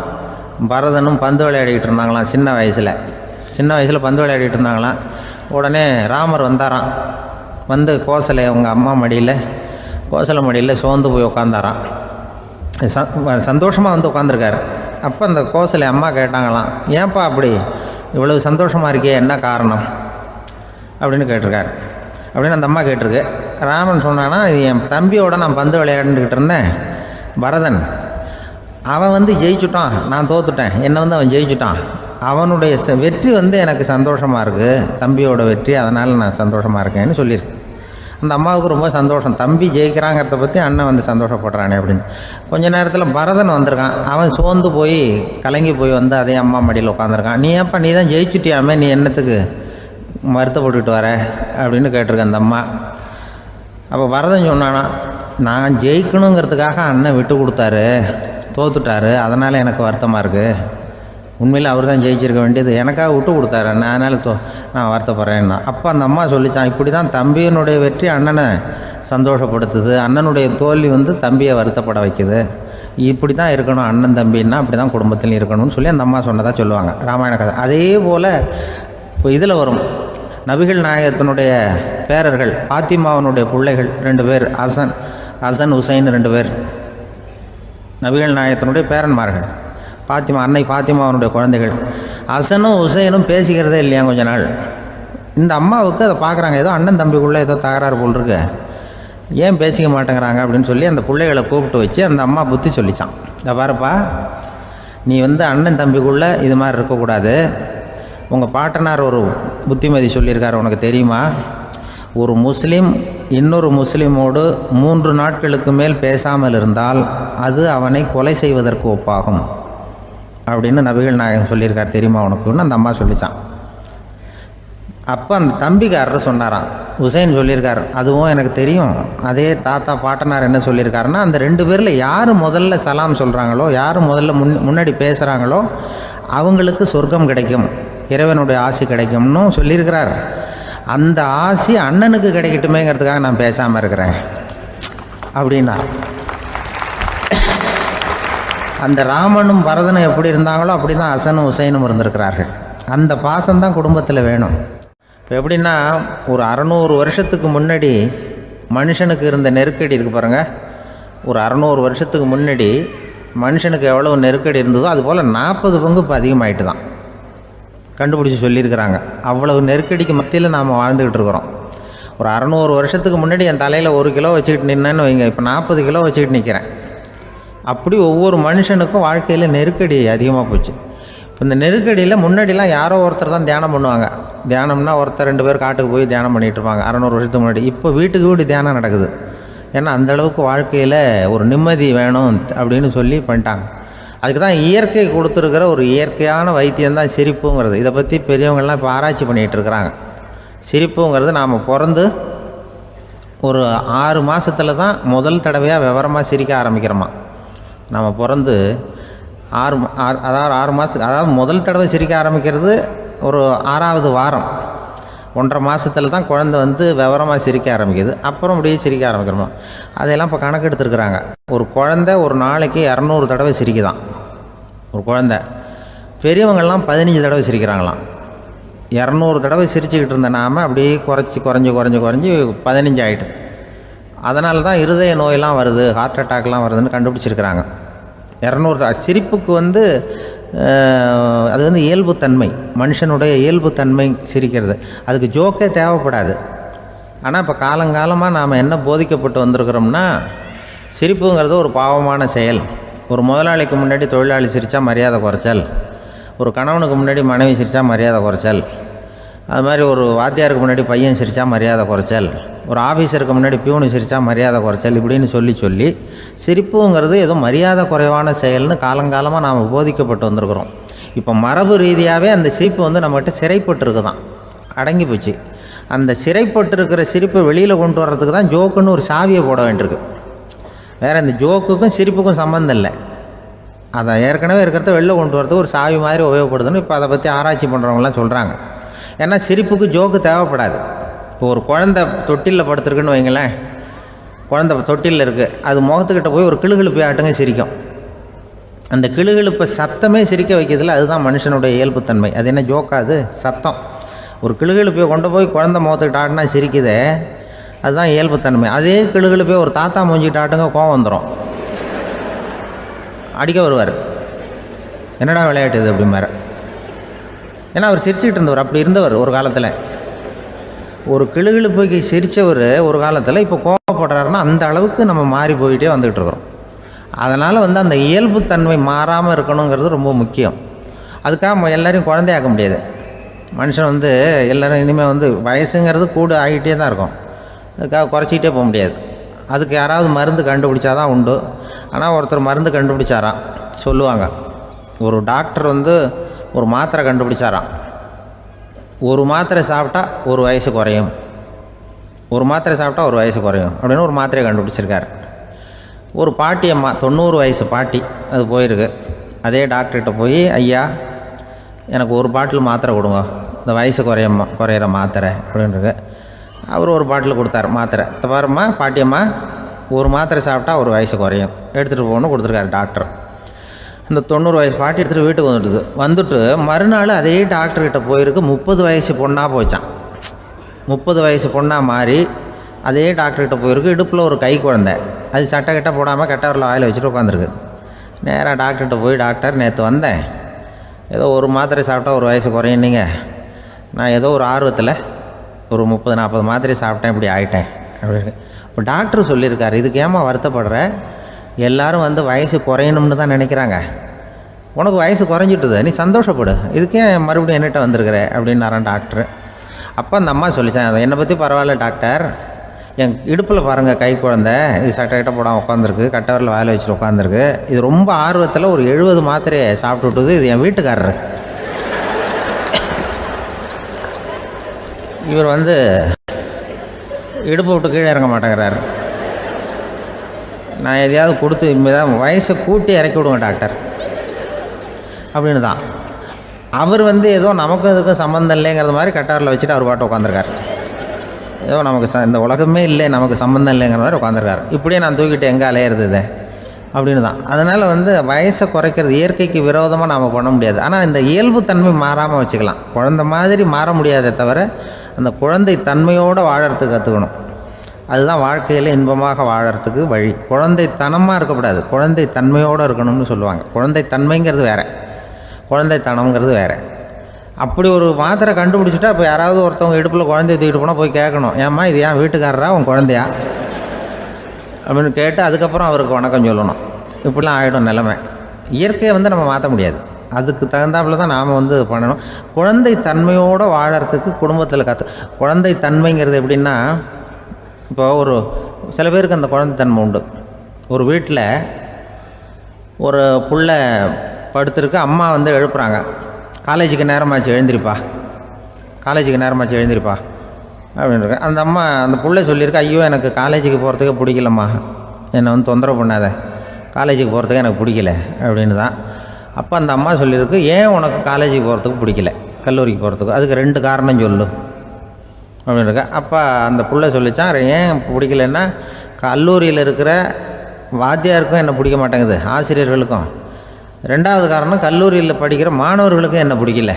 பரதனும் பந்து விளையாடிக்கிட்டு இருந்தாங்களாம் சின்ன வயசில் பந்து விளையாடிக்கிட்டு இருந்தாங்களாம். உடனே ராமர் வந்தாராம். வந்து அவங்க அம்மா கோசலை மடியில் சோர்ந்து போய் உட்காந்தாராம். சந்தோஷமாக வந்து உட்காந்துருக்காரு. அப்போ அந்த கோசலை அம்மா கேட்டாங்களாம், ஏன்ப்பா அப்படி இவ்வளவு சந்தோஷமாக இருக்கே, என்ன காரணம் அப்படின்னு கேட்டிருக்காரு. அப்படின்னு அந்த அம்மா கேட்டிருக்கு. ராமன் சொன்னான்னா, என் தம்பியோட நான் பந்து விளையாண்டுக்கிட்டு இருந்தேன், பரதன் அவன் ஜெயிச்சுட்டான், நான் தோத்துட்டேன், என்னை அவன் ஜெயிச்சுட்டான், அவனுடைய வெற்றி எனக்கு சந்தோஷமாக இருக்குது, தம்பியோட வெற்றி, அதனால் நான் சந்தோஷமாக இருக்கேன்னு சொல்லியிருக்கு. அந்த அம்மாவுக்கு ரொம்ப சந்தோஷம், தம்பி ஜெயிக்கிறாங்கிறத பற்றி அண்ணன் சந்தோஷப்படுறானே அப்படின்னு. கொஞ்ச நேரத்தில் பரதன் வந்திருக்கான். அவன் சோர்ந்து போய் கலங்கி போய் அதே அம்மா மடியில் உட்காந்துருக்கான். நீ தான் ஜெயிச்சுட்டியாமே, நீ என்னத்துக்கு வருத்தப்பட்டுக்கிட்டு வர அப்படின்னு கேட்டிருக்க அந்த அம்மா. அப்போ பரதன் சொன்னானா, நான் ஜெயிக்கணுங்கிறதுக்காக அண்ணன் விட்டு கொடுத்தாரு, தோத்துட்டாரு, அதனால் எனக்கு வருத்தமாக இருக்குது. உண்மையில் அவர் தான் ஜெயிச்சிருக்க வேண்டியது, எனக்காக விட்டு கொடுத்தாரு அண்ணன், அதனால் நான் வருத்தப்படுறேன்னா. அப்போ அந்த அம்மா சொல்லிச்சான், இப்படி தான் தம்பியினுடைய வெற்றி அண்ணனை சந்தோஷப்படுத்துது, அண்ணனுடைய தோல்வி தம்பியை வருத்தப்பட வைக்குது, இப்படி தான் இருக்கணும் அண்ணன் தம்பின்னா, அப்படி தான் குடும்பத்தில் இருக்கணும்னு சொல்லி அந்த அம்மா சொன்னதாக சொல்லுவாங்க ராமாயண கதை. அதே போல் இப்போ இதில் வரும், நபிகள் நாயகத்தினுடைய பேரர்கள் பாத்திமாவனுடைய பிள்ளைகள் 2 பேர், ஹசன் ஹுசைன் 2 பேர் நபிகள் நாயகத்தினுடைய பேரன்மார்கள். அன்னை பாத்திமாவனுடைய குழந்தைகள். ஹசனும் ஹுசைனும் பேசிக்கிறதே இல்லையா கொஞ்ச நாள். இந்த அம்மாவுக்கு அதை பார்க்குறாங்க, ஏதோ அண்ணன் தம்பிக்குள்ளே ஏதோ தகராறு போல் இருக்கு, ஏன் பேசிக்க மாட்டேங்கிறாங்க அப்படின்னு சொல்லி அந்த பிள்ளைகளை கூப்பிட்டு வச்சு அந்த அம்மா புத்தி சொல்லிச்சான். இதை பாருப்பா, நீ அண்ணன் தம்பிக்குள்ளே இது மாதிரி இருக்கக்கூடாது. உங்கள் பாட்டனார் ஒரு புத்திமதி சொல்லியிருக்காரு, உனக்கு தெரியுமா? ஒரு முஸ்லீம் இன்னொரு முஸ்லீமோடு 3 நாட்களுக்கு மேல் பேசாமல் இருந்தால் அது அவனை கொலை செய்வதற்கு ஒப்பாகும் அப்படின்னு நபிகள் நாயகம் சொல்லியிருக்கார், தெரியுமா உனக்குன்னு அந்த அம்மா சொல்லிச்சான். அப்போ அந்த தம்பிக்காரர் சொன்னாராம், ஹுசைன் சொல்லியிருக்கார், அதுவும் எனக்கு தெரியும். அதே தாத்தா பாட்டனார் என்ன சொல்லியிருக்காருன்னா, அந்த 2 பேரில் யார் முதல்ல சலாம் சொல்கிறாங்களோ, யார் முதல்ல முன்னாடி பேசுகிறாங்களோ அவங்களுக்கு சொர்க்கம் கிடைக்கும், இறைவனுடைய ஆசி கிடைக்கும்னு சொல்லியிருக்கிறார். அந்த ஆசி அண்ணனுக்கு கிடைக்கட்டுமேங்கிறதுக்காக நான் பேசாமல் இருக்கிறேன் அப்படின்னா. அந்த ராமனும் பரதனும் எப்படி இருந்தாங்களோ அப்படி தான் ஹசனும் ஹுசைனும் இருந்திருக்கிறார்கள். அந்த பாசம்தான் குடும்பத்தில் வேணும். இப்போ எப்படின்னா, ஒரு 600 வருஷத்துக்கு முன்னாடி மனுஷனுக்கு இருந்த நெருக்கடி இருக்குது பாருங்கள். ஒரு 600 வருஷத்துக்கு முன்னாடி மனுஷனுக்கு எவ்வளோ நெருக்கடி இருந்ததோ அதுபோல் 40 பங்கு இப்போ அதிகமாகிட்டு தான் கண்டுபிடிச்சி சொல்லியிருக்கிறாங்க. அவ்வளவு நெருக்கடிக்கு மத்தியில் நாம் வாழ்ந்துக்கிட்டு இருக்கிறோம். ஒரு 600 வருஷத்துக்கு முன்னாடி என் தலையில் 1 கிலோ வச்சுக்கிட்டு நின்னேன்னு வைங்க, இப்போ 40 கிலோ வச்சுக்கிட்டு நிற்கிறேன். அப்படி ஒவ்வொரு மனுஷனுக்கும் வாழ்க்கையில் நெருக்கடி அதிகமாக போச்சு. இப்போ இந்த நெருக்கடியில் முன்னாடிலாம் யாரோ ஒருத்தர் தான் தியானம் பண்ணுவாங்க. தியானம்னா ஒருத்தர் 2 பேர் காட்டுக்கு போய் தியானம் பண்ணிகிட்டு இருப்பாங்க 600 வருஷத்துக்கு முன்னாடி. இப்போ வீட்டுக்கு வீடு தியானம் நடக்குது. ஏன்னா அந்தளவுக்கு வாழ்க்கையில் ஒரு நிம்மதி வேணும் அப்படின்னு சொல்லி பண்ணிட்டாங்க. அதுக்கு தான் இயற்கை கொடுத்துருக்கிற ஒரு இயற்கையான வைத்தியம்தான் சிரிப்புங்கிறது. இதை பற்றி பெரியவங்கள்லாம் இப்போ ஆராய்ச்சி பண்ணிகிட்டு இருக்கிறாங்க. சிரிப்புங்கிறது நாம் பிறந்து ஒரு 6 மாதத்தில் தான் முதல் தடவையாக விவரமாக சிரிக்க ஆரம்பிக்கிறோமா. நம்ம பிறந்து 6 மாதத்துக்கு, அதாவது முதல் தடவை சிரிக்க ஆரம்பிக்கிறது ஒரு 6ஆவது வாரம், 1.5 மாதத்தில் தான் குழந்தை விவரமாக சிரிக்க ஆரம்பிக்குது. அப்புறம் அப்படியே சிரிக்க ஆரம்பிக்கிறோமா. அதையெல்லாம் இப்போ கணக்கு எடுத்துருக்குறாங்க. ஒரு குழந்தை ஒரு நாளைக்கு 200 தடவை சிரிக்குதான் ஒரு குழந்தை. பெரியவங்கள்லாம் 15 தடவை சிரிக்கிறாங்களாம். 200 தடவை சிரிச்சுக்கிட்டு இருந்த நாம் அப்படியே குறைஞ்சி 15 ஆகிட்டு. அதனால தான் இருதய நோயெல்லாம் வருது, ஹார்ட் அட்டாக்லாம் வருதுன்னு கண்டுபிடிச்சிருக்கிறாங்க. 200 சிரிப்புக்கு அது இயல்புத்தன்மை, மனுஷனுடைய இயல்புத்தன்மை சிரிக்கிறது. அதுக்கு ஜோக்கே தேவைப்படாது. ஆனால் இப்போ காலங்காலமாக நாம் என்ன போதிக்கப்பட்டு வந்திருக்கிறோம்னா, சிரிப்புங்கிறது ஒரு பாவமான செயல். ஒரு முதலாளிக்கு முன்னாடி தொழிலாளி சிரித்தா மரியாதை குறைச்சல், ஒரு கணவனுக்கு முன்னாடி மனைவி சிரித்தா மரியாதை குறைச்சல், அது மாதிரி ஒரு வாத்தியாருக்கு முன்னாடி பையன் சிரித்தா மரியாதை குறைச்சல், ஒரு ஆஃபீஸருக்கு முன்னாடி பியூனு சிரித்தா மரியாதை குறைச்சல், இப்படின்னு சொல்லி சிரிப்புங்கிறது ஏதோ மரியாதை குறைவான செயல்னு காலங்காலமாக நாம் போதிக்கப்பட்டு வந்திருக்கிறோம். இப்போ மரபு ரீதியாகவே அந்த சிரிப்பு நம்மகிட்ட சிறைப்பட்டுருக்குதான், அடங்கி போச்சு. அந்த சிறைப்பட்டிருக்கிற சிரிப்பை வெளியில் கொண்டு வர்றதுக்கு தான் ஜோக்குன்னு ஒரு சாவியை போட வேண்டியிருக்கு. வேறு இந்த ஜோக்குக்கும் சிரிப்புக்கும் சம்மந்தம் இல்லை. அதை ஏற்கனவே இருக்கிறத வெளில கொண்டு வரதுக்கு ஒரு சாவி மாதிரி உபயோகப்படுதுன்னு இப்போ அதை பற்றி ஆராய்ச்சி பண்ணுறவங்களாம் சொல்கிறாங்க. ஏன்னா சிரிப்புக்கு ஜோக்கு தேவைப்படாது. இப்போ ஒரு குழந்தை தொட்டிலில் படுத்துருக்குன்னு வைங்களேன், குழந்தை தொட்டிலில் இருக்குது, அது முகத்துக்கிட்ட போய் ஒரு கிளுகிழுப்பை ஆட்டுங்க சிரிக்கும். அந்த கிளுகிழுப்பை சத்தமே சிரிக்க வைக்கிறதுல அதுதான் மனுஷனுடைய இயல்புத்தன்மை. அது என்ன ஜோக்காது? சத்தம். ஒரு கிளுகிழுப்பையை கொண்டு போய் குழந்தை முகத்துக்கிட்ட ஆட்டினா சிரிக்குதே, அதுதான் இயல்புத்தன்மை. அதே கிளுகிழுப்பையை ஒரு தாத்தா மூஞ்சிக்கிட்ட ஆட்டுங்க, கோவம் வந்துடும், அடிக்க வருவார். என்னடா விளையாட்டு இது அப்படிம்பாரு. ஏன்னா அவர் சிரிச்சுக்கிட்டு இருந்தவர், அப்படி இருந்தவர் ஒரு காலத்தில். ஒரு கிளுகிழுப்பைக்கு சிரித்தவர் ஒரு காலத்தில் இப்போ கோவப்படுறாருன்னா அந்த அளவுக்கு நம்ம மாறி போயிட்டே வந்துக்கிட்டு இருக்கிறோம். அதனால் அந்த இயல்புத்தன்மை மாறாமல் இருக்கணுங்கிறது ரொம்ப முக்கியம். அதுக்காக எல்லோரையும் குழந்தையாக்க முடியாது. மனுஷன் எல்லோரும் இனிமேல் வயசுங்கிறது கூட ஆகிட்டே தான் இருக்கும். அதுக்காக குறைச்சிக்கிட்டே போக முடியாது. அதுக்கு யாராவது மருந்து கண்டுபிடிச்சாதான் உண்டு. ஆனால் ஒருத்தர் மருந்து கண்டுபிடிச்சாராம், சொல்லுவாங்க. ஒரு டாக்டர் ஒரு மாத்திரை கண்டுபிடிச்சாராம். ஒரு மாத்திரை சாப்பிட்டா ஒரு வயசு குறையும், ஒரு மாத்திரை சாப்பிட்டா ஒரு வயசு குறையும் அப்படின்னு ஒரு மாத்திரையை கண்டுபிடிச்சிருக்காரு. ஒரு பாட்டி அம்மா, 90 வயசு பாட்டி, அது போயிருக்கு. அதே டாக்டர்கிட்ட போய், ஐயா எனக்கு ஒரு பாட்டில் மாத்திரை கொடுங்க, இந்த வயசு குறையிற மாத்திரை அப்படின்றது. அவர் ஒரு பாட்டில் கொடுத்தாரு மாத்திரை. பாரும்மா பாட்டியம்மா, ஒரு மாத்திரை சாப்பிட்டா ஒரு வயசு குறையும், எடுத்துகிட்டு போகணும்னு கொடுத்துருக்காரு டாக்டர். இந்த 90 வயசு பாட்டி எடுத்துகிட்டு வீட்டுக்கு வந்துட்டு மறுநாள் அதே டாக்டர்கிட்ட போயிருக்கு. 30 வயசு பொண்ணாக போச்சான். 30 வயசு பொண்ணாக மாறி அதே டாக்டர்கிட்ட போயிருக்கு. இடுப்பில் ஒரு கை குழந்தை, அது சட்டை கட்ட போடாமல் கெட்டவரில் வாயில் வச்சுட்டு உட்காந்துருக்கு. நேராக டாக்டர்கிட்ட போய், டாக்டர் நேற்று வந்தேன், ஏதோ ஒரு மாத்திரை சாப்பிட்டா ஒரு வயசு குறையினீங்க, நான் ஏதோ ஒரு ஆர்வத்தில் ஒரு 30-40 மாத்திரை சாப்பிட்டேன், இப்படி ஆகிட்டேன் அப்படின்னு. இப்போ டாக்டர் சொல்லியிருக்காரு, இதுக்கு ஏமா வருத்தப்படுற, எல்லோரும் வயசு குறையணும்னு தான் நினைக்கிறாங்க, உனக்கு வயசு குறைஞ்சிட்டுது, நீ சந்தோஷப்படு, இதுக்கே மறுபடியும் என்னட்ட வந்திருக்கிற அப்படின்னாரான் டாக்டர். அப்போ அந்த அம்மா சொல்லித்தேன், என்னை பற்றி பரவாயில்ல டாக்டர், என் இடுப்பில் பாருங்கள் கை குழந்தை, இது சட்டை கிட்ட போடாமல் உட்காந்துருக்கு, கட்டவரில் வாயில் வச்சுட்டு உட்காந்துருக்கு, இது ரொம்ப ஆர்வத்தில் ஒரு 70 மாத்திரையை சாப்பிட்டு விட்டுது, இது என் வீட்டுக்காரரு. இவர் இடுப்பை விட்டு கீழே இறங்க மாட்டேங்கிறாரு. நான் எதையாவது கொடுத்து இனிமேதான் வயசை கூட்டி இறக்கி விடுங்க டாக்டர் அப்படின்னு தான். அவர் ஏதோ நமக்கு இதுக்கும் சம்மந்தம் இல்லைங்கிறது மாதிரி கட்டாரில் வச்சுட்டு அவர் பாட்டு உட்காந்துருக்கார். ஏதோ நமக்கு இந்த உலகமே இல்லை, நமக்கு சம்மந்தம் இல்லைங்கிற மாதிரி உட்காந்துருக்காரு. இப்படியே நான் தூக்கிட்டு எங்கே அலையிறது அப்படின்னு தான். அதனால் வயசை குறைக்கிறது இயற்கைக்கு விரோதமாக நாம் பண்ண முடியாது. ஆனால் இந்த இயல்புத்தன்மை மாறாமல் வச்சுக்கலாம். குழந்தை மாதிரி மாற முடியாதே தவிர அந்த குழந்தை தன்மையோடு வாழறதுக்கு கற்றுக்கணும். அதுதான் வாழ்க்கையில் இன்பமாக வாழறதுக்கு வழி. குழந்தைத்தனமாக இருக்கக்கூடாது, குழந்தை தன்மையோடு இருக்கணும்னு சொல்லுவாங்க. குழந்தை தன்மைங்கிறது வேறு, குழந்தைத்தனம்ங்கிறது வேறு. அப்படி ஒரு மாத்திரை கண்டுபிடிச்சிட்டா இப்போ யாராவது ஒருத்தவங்க இடுப்பில் குழந்தைய தூக்கிட்டு போனால் போய் கேட்கணும், ஏம்மா இது ஏன் வீட்டுக்காரரா உன் குழந்தையா அப்படின்னு கேட்டு அதுக்கப்புறம் அவருக்கு வணக்கம் சொல்லணும். இப்படிலாம் ஆகிடும் நிலைமை. இயற்கையை நம்ம மாற்ற முடியாது, அதுக்கு தகுந்தாப்புல தான் நாம் பண்ணணும். குழந்தை தன்மையோடு வாழறதுக்கு குடும்பத்தில் குழந்தை தன்மைங்கிறது எப்படின்னா, இப்போ சில பேருக்கு அந்த குழந்தைத்தன்மை உண்டு. ஒரு வீட்டில் ஒரு புள்ள படுத்துருக்கு, அம்மா எழுப்புறாங்க, காலேஜுக்கு நேரமாச்சு எழுந்திரிப்பா, காலேஜுக்கு நேரமாச்சு எழுந்திரிப்பா அப்படின்ட்டு. அந்த அம்மா அந்த புள்ளை சொல்லியிருக்கு, ஐயோ எனக்கு காலேஜுக்கு போகிறதுக்கே பிடிக்கலம்மா, என்னை தொந்தரவு பண்ணாத, காலேஜுக்கு போகிறதுக்கு எனக்கு பிடிக்கல அப்படின்னு தான். அப்போ அந்த அம்மா சொல்லியிருக்கு, ஏன் உனக்கு காலேஜுக்கு போகிறதுக்கு பிடிக்கல, கல்லூரிக்கு போகிறதுக்கு, அதுக்கு 2 காரணம் சொல்லு அப்படின்னுருக்க. அப்போ அந்த புள்ளை சொல்லிச்சான், ஏன் பிடிக்கலன்னா, கல்லூரியில் இருக்கிற வாத்தியாருக்கும் என்னை பிடிக்க மாட்டேங்குது, ஆசிரியர்களுக்கும். 2வது காரணம், கல்லூரியில் படிக்கிற மாணவர்களுக்கும் என்னை பிடிக்கல,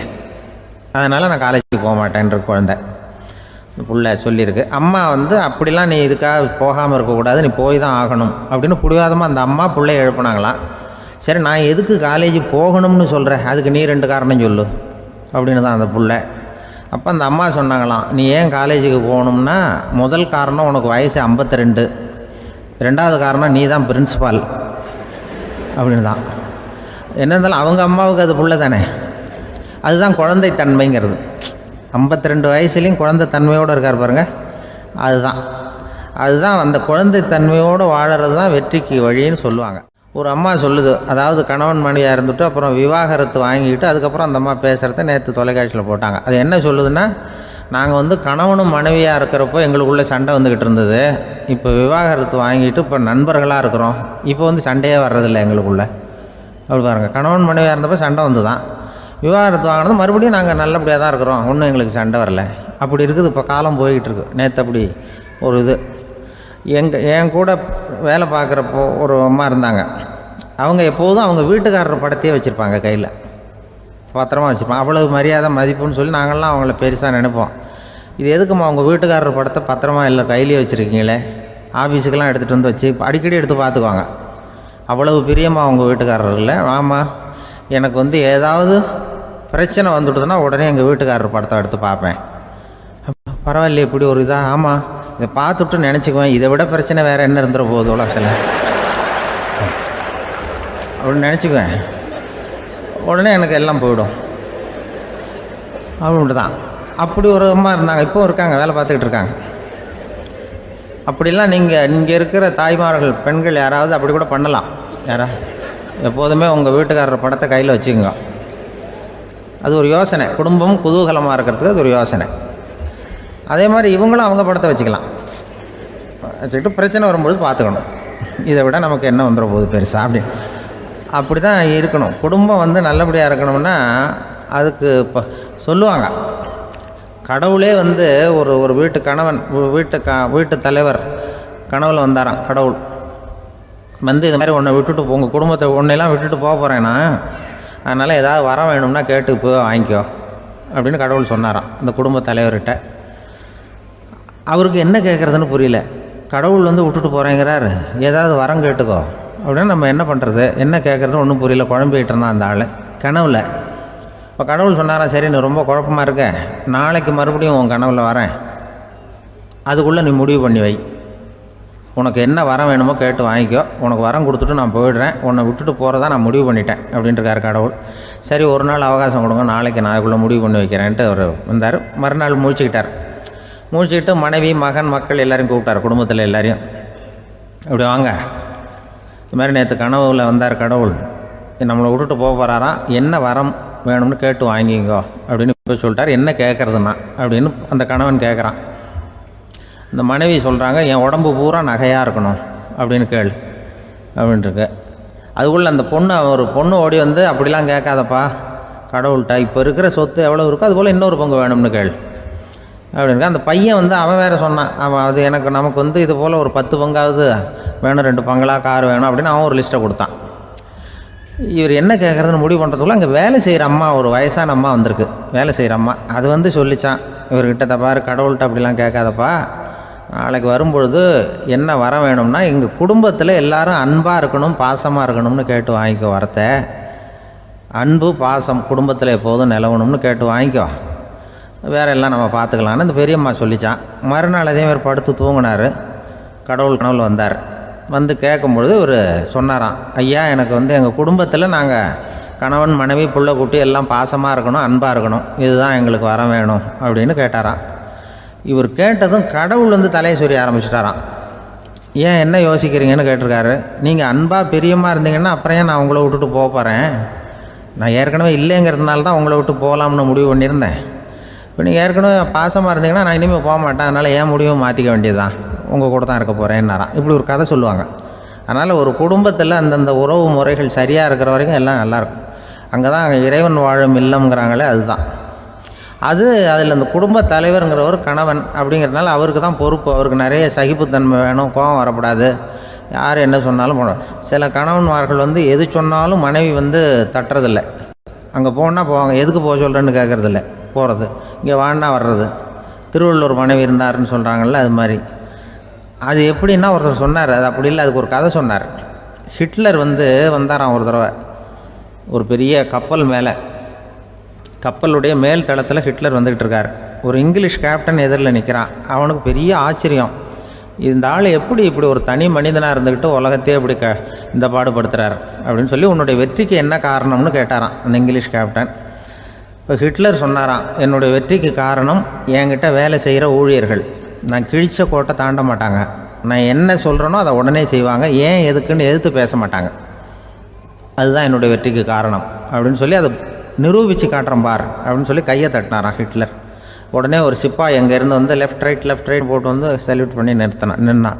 அதனால் நான் காலேஜுக்கு போக மாட்டேன்ற குழந்தை புள்ள சொல்லியிருக்கு. அம்மா அப்படிலாம் நீ இதுக்காக போகாமல் இருக்கக்கூடாது, நீ போய் தான் ஆகணும் அப்படின்னு பிடிவாதமாக அந்த அம்மா பிள்ளைய எழுப்புனாங்களாம். சரி நான் எதுக்கு காலேஜ் போகணும்னு சொல்கிறேன், அதுக்கு நீ 2 காரணம் சொல்லு அப்படின்னு தான் அந்த புள்ள. அப்போ அந்த அம்மா சொன்னாங்களாம், நீ ஏன் காலேஜுக்கு போகணும்னா, முதல் காரணம் உனக்கு வயசு 52, 2வது காரணம் நீ தான் பிரின்சிபால் அப்படின்னு தான். என்ன இருந்தாலும் அவங்க அம்மாவுக்கு அது புள்ள தானே, அதுதான் குழந்தை தன்மைங்கிறது. 52 வயசுலேயும் குழந்தை தன்மையோடு இருக்கார் பாருங்கள், அதுதான் அந்த குழந்தை தன்மையோடு வாழறது தான் வெற்றிக்கு வழின்னு சொல்லுவாங்க. ஒரு அம்மா சொல்லுது, அதாவது கணவன் மனைவியாக இருந்துட்டு அப்புறம் விவாகரத்து வாங்கிட்டு அதுக்கப்புறம் அந்த அம்மா பேசுகிறத நேற்று தொலைக்காட்சியில் போட்டாங்க. அது என்ன சொல்லுதுன்னா, நாங்கள் கணவனும் மனைவியாக இருக்கிறப்போ எங்களுக்குள்ளே சண்டை வந்துக்கிட்டு இருந்தது, இப்போ விவாகரத்து வாங்கிட்டு இப்போ நண்பர்களாக இருக்கிறோம், இப்போ சண்டையே வர்றதில்லை எங்களுக்குள்ளே அப்படி பாருங்கள், கணவன் மனைவியாக இருந்தப்போ சண்டை வந்து தான் விவாகரத்து வாங்கினது, மறுபடியும் நாங்கள் நல்லபடியாக தான் இருக்கிறோம், ஒன்றும் எங்களுக்கு சண்டை வரல. அப்படி இருக்குது இப்போ காலம் போய்கிட்டு இருக்கு. நேற்று அப்படி ஒரு இது என் கூட வேலை பார்க்குறப்போ ஒரு அம்மா இருந்தாங்க. அவங்க எப்போதும் அவங்க வீட்டுக்காரர் படத்தையே வச்சுருப்பாங்க, கையில் பத்திரமா வச்சுருப்பாங்க. அவ்வளவு மரியாதை மதிப்புன்னு சொல்லி நாங்கள்லாம் அவங்கள பெருசாக நினைப்போம். இது எதுக்குமா அவங்க வீட்டுக்காரர் படத்தை பத்திரமா இல்லை கையிலேயே வச்சுருக்கீங்களே, ஆஃபீஸுக்கெல்லாம் எடுத்துகிட்டு வந்து வச்சு அடிக்கடி எடுத்து பார்த்துக்குவாங்க. அவ்வளவு பிரியமாக அவங்க வீட்டுக்காரர் இல்லை. ஆமாம், எனக்கு ஏதாவது பிரச்சனை வந்துவிடுதுன்னா உடனே எங்கள் வீட்டுக்காரர் படத்தை எடுத்து பார்ப்பேன். பரவாயில்லையே இப்படி ஒரு இதாக. ஆமாம், இதை பார்த்துட்டு நினச்சிக்குவேன், இதை விட பிரச்சனை வேறு என்ன இருந்துட போகுது உலகத்தில் அப்படின்னு நினச்சிக்குவேன். உடனே எனக்கு எல்லாம் போயிடும் அப்படின்ட்டு தான். அப்படி ஒரு அம்மா இருந்தாங்க, இப்போவும் இருக்காங்க, வேலை பார்த்துக்கிட்டு இருக்காங்க. அப்படிலாம் நீங்கள் இருக்கிற தாய்மார்கள் பெண்கள் யாராவது அப்படி கூட பண்ணலாம். எப்போதுமே உங்கள் வீட்டுக்காரர் படத்தை கையில் வச்சுக்கோங்க. அது ஒரு யோசனை, குடும்பம் குதூகலமாக இருக்கிறதுக்கு அது ஒரு யோசனை. அதே மாதிரி இவங்களும் அவங்க படத்தை வச்சுக்கலாம், வச்சுக்கிட்டு பிரச்சனை வரும்பொழுது பார்த்துக்கணும். இதை விட நமக்கு என்ன வந்துட போகுது பெருசாக அப்படி தான் இருக்கணும். குடும்பம் நல்லபடியாக இருக்கணும்னா அதுக்கு இப்போ சொல்லுவாங்க, கடவுளே ஒரு வீட்டு கணவன் வீட்டு தலைவர் கனவுல வந்தாராம். கடவுள் இது மாதிரி உன்னை விட்டுட்டு உங்கள் குடும்பத்தை உன்னையெல்லாம் விட்டுட்டு போக போகிறேன்னா, அதனால் ஏதாவது வரம் வேணும்னா கேட்டு போய் வாங்கிக்கோ அப்படின்னு கடவுள் சொன்னாராம் இந்த குடும்ப தலைவர்கிட்ட. அவருக்கு என்ன கேட்குறதுன்னு புரியல. கடவுள் விட்டுட்டு போகிறேங்கிறாரு, ஏதாவது வரம் கேட்டுக்கோ அப்படின்னு நம்ம என்ன பண்ணுறது, என்ன கேட்குறதுன்னு ஒன்றும் புரியல. குழம்பிக்கிட்டு இருந்தான் அந்த ஆள் கனவுல. இப்போ கடவுள் சொன்னாராம், சரி நீ ரொம்ப குழப்பமாக இருக்க, நாளைக்கு மறுபடியும் உன் கனவுல வரேன், அதுக்குள்ளே நீ முடிவு பண்ணி வை, உனக்கு என்ன வரம் வேணுமோ கேட்டு வாங்கிக்கோ, உனக்கு வரம் கொடுத்துட்டு நான் போயிடுறேன், உன்னை விட்டுட்டு போகிறதா நான் முடிவு பண்ணிட்டேன் அப்படின்ட்டுருக்காரு கடவுள். சரி ஒரு நாள் அவகாசம் கொடுங்க, நாளைக்கு நான் அதுக்குள்ளே முடிவு பண்ணி வைக்கிறேன்ட்டு அவர் வந்தார். மறுநாள் முழிச்சுக்கிட்டு மனைவி மகன் மக்கள் எல்லோரையும் கூப்பிட்டார், குடும்பத்தில் எல்லாரையும். இப்படி வாங்க, இது மாதிரி நேற்று கனவுல வந்தார் கடவுள், நம்மளை விட்டுட்டு போக போகிறாராம், என்ன வரம் வேணும்னு கேட்டு வாங்கிங்கோ அப்படின்னு போய் சொல்லிட்டார். என்ன கேட்குறதுன்னா அப்படின்னு அந்த கணவன் கேட்குறான். இந்த மனைவி சொல்கிறாங்க, என் உடம்பு பூரா நகையாக இருக்கணும் அப்படின்னு கேள் அப்படின்ட்டுருக்கு. அதுக்குள்ளே அந்த ஒரு பொண்ணு ஓடி அப்படிலாம் கேட்காதப்பா கடவுள்கிட்ட, இப்போ இருக்கிற சொத்து எவ்வளோ இருக்கோ அதுபோல் இன்னொரு பங்கு வேணும்னு கேள் அப்படின்னு. அந்த பையன் அவன் வேறு சொன்னான், அவன் அது நமக்கு இது போல் ஒரு 10 பங்காவது வேணும், 2 பங்களாக கார் வேணும் அப்படின்னு அவன் ஒரு லிஸ்ட்டை கொடுத்தான். இவர் என்ன கேட்குறதுன்னு முடிவு பண்ணுறதுக்குள்ள அங்கே வேலை செய்கிற அம்மா, ஒரு வயசான அம்மா வந்திருக்கு, வேலை செய்கிற அம்மா. அது சொல்லிச்சான் இவர்கிட்ட, தப்பாரு கடவுள்கிட்ட அப்படிலாம் கேட்காதப்பா, நாளைக்கு வரும்பொழுது என்ன வர வேணும்னா எங்கள் குடும்பத்தில் எல்லாரும் அன்பாக இருக்கணும் பாசமாக இருக்கணும்னு கேட்டு வாங்கிக்கோ வரத்தை, அன்பு பாசம் குடும்பத்தில் எப்போதும் நிலவணும்னு கேட்டு வாங்கிக்கோ, வேறு எல்லாம் நம்ம பார்த்துக்கலான்னு இந்த பெரியம்மா சொல்லித்தான். மறுநாள் அதே மாதிரி படுத்து தூங்கினார். கடவுள் கனவுல வந்தார். கேட்கும்பொழுது இவர் சொன்னாராம், ஐயா எனக்கு எங்கள் குடும்பத்தில் நாங்கள் கணவன் மனைவி புள்ள குட்டி எல்லாம் பாசமாக இருக்கணும் அன்பாக இருக்கணும், இதுதான் எங்களுக்கு வர வேணும் அப்படின்னு கேட்டாராம். இவர் கேட்டதும் கடவுள் தலையை சொரிய ஆரம்பிச்சிட்டாராம். ஏன் என்ன யோசிக்கிறீங்கன்னு கேட்டிருக்காரு. நீங்கள் அன்பாக பிரியமாக இருந்தீங்கன்னா அப்புறம் ஏன் நான் உங்களை விட்டுட்டு போக போகிறேன், நான் ஏற்கனவே இல்லைங்கிறதுனால தான் உங்களை விட்டு போகலாம்னு முடிவு பண்ணியிருந்தேன். இப்போ நீங்கள் ஏற்கனவே பாசமாக இருந்தீங்கன்னா நான் இனிமேல் போக மாட்டேன், அதனால் ஏன் முடிவும் மாற்றிக்க வேண்டியது தான், உங்கள் கூட தான் இருக்க போகிறேன்னாராம். இப்படி ஒரு கதை சொல்லுவாங்க. அதனால் ஒரு குடும்பத்தில் அந்தந்த உறவு முறைகள் சரியாக இருக்கிற வரைக்கும் எல்லாம் நல்லாயிருக்கும். அங்கே தான் இறைவன் வாழும் இல்லம்ங்கிறாங்களே, அதுதான் அதில் அந்த குடும்ப தலைவருங்கிறவர் கணவன் அப்படிங்கிறதுனால அவருக்கு தான் பொறுப்பு. அவருக்கு நிறைய சகிப்புத்தன்மை வேணும், கோபம் வரக்கூடாது, யார் என்ன சொன்னாலும் போகணும். சில கணவன்மார்கள் எது சொன்னாலும் மனைவி தட்டுறதில்லை, அங்கே போனால் போவாங்க, எதுக்கு போக சொல்கிறேன்னு கேட்குறதில்ல, போகிறது, இங்கே வான்னா வர்றது. திருவள்ளுவர் மனைவி இருந்தாருன்னு சொல்கிறாங்கல்ல, அது மாதிரி. அது எப்படின்னா ஒருத்தர் சொன்னார், அது அப்படி இல்லை, அதுக்கு ஒரு கதை சொன்னார். ஹிட்லர் வந்தாராம் ஒரு தடவை, ஒரு பெரிய கப்பல் மேலே, கப்பலுடைய மேல் தளத்தில் ஹிட்லர் வந்துக்கிட்டு இருக்கார். ஒரு இங்கிலீஷ் கேப்டன் எதிரில் நிற்கிறான். அவனுக்கு பெரிய ஆச்சரியம், இந்த ஆள் எப்படி இப்படி ஒரு தனி மனிதனாக இருந்துக்கிட்டு உலகத்தையே இப்படி இந்த பாடுபடுத்துகிறார் அப்படின்னு சொல்லி, உன்னுடைய வெற்றிக்கு என்ன காரணம்னு கேட்டாராம் அந்த இங்கிலீஷ் கேப்டன். இப்போ ஹிட்லர் சொன்னாராம், என்னுடைய வெற்றிக்கு காரணம் என்கிட்ட வேலை செய்கிற ஊழியர்கள், நான் கிழிச்ச கோட்டை தாண்ட மாட்டாங்க, நான் என்ன சொல்கிறேனோ அதை உடனே செய்வாங்க, ஏன் எதுக்குன்னு எதிர்த்து பேச மாட்டாங்க, அதுதான் என்னுடைய வெற்றிக்கு காரணம் அப்படின்னு சொல்லி அதை நிரூபித்து காட்டுறேன் பார் அப்படின்னு சொல்லி கையை தட்டினாராம் ஹிட்லர். உடனே ஒரு சிப்பாய் எங்கேருந்து லெஃப்ட் ரைட் போட்டு சல்யூட் பண்ணி நின்னான்.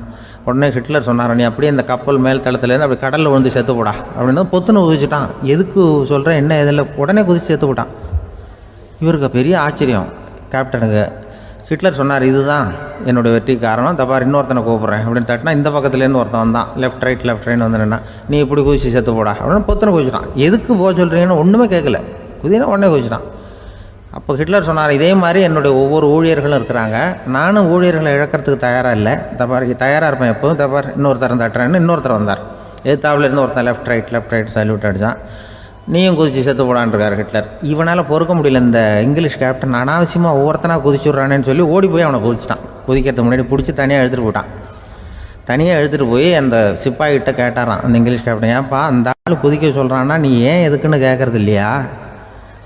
உடனே ஹிட்லர் சொன்னார், நீ அப்படியே இந்த கப்பல் மேல் தளத்துலேருந்து அப்படி கடலில் விழுந்து செத்து போடா அப்படின்னு பொத்துன்னு குதிச்சுட்டான். எதுக்கு சொல்கிறேன் என்ன இதில், உடனே குதிச்சு செத்து போட்டான். இவருக்கு பெரிய ஆச்சரியம் கேப்டனுக்கு. ஹிட்லர் சொன்னார், இதுதான் என்னுடைய வெற்றி காரணம், தப்பார் இன்னொருத்தனை கூப்பிட்றேன் அப்படின்னு தட்டினா இந்த பக்கத்துலேருந்து ஒருத்தன் வந்தான், லெஃப்ட் ரைட்னு வந்துடுன்னா, நீ இப்படி குதிச்சு செத்து போடா அப்படின்னு பொத்துன்னு குதிச்சிட்டான். எதுக்கு போக சொல்கிறீங்கன்னு ஒன்றுமே கேட்கல, குதினா உடனே குதிச்சிட்டான். அப்போ ஹிட்லர் சொன்னார், இதே மாதிரி என்னுடைய ஒவ்வொரு ஊழியர்களும் இருக்கிறாங்க, நானும் ஊழியர்களை இழக்கிறதுக்கு தயாராக இல்லை, தப்பாருக்கு தயாராக இருப்பேன் எப்போதும், தப்பார் இன்னொருத்தரம் தட்டுறேன்னு இன்னொருத்தர் வந்தார். எதிர்த்தாப்புலேருந்து ஒருத்தன் லெஃப்ட் ரைட் சல்யூட் அடித்தான். நீயும் குதிச்சு செத்து போடான்ருக்கார் ஹிட்லர். இவனால் பொறுக்க முடியல, இந்த இங்கிலீஷ் கேப்டன் அனாவசியமாக ஒவ்வொருத்தனாக குதிச்சுட்றானேன்னு சொல்லி ஓடி போய் அவனை குதிச்சிட்டான். குதிக்கிறதுக்கு முன்னாடி பிடிச்சி தனியாக எடுத்துகிட்டு போட்டான். தனியாக எடுத்துகிட்டு போய் அந்த சிப்பாய்கிட்ட கேட்டாரான் அந்த இங்கிலீஷ் கேப்டன், ஏன்ப்பா அந்த ஆள் குதிக்க சொல்கிறான்னா நீ ஏன் எதுக்குன்னு கேட்குறது இல்லையா,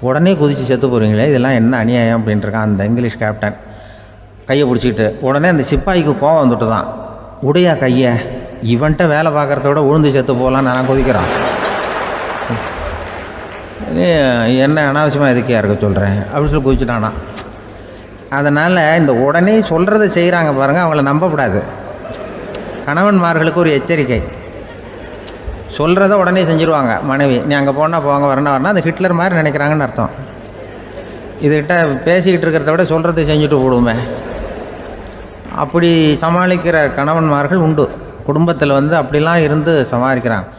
உடனே குதித்து செத்து போகிறீங்களே, இதெல்லாம் என்ன அநியாயம் அப்படின்ட்டுருக்கான் அந்த இங்கிலீஷ் கேப்டன் கையை பிடிச்சிக்கிட்டு. உடனே அந்த சிப்பாய்க்கு கோவம் வந்துட்டு தான், உடையா கையை, இவன்ட்ட வேலை பார்க்குறத விட உழுந்து செத்து போகலான்னு நான் குதிக்கிறான், என்ன அனாவசியமாக எதுக்கே இருக்க சொல்கிறேன் அப்படின்னு சொல்லி குதிச்சுட்டானா. அதனால் இந்த உடனே சொல்கிறத செய்கிறாங்க பாருங்கள், அவங்கள நம்பக்கூடாது. கணவன்மார்களுக்கு ஒரு எச்சரிக்கை, சொல்கிறத உடனே செஞ்சுருவாங்க மனைவி, நீ அங்கே போனால் போங்க வரணும் அது ஹிட்லர் மாதிரி நினைக்கிறாங்கன்னு அர்த்தம். இதுகிட்ட பேசிக்கிட்டு இருக்கிறத விட சொல்கிறத செஞ்சுட்டு போடுவோமே, அப்படி சமாளிக்கிற கணவன்மார்கள் உண்டு. குடும்பத்தில் அப்படிலாம் இருந்து சமாளிக்கிறாங்க.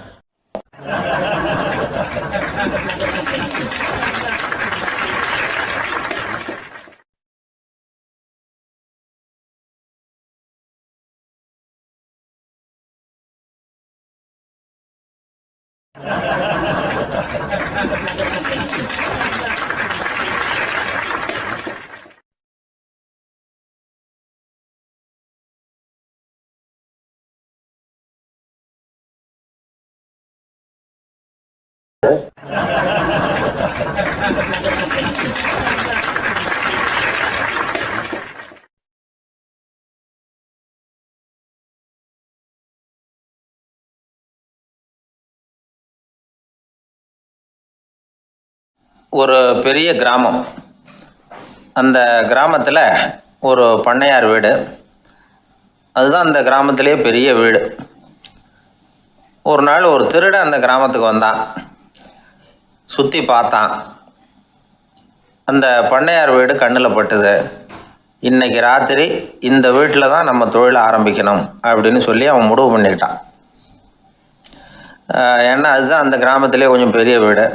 ஒரு பெரிய கிராமம். அந்த கிராமத்தில் ஒரு பண்ணையார் வீடு, அதுதான் அந்த கிராமத்திலே பெரிய வீடு. ஒரு நாள் ஒரு திருடன் அந்த கிராமத்துக்கு வந்தான், சுற்றி பார்த்தான். அந்த பண்ணையார் வீடு கண்ணில் பட்டுது. இன்னைக்கு ராத்திரி இந்த வீட்டில் தான் நம்ம தொழிலை ஆரம்பிக்கணும் அப்படின்னு சொல்லி அவன் முடிவு பண்ணிக்கிட்டான். ஏன்னா அதுதான் அந்த கிராமத்திலே கொஞ்சம் பெரிய வீடு,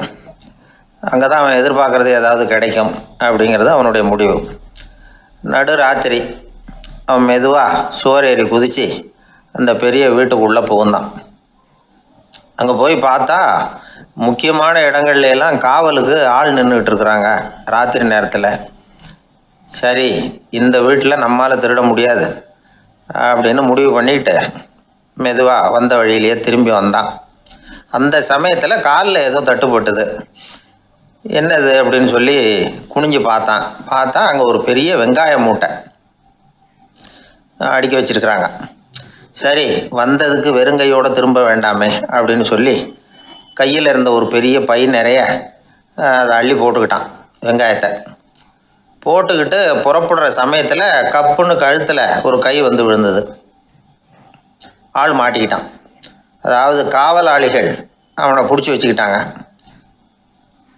அங்கே தான் அவன் எதிர்பார்க்குறது ஏதாவது கிடைக்கும் அப்படிங்கிறது அவனுடைய முடிவு. நடு ராத்திரி அவன் மெதுவாக சுவரேறி குதித்து அந்த பெரிய வீட்டுக்குள்ளே புகுந்தான். அங்கே போய் பார்த்தா முக்கியமான இடங்கள்ல எல்லாம் காவலுக்கு ஆள் நின்றுட்டு இருக்கிறாங்க ராத்திரி நேரத்தில். சரி, இந்த வீட்டில் நம்மால் திருட முடியாது அப்படின்னு முடிவு பண்ணிட்டு மெதுவாக வந்த வழியிலேயே திரும்பி வந்தான். அந்த சமயத்தில் காலில் ஏதோ தட்டுப்பட்டுது. என்னது அப்படின்னு சொல்லி குனிஞ்சு பார்த்தா அங்கே ஒரு பெரிய வெங்காய மூட்டை அடுக்கி வச்சிருக்கிறாங்க. சரி, வந்ததுக்கு வெறுங்கையோடு திரும்ப வேண்டாமே அப்படின்னு சொல்லி கையில் இருந்த ஒரு பெரிய பை நிறைய அதை அள்ளி போட்டுக்கிட்டான். வெங்காயத்தை போட்டுக்கிட்டு புறப்படுற சமயத்தில் கப்புன்னு கழுத்தில் ஒரு கை வந்து விழுந்தது. ஆள் மாட்டிக்கிட்டான். அதாவது காவலாளிகள் அவனை பிடிச்சி வச்சுக்கிட்டாங்க.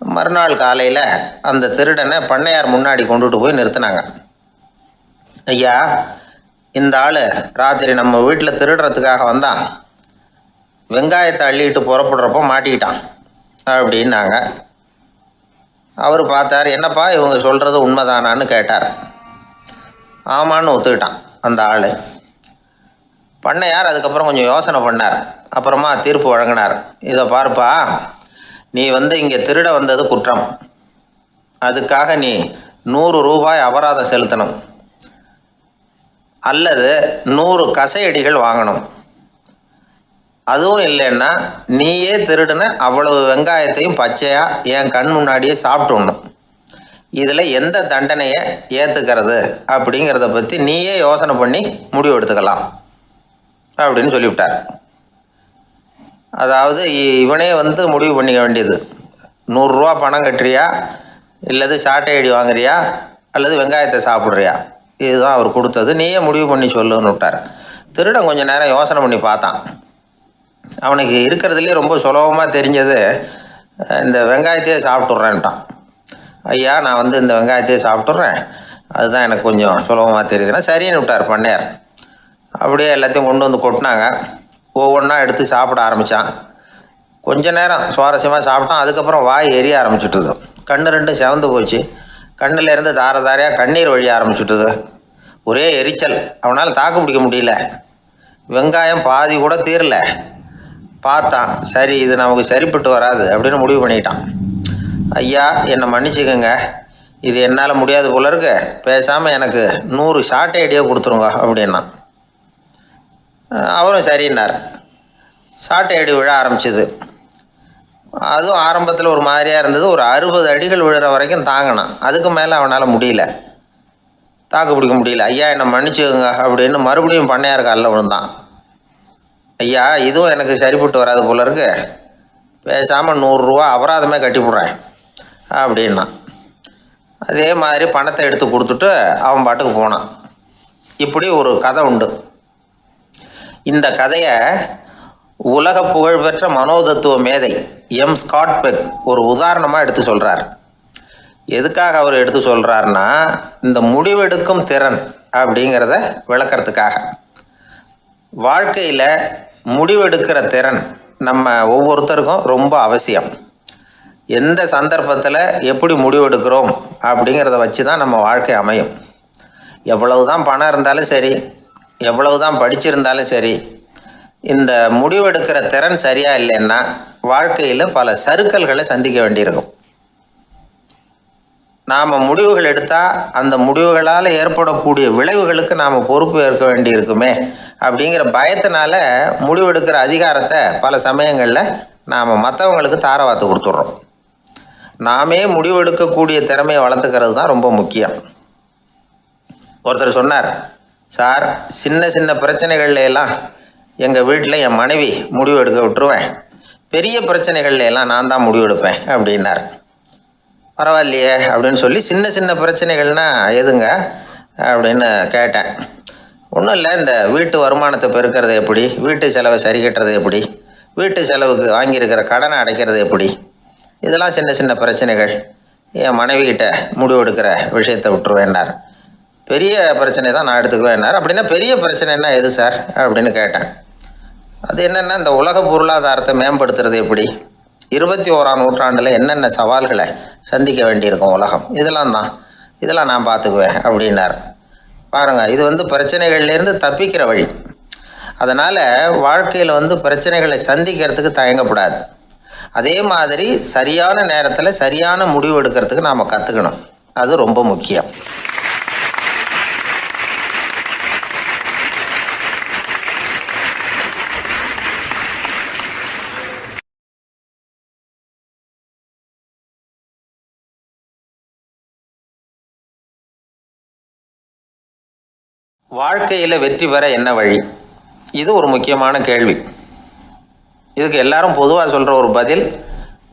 மறுநாள் காலையில் அந்த திருடனை பண்ணையார் முன்னாடி கொண்டுட்டு போய் நிறுத்தினாங்க. ஐயா, இந்த ஆள் ராத்திரி நம்ம வீட்டில் திருடுறதுக்காக வந்தான், வெங்காயத்தை அள்ளிட்டு புறப்படுறப்போ மாட்டிக்கிட்டான் அப்படின்னாங்க. அவர் பார்த்தார், என்னப்பா இவங்க சொல்கிறது உண்மைதானான்னு கேட்டார். ஆமான்னு ஒத்துக்கிட்டான் அந்த ஆள். பண்ணையார் அதுக்கப்புறம் கொஞ்சம் யோசனை பண்ணார். அப்புறமா தீர்ப்பு வழங்கினார். இதை பாருப்பா, நீ இங்கே திருட வந்தது குற்றம், அதுக்காக நீ 100 ரூபாய் அபராதம் செலுத்தணும், அல்லது 100 கசையடிகள் வாங்கணும். அதுவும் இல்லைன்னா நீயே திருடுன அவ்வளவு வெங்காயத்தையும் பச்சையா என் கண் முன்னாடியே சாப்பிட்டுடணும். இதில் எந்த தண்டனையை ஏற்றுக்கிறது அப்படிங்கிறத பற்றி நீயே யோசனை பண்ணி முடிவு எடுத்துக்கலாம் அப்படின்னு சொல்லிவிட்டார். அதாவது இவனே முடிவு பண்ணிக்க வேண்டியது, 100 ரூபா பணம் கட்டுறியா, இல்லது சாட்டை அடி வாங்குறியா, அல்லது வெங்காயத்தை சாப்பிட்றியா, இதுதான் அவர் கொடுத்தது, நீயே முடிவு பண்ணி சொல்லுன்னு விட்டார். திருடன் கொஞ்ச நேரம் யோசனை பண்ணி பார்த்தான். அவனுக்கு இருக்கிறதுலே ரொம்ப சுலபமாக தெரிஞ்சது இந்த வெங்காயத்தையே சாப்பிட்டுட்றேன்ட்டான். ஐயா, நான் இந்த வெங்காயத்தையே சாப்பிட்டுட்றேன், அதுதான் எனக்கு கொஞ்சம் சுலபமாக தெரியுதுன்னா சரின்னு விட்டார் பண்ணையார். அப்படியே எல்லாத்தையும் கொண்டு வந்து கொட்டினாங்க. ஒவ்வொன்றா எடுத்து சாப்பிட ஆரம்பித்தான். கொஞ்ச நேரம் சுவாரஸ்யமாக சாப்பிட்டான். அதுக்கப்புறம் வாய் எரிய ஆரம்பிச்சுட்டுது. கண்ணு ரெண்டும் செவந்து போச்சு. கண்ணில் இருந்து தார தாரையாக கண்ணீர் வழிய ஆரம்பிச்சுட்டுது. ஒரே எரிச்சல். அவனால் தாக்கு பிடிக்க முடியல. வெங்காயம் பாதி கூட தீரல. பார்த்தான், சரி இது நமக்கு சரிப்பட்டு வராது அப்படின்னு முடிவு பண்ணிட்டான். ஐயா, என்னை மன்னிச்சுக்கோங்க, இது என்னால் முடியாது போல இருக்கு, பேசாமல் எனக்கு 100 ஷார்ட் ஐடியா கொடுத்துருங்க அப்படின்னா. அவரும் சரின்னார். ஷார்ட் ஐடி விழ ஆரம்பிச்சிது. அதுவும் ஆரம்பத்தில் ஒரு மாதிரியாக இருந்தது. ஒரு 60 அடிகள் விழுற வரைக்கும் தாங்கினான். அதுக்கு மேலே அவனால் முடியல, தாக்கு பிடிக்க முடியல. ஐயா, என்னை மன்னிச்சுக்கோங்க அப்படின்னு மறுபடியும் பண்ணையார் காலில் விழுந்தான். ஐயா, இதுவும் எனக்கு சரிப்பட்டு வராது போல இருக்கு, பேசாமல் 100 ரூபா அபராதமே கட்டிவிட்றேன் அப்படின்னா. அதே மாதிரி பணத்தை எடுத்து கொடுத்துட்டு அவன் பாட்டுக்கு போனான். இப்படி ஒரு கதை உண்டு. இந்த கதையை உலக புகழ்பெற்ற மனோதத்துவ மேதை எம் ஸ்காட் பெக் ஒரு உதாரணமாக எடுத்து சொல்கிறார். எதுக்காக அவர் எடுத்து சொல்கிறாருன்னா, இந்த முடிவெடுக்கும் திறன் அப்படிங்கிறத விளக்கிறதுக்காக. வாழ்க்கையில் முடிவெடுக்கிற திறன் நம்ம ஒவ்வொருத்தருக்கும் ரொம்ப அவசியம். எந்த சந்தர்ப்பத்தில் எப்படி முடிவெடுக்கிறோம் அப்படிங்கிறத வச்சு தான் நம்ம வாழ்க்கை அமையும். எவ்வளவு தான் பணம் இருந்தாலும் சரி, எவ்வளவு தான் படிச்சிருந்தாலும் சரி, இந்த முடிவெடுக்கிற திறன் சரியாக இல்லைன்னா வாழ்க்கையில் பல சறுக்கல்களை சந்திக்க வேண்டியிருக்கும். நாம் முடிவுகள் எடுத்தால் அந்த முடிவுகளால் ஏற்படக்கூடிய விளைவுகளுக்கு நாம் பொறுப்பு ஏற்க வேண்டி இருக்குமே அப்படிங்கிற பயத்தினால முடிவெடுக்கிற அதிகாரத்தை பல சமயங்களில் நாம் மற்றவங்களுக்கு தாரவாத்து கொடுத்துட்றோம். நாமே முடிவெடுக்கக்கூடிய திறமையை வளர்த்துக்கிறது தான் ரொம்ப முக்கியம். ஒருத்தர் சொன்னார், சார், சின்ன சின்ன பிரச்சனைகள்ல எல்லாம் எங்கள் வீட்டில் என் மனைவி முடிவு எடுக்க விட்டுருவேன், பெரிய பிரச்சனைகள்ல எல்லாம் நான் தான் முடிவெடுப்பேன் அப்படின்னார். பரவாயில்லையே அப்படின்னு சொல்லி, சின்ன சின்ன பிரச்சனைகள்னா எதுங்க அப்படின்னு கேட்டேன். ஒன்றும் இல்லை, இந்த வீட்டு வருமானத்தை பெருக்கிறது எப்படி, வீட்டு செலவை சரி கட்டுறது எப்படி, வீட்டு செலவுக்கு வாங்கியிருக்கிற கடனை அடைக்கிறது எப்படி, இதெல்லாம் சின்ன சின்ன பிரச்சனைகள், என் மனைவிக்கிட்ட முடிவெடுக்கிற விஷயத்தை விட்டுருவேன்னார். பெரிய பிரச்சனை தான் நான் எடுத்துக்குவேன்னார். அப்படின்னா பெரிய பிரச்சனைன்னா எது சார் அப்படின்னு கேட்டேன். அது என்னென்னா, இந்த உலக பொருளாதாரத்தை மேம்படுத்துறது எப்படி, 21ஆம் நூற்றாண்டில் என்னென்ன சவால்களை சந்திக்க வேண்டியிருக்கும் உலகம், இதெல்லாம் நான் பார்த்துக்குவேன் அப்படின்னார். பாருங்கள், இது பிரச்சனைகள்லேருந்து தப்பிக்கிற வழி. அதனால் வாழ்க்கையில் பிரச்சனைகளை சந்திக்கிறதுக்கு தயங்கக்கூடாது. அதே மாதிரி சரியான நேரத்தில் சரியான முடிவு எடுக்கிறதுக்கு நாம் கற்றுக்கணும். அது ரொம்ப முக்கியம். வாழ்க்கையில் வெற்றி பெற என்ன வழி, இது ஒரு முக்கியமான கேள்வி. இதுக்கு எல்லாரும் பொதுவாக சொல்கிற ஒரு பதில்,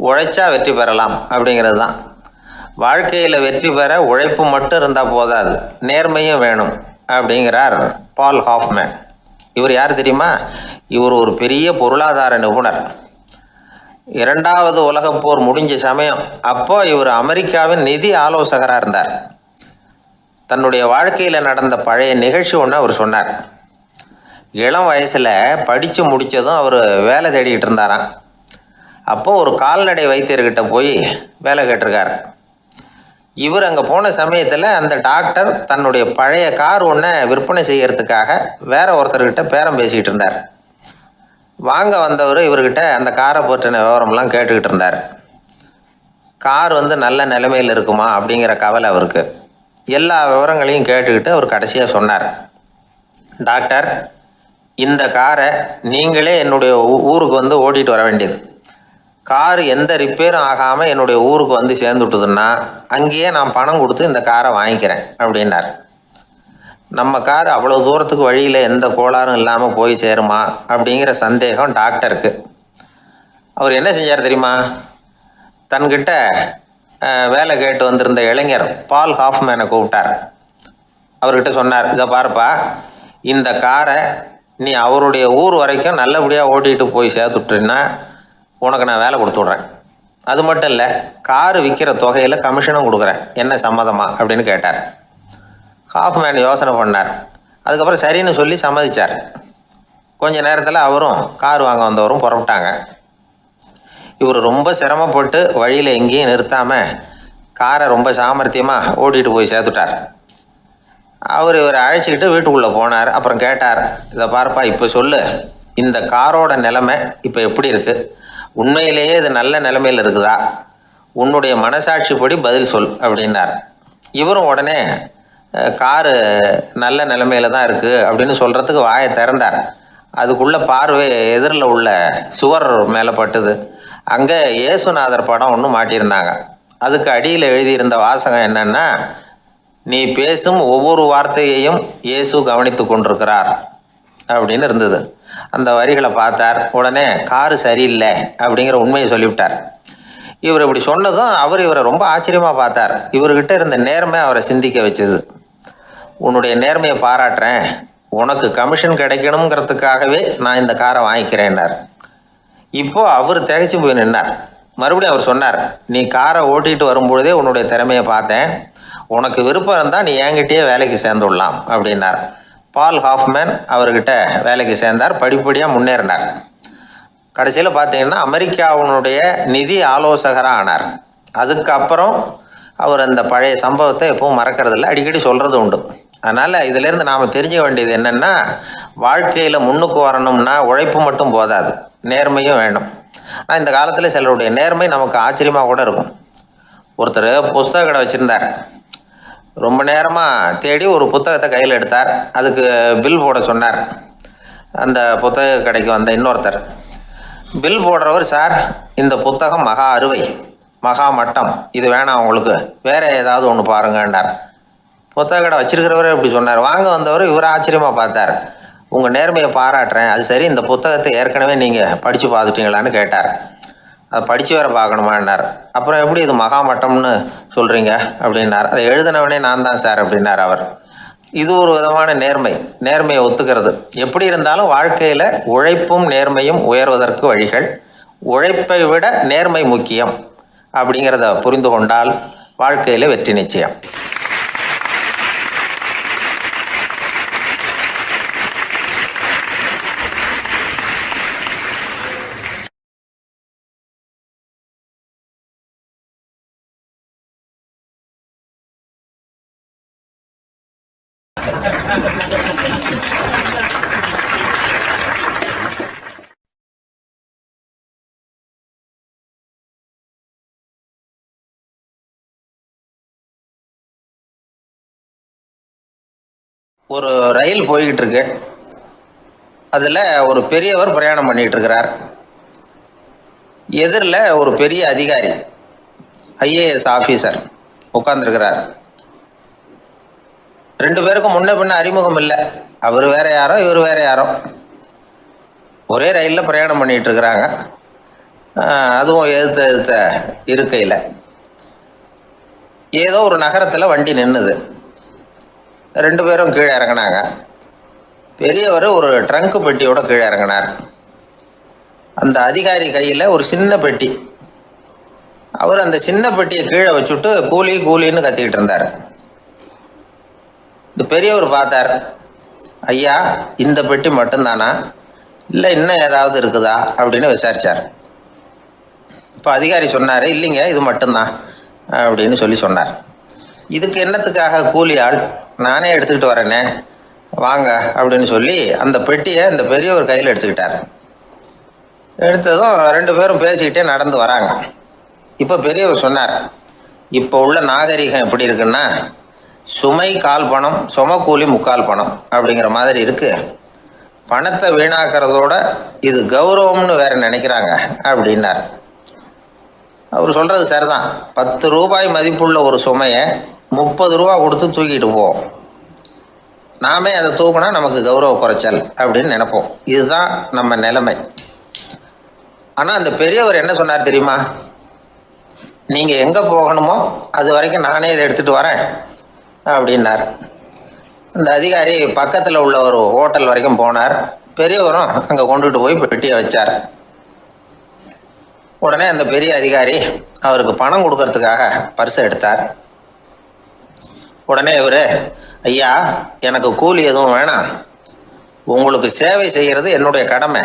உழைச்சா வெற்றி பெறலாம் அப்படிங்கிறது தான். வாழ்க்கையில் வெற்றி பெற உழைப்பு மட்டும் இருந்தால் போதாது, நேர்மையும் வேணும் அப்படிங்கிறார் பால் ஹாஃப்மேன். இவர் யார் தெரியுமா? இவர் ஒரு பெரிய பொருளாதார நிபுணர். 2வது உலகப் போர் முடிஞ்ச சமயம் அப்போ இவர் அமெரிக்காவின் நிதி ஆலோசகராக இருந்தார். தன்னுடைய வாழ்க்கையில் நடந்த பழைய நிகழ்ச்சி ஒன்று அவர் சொன்னார். இளம் வயசில் படித்து முடித்ததும் அவர் வேலை தேடிக்கிட்டு இருந்தாராம். அப்போது ஒரு கால்நடை வைத்தியர்கிட்ட போய் வேலை கேட்டிருக்கார். இவர் அங்கே போன சமயத்தில் அந்த டாக்டர் தன்னுடைய பழைய கார் ஒன்றை விற்பனை செய்யறதுக்காக வேற ஒருத்தர்கிட்ட பேரம் பேசிக்கிட்டு இருந்தார். வாங்க வந்தவர் இவர்கிட்ட அந்த காரை பற்றின விவரம்லாம் கேட்டுக்கிட்டு இருந்தார். கார் நல்ல நிலைமையில் இருக்குமா அப்படிங்கிற கவலை அவருக்கு. எல்லா விவரங்களையும் கேட்டுக்கிட்டு அவர் கடைசியாக சொன்னார், டாக்டர், இந்த காரை நீங்களே என்னுடைய ஊருக்கு ஓட்டிகிட்டு வர வேண்டியது. கார் எந்த ரிப்பேரும் ஆகாமல் என்னுடைய ஊருக்கு சேர்ந்துட்டுதுன்னா அங்கேயே நான் பணம் கொடுத்து இந்த காரை வாங்கிக்கிறேன் அப்படின்னார். நம்ம கார் அவ்வளோ தூரத்துக்கு வழியில் எந்த கோளாறும் இல்லாமல் போய் சேருமா அப்படிங்கிற சந்தேகம் டாக்டருக்கு. அவர் என்ன செஞ்சார் தெரியுமா? தன்கிட்ட வேலை கேட்டு வந்திருந்த இளைஞர் பால் ஹாஃப்மேனை கூப்பிட்டார். அவர்கிட்ட சொன்னார், இதை பாருப்பா, இந்த காரை நீ அவருடைய ஊர் வரைக்கும் நல்லபடியாக ஓட்டிகிட்டு போய் சேர்த்துட்டீன்னா உனக்கு நான் வேலை கொடுத்து விட்றேன். அது மட்டும் இல்லை, காரு விற்கிற தொகையில் கமிஷனும் கொடுக்குறேன், என்ன சம்மதமா அப்படின்னு கேட்டார். ஹாஃப்மேன் யோசனை பண்ணார். அதுக்கப்புறம் சரின்னு சொல்லி சம்மதிச்சார். கொஞ்ச நேரத்தில் அவரும் கார் வாங்க வந்தவரும் புறப்பட்டாங்க. இவர் ரொம்ப சிரமப்பட்டு வழியில் எங்கேயும் நிறுத்தாமல் காரை ரொம்ப சாமர்த்தியமாக ஓட்டிகிட்டு போய் சேர்த்துட்டார். இவரை அழைச்சிக்கிட்டு வீட்டுக்குள்ளே போனார். அப்புறம் கேட்டார், இதை பார்ப்பா, இப்போ சொல்லு, இந்த காரோட நிலைமை இப்போ எப்படி இருக்குது? உண்மையிலேயே இது நல்ல நிலைமையில் இருக்குதா? உன்னுடைய மனசாட்சிப்படி பதில் சொல் அப்படின்னார். இவரும் உடனே காரு நல்ல நிலைமையில தான் இருக்குது அப்படின்னு சொல்கிறதுக்கு வாயை திறந்தார். அதுக்குள்ளே பார்வை எதிரில் உள்ள சுவர் மேலே பட்டுது. அங்கே இயேசுநாதர் படம் ஒன்று மாட்டியிருந்தாங்க. அதுக்கு அடியில் எழுதியிருந்த வாசகம் என்னன்னா, நீ பேசும் ஒவ்வொரு வார்த்தையையும் இயேசு கவனித்து கொண்டிருக்கிறார் அப்படின்னு இருந்தது. அந்த வரிகளை பார்த்தார். உடனே காரு சரியில்லை அப்படிங்கிற உண்மையை சொல்லிவிட்டார். இவர் இப்படி சொன்னதும் இவரை ரொம்ப ஆச்சரியமாக பார்த்தார். இவர்கிட்ட இருந்த நேர்மை அவரை சிந்திக்க வச்சது. உன்னுடைய நேர்மையை பாராட்டுறேன், உனக்கு கமிஷன் கிடைக்கணுங்கிறதுக்காகவே நான் இந்த காரை வாங்கிக்கிறேன்னார். இப்போ அவர் திகைச்சு போய் நின்னார். மறுபடியும் அவர் சொன்னார், நீ காரை ஓட்டிகிட்டு வரும்பொழுதே உன்னுடைய திறமையை பார்த்தேன், உனக்கு விருப்பம் இருந்தால் நீ என்கிட்டயே வேலைக்கு சேர்ந்துடலாம் அப்படின்னார். பால் ஹாஃப்மேன் அவர்கிட்ட வேலைக்கு சேர்ந்தார். படிப்படியாக முன்னேறினார். கடைசியில் பார்த்தீங்கன்னா அமெரிக்காவினுடைய நிதி ஆலோசகராக ஆனார். அதுக்கப்புறம் அவர் அந்த பழைய சம்பவத்தை எப்பவும் மறக்கிறதில்ல, அடிக்கடி சொல்கிறது உண்டு. அதனால் இதிலேருந்து நாம் தெரிஞ்ச வேண்டியது என்னென்னா, வாழ்க்கையில் முன்னுக்கு வரணும்னா உழைப்பு மட்டும் போதாது, நேர்மையும் வேணும். ஆனால் இந்த காலத்தில் சிலருடைய நேர்மை நமக்கு ஆச்சரியமாக கூட இருக்கும். ஒருத்தர் புஸ்தக கடை வச்சுருந்தார். ரொம்ப நேரமாக தேடி ஒரு புத்தகத்தை கையில் எடுத்தார். அதுக்கு பில் போட சொன்னார். அந்த புத்தக கடைக்கு வந்த இன்னொருத்தர் பில் போடுறவர், சார் இந்த புத்தகம் மகா அறுவை, மகா மட்டம், இது வேணாம் உங்களுக்கு, வேற ஏதாவது ஒன்று பாருங்கன்னார். புத்தக கடை வச்சிருக்கிறவரே இப்படி சொன்னார். வாங்க வந்தவர் இவர் ஆச்சரியமாக பார்த்தார். உங்கள் நேர்மையை பாராட்டுறேன், அது சரி, இந்த புத்தகத்தை ஏற்கனவே நீங்கள் படித்து பார்த்துட்டீங்களான்னு கேட்டார். அதை படித்து வேற பார்க்கணுமான்னார். அப்புறம் எப்படி இது மகாமட்டம்னு சொல்கிறீங்க அப்படின்னார். அதை எழுதினவனே நான் தான் சார் அப்படின்னார் அவர். இது ஒரு விதமான நேர்மை, நேர்மையை ஒத்துக்கிறது. எப்படி இருந்தாலும் வாழ்க்கையில் உழைப்பும் நேர்மையும் உயர்வதற்கு வழிகள். உழைப்பை விட நேர்மை முக்கியம் அப்படிங்கிறத புரிந்து கொண்டால் வாழ்க்கையில் வெற்றி நிச்சயம். ஒரு ரயில் போய்கிட்டு இருக்கு. அதில் ஒரு பெரியவர் பிரயாணம் பண்ணிகிட்டு இருக்கிறார். எதிரில் ஒரு பெரிய அதிகாரி, ஐஏஎஸ் ஆஃபீஸர் உட்காந்துருக்கிறார். ரெண்டு பேருக்கும் முன்ன பின்ன அறிமுகம் இல்லை. அவர் வேற யாரோ, இவர் வேற யாரோ. ஒரே ரயிலில் பிரயாணம் பண்ணிகிட்டு இருக்கிறாங்க. அதுவும் எதிர்த்த இருக்கையில். ஏதோ ஒரு நகரத்தில் வண்டி நின்றுது. ரெண்டு பேரும் கீழே இறங்கினாங்க. பெரியவர் ஒரு ட்ரங்கு பெட்டியோட கீழே இறங்கினார். அந்த அதிகாரி கையில் ஒரு சின்ன பெட்டி. அவர் அந்த சின்ன பெட்டியை கீழே வச்சுட்டு கூலி கூலின்னு கத்திக்கிட்டு இருந்தார். இந்த பெரியவர் பார்த்தார். ஐயா, இந்த பெட்டி மட்டும்தானா, இல்லை இன்னும் ஏதாவது இருக்குதா அப்படின்னு விசாரித்தார். இப்போ அதிகாரி சொன்னார், இல்லைங்க இது மட்டும்தான் அப்படின்னு சொன்னார். இதுக்கு என்னத்துக்காக கூலி ஆள், நானே எடுத்துக்கிட்டு வரேனே, வாங்க அப்படின்னு சொல்லி அந்த பெட்டியை இந்த பெரியவர் கையில் எடுத்துக்கிட்டார். எடுத்ததும் ரெண்டு பேரும் பேசிக்கிட்டே நடந்து வராங்க. இப்போ பெரியவர் சொன்னார், இப்போ உள்ள நாகரிகம் எப்படி இருக்குன்னா, சுமை கால் பணம், சுமக்கூலி முக்கால் பணம் அப்படிங்கிற மாதிரி இருக்குது. பணத்தை வீணாக்கிறதோட இது கௌரவம்னு வேற நினைக்கிறாங்க அப்படின்னார். அவர் சொல்கிறது சரிதான். 10 ரூபாய் மதிப்புள்ள ஒரு சுமையை 30 ரூபா கொடுத்து தூக்கிட்டு போவோம். நாமே அதை தூக்கினா நமக்கு கௌரவ குறைச்சல் அப்படின்னு நினைப்போம். இதுதான் நம்ம நிலைமை. ஆனால் அந்த பெரியவர் என்ன சொன்னார் தெரியுமா? நீங்கள் எங்கே போகணுமோ அது வரைக்கும் நானே இதை எடுத்துகிட்டு வரேன் அப்படின்னார். அந்த அதிகாரி பக்கத்தில் உள்ள ஒரு ஹோட்டல் வரைக்கும் போனார். பெரியவரும் அங்கே கொண்டுட்டு போய் பெட்டியை வச்சார். உடனே அந்த பெரிய அதிகாரி அவருக்கு பணம் கொடுக்கறதுக்காக பர்ஸை எடுத்தார். உடனே இவர், ஐயா, எனக்கு கூலி எதுவும் வேணாம், உங்களுக்கு சேவை செய்கிறது என்னுடைய கடமை,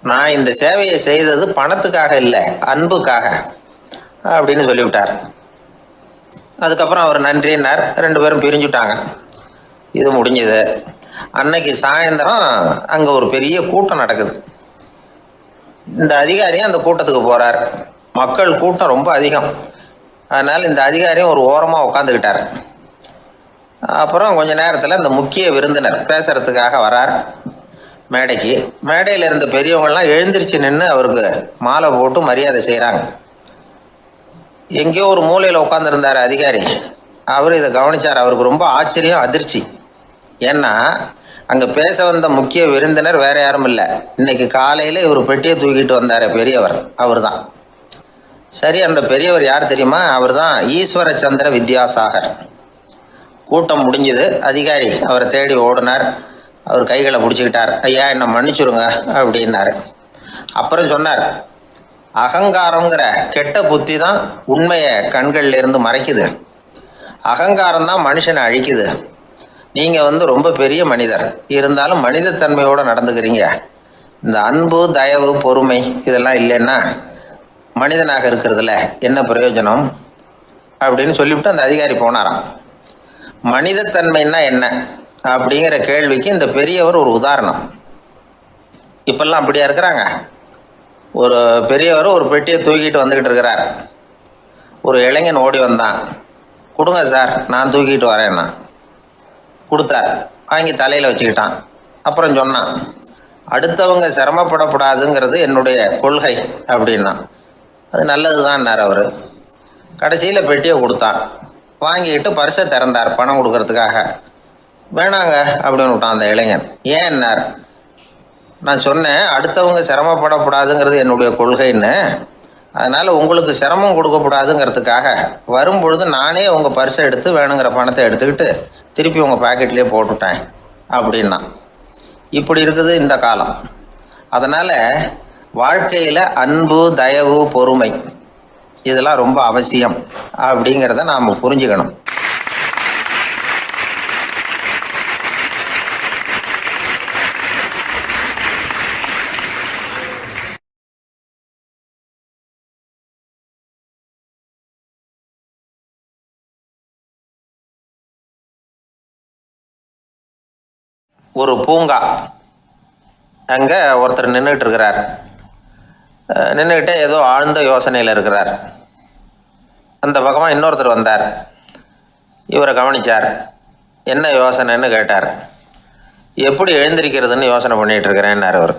நான் இந்த சேவையை செய்தது பணத்துக்காக இல்லை, அன்புக்காக அப்படின்னு சொல்லிவிட்டார். அதுக்கப்புறம் அவர் நன்றினார். 2 பேரும் பிரிஞ்சுட்டாங்க. இது முடிஞ்சது. அன்னைக்கு சாயந்தரம் அங்கே ஒரு பெரிய கூட்டம் நடக்குது. இந்த அதிகாரியும் அந்த கூட்டத்துக்கு போகிறார். மக்கள் கூட்டம் ரொம்ப அதிகம். அதனால் இந்த அதிகாரியும் ஒரு ஓரமாக உட்காந்துக்கிட்டார். அப்புறம் கொஞ்ச நேரத்தில் இந்த முக்கிய விருந்தினர் பேசுகிறதுக்காக வரார் மேடைக்கு. மேடையில் இருந்த பெரியவங்கள்லாம் எழுந்திரிச்சு நின்று அவருக்கு மாலை போட்டு மரியாதை செய்கிறாங்க. எங்கேயோ ஒரு மூலையில் உட்காந்துருந்தார் அதிகாரி. அவர் இதை கவனித்தார். அவருக்கு ரொம்ப ஆச்சரியம், அதிர்ச்சி. ஏன்னா அங்கே பேச வந்த முக்கிய விருந்தினர் வேற யாரும் இல்லை, இன்னைக்கு காலையில் இவர் பெட்டியை தூக்கிட்டு வந்தார் பெரியவர், அவர் தான். சரி, அந்த பெரியவர் யார் தெரியுமா? அவர் தான் ஈஸ்வர சந்திர வித்யாசாகர். கூட்டம் முடிஞ்சது. அதிகாரி அவரை தேடி ஓடினார். அவர் கைகளை பிடிச்சிக்கிட்டார். ஐயா, என்னை மன்னிச்சுருங்க அப்படின்னாரு. அப்புறம் சொன்னார், அகங்காரங்கிற கெட்ட புத்தி தான் உண்மையை கண்கள்ல இருந்து மறைக்குது, அகங்காரம் தான் மனுஷனை அழிக்குது. நீங்கள் ரொம்ப பெரிய மனிதர், இருந்தாலும் மனிதத்தன்மையோடு நடந்துக்கிறீங்க. இந்த அன்பு, தயவு, பொறுமை இதெல்லாம் இல்லைன்னா மனிதனாக இருக்கிறதுல என்ன பிரயோஜனம் அப்படின்னு சொல்லிவிட்டு அந்த அதிகாரி போனாராம். மனிதத்தன்மைன்னா என்ன அப்படிங்கிற கேள்விக்கு இந்த பெரியவர் ஒரு உதாரணம். இப்பெல்லாம் அப்படியா இருக்கிறாங்க? ஒரு பெரியவர் ஒரு பெட்டியை தூக்கிட்டு வந்துக்கிட்டு இருக்கிறார். ஒரு இளைஞன் ஓடி வந்தான். கொடுங்க சார், நான் தூக்கிட்டு வரேன்னா. கொடுத்தார். வாங்கி தலையில் வச்சுக்கிட்டான். அப்புறம் சொன்னான், அடுத்தவங்க சிரமப்படக்கூடாதுங்கிறது என்னுடைய கொள்கை அப்படின்னா. அது நல்லது தான்னார் அவர். கடைசியில் பெட்டியை கொடுத்தான். வாங்கிக்கிட்டு பர்ஸை திறந்தார் பணம் கொடுக்கறதுக்காக. வேணாங்க அப்படின்னு விட்டான் அந்த இளைஞன். ஏன்னார், நான் சொன்னேன் அடுத்தவங்க சிரமப்படக்கூடாதுங்கிறது என்னுடைய கொள்கைன்னு, அதனால் உங்களுக்கு சிரமம் கொடுக்கக்கூடாதுங்கிறதுக்காக வரும்பொழுது நானே உங்கள் பர்ஸை எடுத்து வேணுங்கிற பணத்தை எடுத்துக்கிட்டு திருப்பி உங்கள் பாக்கெட்லேயே போட்டுட்டேன் அப்படின்னா. இப்படி இருக்குது இந்த காலம். அதனால் வாழ்க்கையில் அன்பு, தயவு, பொறுமை இதெல்லாம் ரொம்ப அவசியம் அப்படிங்கிறத நாம் புரிஞ்சுக்கணும். ஒரு பூங்கா, அங்கே ஒருத்தர் நின்றுட்டு இருக்கிறார். நின்றுக்கிட்டே ஏதோ ஆழ்ந்த யோசனையில் இருக்கிறார். அந்த பக்கமாக இன்னொருத்தர் வந்தார். இவரை கவனித்தார். என்ன யோசனைன்னு கேட்டார். எப்படி எழுந்திருக்கிறதுன்னு யோசனை பண்ணிகிட்டு இருக்கிறேன்னார் அவர்.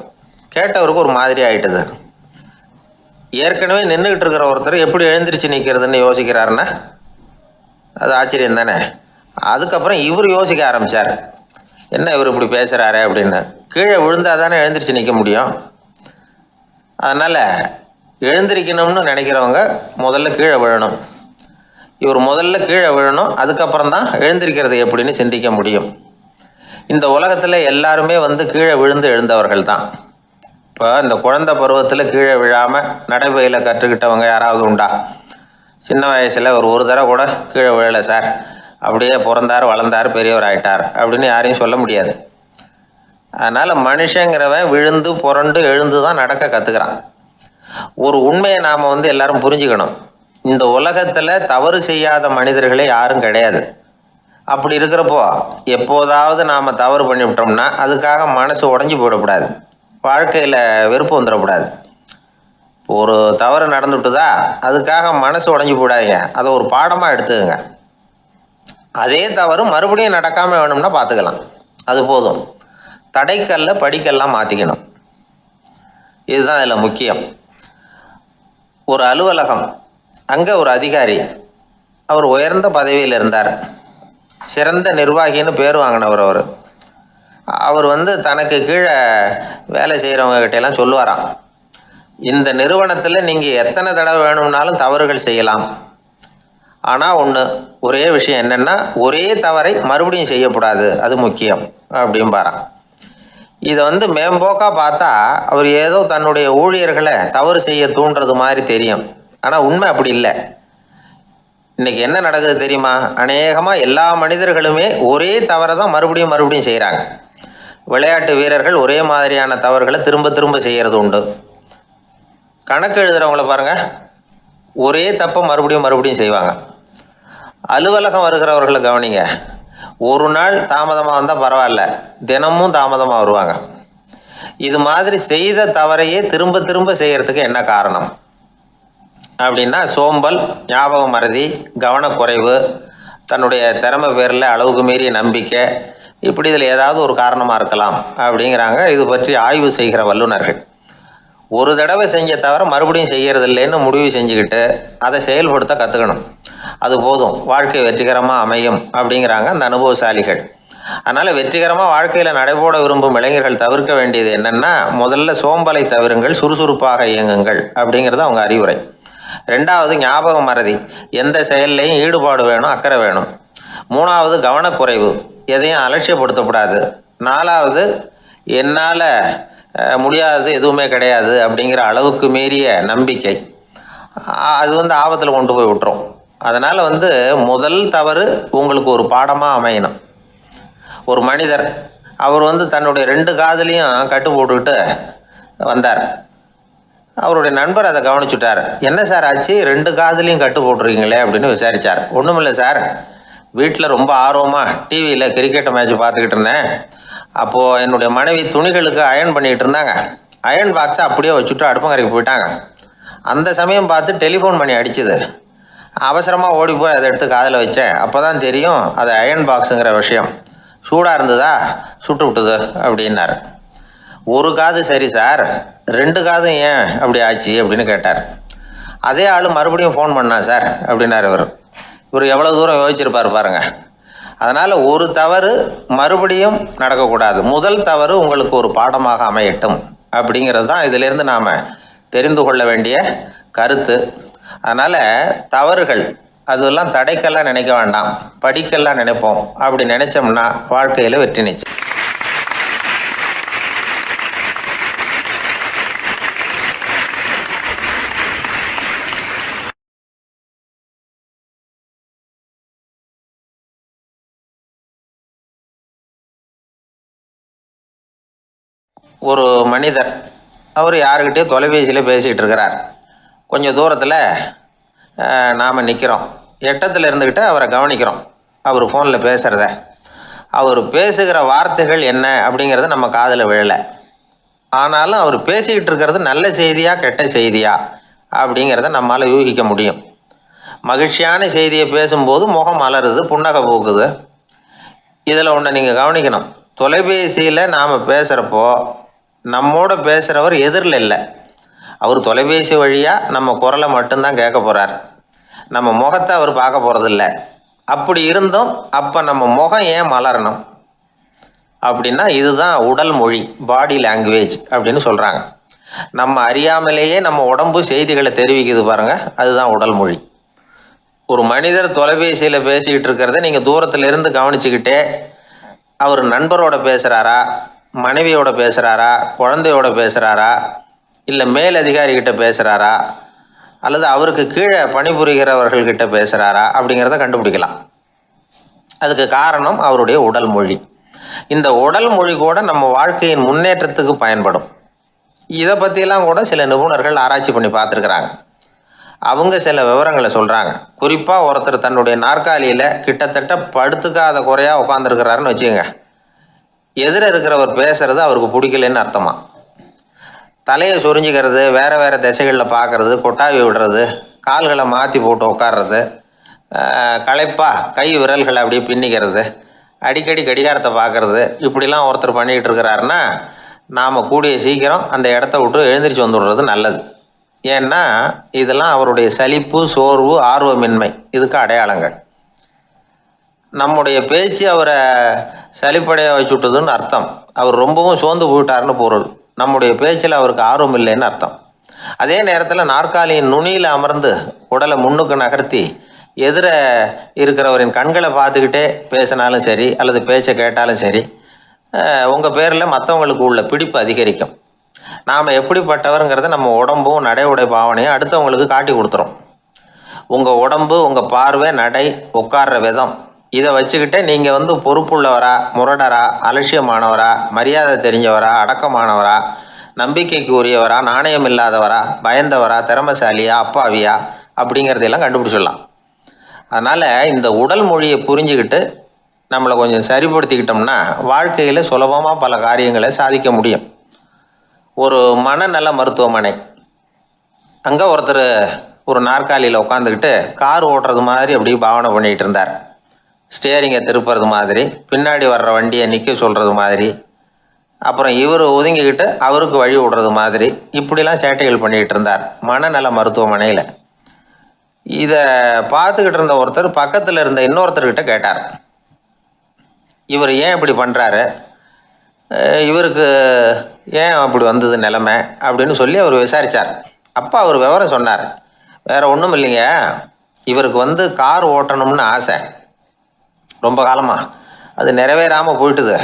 கேட்டவருக்கு ஒரு மாதிரி ஆகிட்டுது. ஏற்கனவே நின்றுக்கிட்டு இருக்கிற ஒருத்தர் எப்படி எழுந்திரிச்சு நிற்கிறதுன்னு யோசிக்கிறாருன்னா அது ஆச்சரியம் தானே. அதுக்கப்புறம் இவர் யோசிக்க ஆரம்பித்தார், என்ன இவர் இப்படி பேசுகிறாரு அப்படின்னு. கீழே விழுந்தால் தானே எழுந்திரிச்சு நிற்க முடியும். அதனால் எழுந்திரிக்கணும்னு நினைக்கிறவங்க முதல்ல கீழே விழணும். இவர் முதல்ல கீழே விழணும், அதுக்கப்புறம் தான் எழுந்திருக்கிறது எப்படின்னு சிந்திக்க முடியும். இந்த உலகத்தில் எல்லாருமே கீழே விழுந்து எழுந்தவர்கள் தான். இப்போ இந்த குழந்தை பருவத்தில் கீழே விழாமல் நடைபயில கற்றுக்கிட்டவங்க யாராவது உண்டா? சின்ன வயசில் ஒரு தடவை கூட கீழே விழலை சார், அப்படியே பிறந்தார், வளர்ந்தார், பெரியவர் ஆயிட்டார் அப்படின்னு யாரையும் சொல்ல முடியாது. அதனால் மனுஷங்கிறவன் விழுந்து புரண்டு எழுந்து தான் நடக்க கற்றுக்கிறான். ஒரு உண்மையை நாம் எல்லாரும் புரிஞ்சுக்கணும். இந்த உலகத்தில் தவறு செய்யாத மனிதர்களே யாரும் கிடையாது. அப்படி இருக்கிறப்போ எப்போதாவது நாம் தவறு பண்ணிவிட்டோம்னா அதுக்காக மனசு உடஞ்சி போயிடக்கூடாது, வாழ்க்கையில் வெறுப்பு வந்துடக்கூடாது. ஒரு தவறு நடந்துட்டுதா அதுக்காக மனசு உடஞ்சி போடாதீங்க, அதை ஒரு பாடமாக எடுத்துக்கங்க. அதே தவறு மறுபடியும் நடக்காமல் வேணும்னா பார்த்துக்கலாம், அது போதும். தடைக்கல்ல படிக்கல்லாம் மாற்றிக்கணும், இதுதான் இதில் முக்கியம். ஒரு அலுவலகம், அங்கே ஒரு அதிகாரி, அவர் உயர்ந்த பதவியில் இருந்தார், சிறந்த நிர்வாகின்னு பேர் வாங்கினவர். அவர் தனக்கு கீழே வேலை செய்கிறவங்க கிட்டெல்லாம் சொல்லுவாராம், இந்த நிறுவனத்தில் நீங்கள் எத்தனை தடவை வேணும்னாலும் தவறுகள் செய்யலாம், ஆனால் ஒரே விஷயம் என்னென்னா ஒரே தவறை மறுபடியும் செய்யக்கூடாது, அது முக்கியம் அப்படிம்பாராம். இதை மேம்போக்காக பார்த்தா அவர் ஏதோ தன்னுடைய ஊழியர்களை தவறு செய்ய தூண்டுறது மாதிரி தெரியும். ஆனால் உண்மை அப்படி இல்லை. இன்னைக்கு என்ன நடக்குது தெரியுமா? அநேகமாக எல்லா மனிதர்களுமே ஒரே தவறை தான் மறுபடியும் மறுபடியும் செய்கிறாங்க. விளையாட்டு வீரர்கள் ஒரே மாதிரியான தவறுகளை திரும்ப திரும்ப செய்கிறது உண்டு. கணக்கு எழுதுகிறவங்கள பாருங்க, ஒரே தப்பை மறுபடியும் மறுபடியும் செய்வாங்க. அலுவலகம் வருகிறவர்களை கவனிங்க, ஒரு நாள் தாமதமாக வந்தால் பரவாயில்ல, தினமும் தாமதமாக வருவாங்க. இது மாதிரி செய்த தவறையே திரும்ப திரும்ப செய்கிறதுக்கு என்ன காரணம் அப்படின்னா, சோம்பல், ஞாபக மறதி, கவனக்குறைவு, தன்னுடைய திறமை பேரில் அளவுக்கு மீறிய நம்பிக்கை, இப்படி இதில் ஏதாவது ஒரு காரணமாக இருக்கலாம் அப்படிங்கிறாங்க இது பற்றி ஆய்வு செய்கிற வல்லுநர்கள். ஒரு தடவை செஞ்ச தவிர மறுபடியும் செய்கிறது இல்லைன்னு முடிவு செஞ்சுக்கிட்டு அதை செயல்படுத்த கற்றுக்கணும். அது போதும், வாழ்க்கை வெற்றிகரமாக அமையும் அப்படிங்கிறாங்க அந்த அனுபவசாலிகள். அதனால் வெற்றிகரமாக வாழ்க்கையில் நடைபோட விரும்பும் இளைஞர்கள் தவிர்க்க வேண்டியது என்னென்னா, முதல்ல சோம்பலை தவிருங்கள், சுறுசுறுப்பாக இயங்குங்கள் அப்படிங்கிறது அவங்க அறிவுரை. ரெண்டாவது ஞாபக மறதி, எந்த செயல்லையும் ஈடுபாடு வேணும், அக்கறை வேணும். மூணாவது கவனக்குறைவு, எதையும் அலட்சியப்படுத்தக்கூடாது. நாலாவது என்னால் முடியாதது எதுவுமே கிடையாது அப்படிங்கிற அளவுக்கு மீறிய நம்பிக்கை. அது ஆபத்தில் கொண்டு போய் விட்டுரும். அதனால் முதல் தவறு உங்களுக்கு ஒரு பாடமாக அமையணும். ஒரு மனிதர் அவர் தன்னுடைய 2 காதுலையும் கட்டு போட்டுக்கிட்டு வந்தார். அவருடைய நண்பர் அதை கவனிச்சுட்டார். என்ன சார் ஆச்சு, 2 காதுலையும் கட்டு போட்டிருக்கீங்களே அப்படின்னு விசாரித்தார். ஒன்றுமில்லை சார், வீட்டில் ரொம்ப ஆர்வமாக டிவியில் கிரிக்கெட் மேட்ச் பார்த்துக்கிட்டு இருந்தேன். அப்போது என்னுடைய மனைவி துணிகளுக்கு அயர்ன் பண்ணிகிட்டு இருந்தாங்க. அயர்ன் பாக்ஸை அப்படியே வச்சுட்டு அடுப்பங்கரைக்கு போயிட்டாங்க. அந்த சமயம் பார்த்து டெலிஃபோன் பண்ணி அடிச்சுது. அவசரமாக ஓடி போய் அதை எடுத்து காதில் வச்சேன். அப்போ தான் தெரியும் அது அயர்ன் பாக்ஸுங்கிற விஷயம். சூடாக இருந்ததா, சுட்டு விட்டுது அப்படின்னார். ஒரு காது சரி சார், 2 காதும் ஏன் அப்படி ஆச்சு அப்படின்னு கேட்டார். அதே ஆள் மறுபடியும் ஃபோன் பண்ணா சார் அப்படின்னார் இவர். எவ்வளோ தூரம் யோசிச்சிருப்பார் பாருங்க. அதனால் ஒரு தவறு மறுபடியும் நடக்கக்கூடாது. முதல் தவறு உங்களுக்கு ஒரு பாடமாக அமையட்டும் அப்படிங்கிறது தான் இதிலிருந்து நாம் தெரிந்து கொள்ள வேண்டிய கருத்து. அதனால் தவறுகள் அதெல்லாம் தடைக்கெல்லாம் நினைக்க வேண்டாம், படிக்கெல்லாம் நினைப்போம். அப்படி நினைச்சோம்னா வாழ்க்கையில் வெற்றி நிச்சயம். ஒரு மனிதர் அவர் யாருக்கிட்டே தொலைபேசியில் பேசிகிட்டு இருக்கிறார். கொஞ்சம் தூரத்தில் நாம் நிற்கிறோம். எட்டத்தில் இருந்துக்கிட்டு அவரை கவனிக்கிறோம், அவர் ஃபோனில் பேசுகிறத. அவர் பேசுகிற வார்த்தைகள் என்ன அப்படிங்கிறது நம்ம காதில் விழலை. ஆனாலும் அவர் பேசிக்கிட்டு இருக்கிறது நல்ல செய்தியா கெட்ட செய்தியா அப்படிங்கிறத நம்மளால் யூகிக்க முடியும். மகிழ்ச்சியான செய்தியை பேசும்போது முகம் மலருது, புன்னகை பூக்குது. இதில் ஒன்று நீங்கள் கவனிக்கணும், தொலைபேசியில் நாம் பேசுகிறப்போ நம்மோட பேசுகிறவர் எதிரில் இல்லை. அவர் தொலைபேசி வழியாக நம்ம குரலை மட்டும்தான் கேட்க போகிறார், நம்ம முகத்தை அவர் பார்க்க போகிறதில்ல. அப்படி இருந்தும் அப்போ நம்ம முகம் ஏன் மலரணும் அப்படின்னா, இதுதான் உடல் மொழி, பாடி லாங்குவேஜ் அப்படின்னு சொல்கிறாங்க. நம்ம அறியாமலேயே நம்ம உடம்பு செய்திகளை தெரிவிக்குது பாருங்க, அதுதான் உடல் மொழி. ஒரு மனிதர் தொலைபேசியில் பேசிக்கிட்டு இருக்கிறத நீங்கள் தூரத்தில் இருந்து கவனிச்சுக்கிட்டே அவர் நண்பரோட பேசுகிறாரா, மனைவியோட பேசுகிறாரா, குழந்தையோட பேசுகிறாரா, இல்லை மேல் அதிகாரிகிட்ட பேசுகிறாரா, அல்லது அவருக்கு கீழே பணிபுரிகிறவர்கள்கிட்ட பேசுகிறாரா அப்படிங்கிறத கண்டுபிடிக்கலாம். அதுக்கு காரணம் அவருடைய உடல் மொழி. இந்த உடல் மொழி கூட நம்ம வாழ்க்கையின் முன்னேற்றத்துக்கு பயன்படும். இதை பற்றியெல்லாம் கூட சில நிபுணர்கள் ஆராய்ச்சி பண்ணி பார்த்துருக்குறாங்க. அவங்க சில விவரங்களை சொல்கிறாங்க. குறிப்பாக ஒருத்தர் தன்னுடைய நாற்காலியில் கிட்டத்தட்ட படுத்துக்காத குறையாக உட்காந்துருக்கிறாருன்னு வச்சுக்கோங்க. எதிர இருக்கிறவர் பேசுறது அவருக்கு பிடிக்கலன்னு அர்த்தமா. தலையை சொரிஞ்சிக்கிறது, வேறு வேறு திசைகளில் பார்க்குறது, கொட்டாவி விடுறது, கால்களை மாற்றி போட்டு உட்கார்றது, களைப்பாக கை விரல்களை அப்படியே பின்னிக்கிறது, அடிக்கடி கடிகாரத்தை பார்க்குறது, இப்படிலாம் ஒருத்தர் பண்ணிக்கிட்டு இருக்கிறாருன்னா நாம் கூடிய சீக்கிரம் அந்த இடத்த விட்டு எழுந்திரிச்சு வந்துடுறது நல்லது. ஏன்னா இதெல்லாம் அவருடைய சலிப்பு, சோர்வு, ஆர்வமின்மை, இதுக்கு அடையாளங்கள். நம்முடைய பேச்சு அவரை சலிப்படைய வச்சுட்டுதுன்னு அர்த்தம். அவர் ரொம்பவும் சோர்ந்து போயிட்டாருன்னு பொருள். நம்முடைய பேச்சில் அவருக்கு ஆர்வம் இல்லைன்னு அர்த்தம். அதே நேரத்தில் நாற்காலியின் நுனியில் அமர்ந்து உடலை முன்னுக்கு நகர்த்தி எதிர இருக்கிறவரின் கண்களை பார்த்துக்கிட்டே பேசினாலும் சரி, அல்லது பேச்சை கேட்டாலும் சரி, உங்கள் பேரில் மற்றவங்களுக்கு உள்ள பிடிப்பு அதிகரிக்கும். நாம் எப்படிப்பட்டவருங்கிறத நம்ம உடம்பும் நடை உடை பாவனையும் அடுத்தவங்களுக்கு காட்டி கொடுத்துரும். உங்கள் உடம்பு, உங்கள் பார்வை, நடை, உட்கார்ற விதம் இதை வச்சுக்கிட்டே நீங்கள் பொறுப்புள்ளவரா, முரடரா, அலட்சியமானவரா, மரியாதை தெரிஞ்சவரா, அடக்கமானவரா, நம்பிக்கைக்கு உரியவரா, நாணயம் இல்லாதவரா, பயந்தவரா, திறமைசாலியா, அப்பாவியா அப்படிங்கிறதையெல்லாம் கண்டுபிடிச்சிடலாம். அதனால் இந்த உடல் மொழியை புரிஞ்சுக்கிட்டு நம்மளை கொஞ்சம் சரிப்படுத்திக்கிட்டோம்னா வாழ்க்கையில் சுலபமாக பல காரியங்களை சாதிக்க முடியும். ஒரு மனநல மருத்துவமனை, அங்கே ஒருத்தர் ஒரு நாற்காலியில் உட்காந்துக்கிட்டு கார் ஓட்டுறது மாதிரி அப்படி பாவனை பண்ணிகிட்டு இருந்தார். ஸ்டியரிங்கை திருப்புறது மாதிரி, பின்னாடி வர்ற வண்டியை நிற்க சொல்கிறது மாதிரி, அப்புறம் இவர் ஒதுங்கிக்கிட்டு அவருக்கு வழி விடுறது மாதிரி, இப்படிலாம் சேட்டைகள் பண்ணிக்கிட்டு இருந்தார் மனநல மருத்துவமனையில். இதை பார்த்துக்கிட்டு இருந்த ஒருத்தர் பக்கத்தில் இருந்த இன்னொருத்தர்கிட்ட கேட்டார், இவர் ஏன் இப்படி பண்ணுறாரு, இவருக்கு ஏன் அப்படி வந்தது நிலைமை அப்படின்னு சொல்லி அவர் விசாரித்தார். அப்போ அவர் விவரம் சொன்னார். வேறு ஒன்றும் இல்லைங்க, இவருக்கு கார் ஓட்டணும்னு ஆசை ரொம்ப காலமாக, அது நிறைவேறாமல் போயிட்டுது.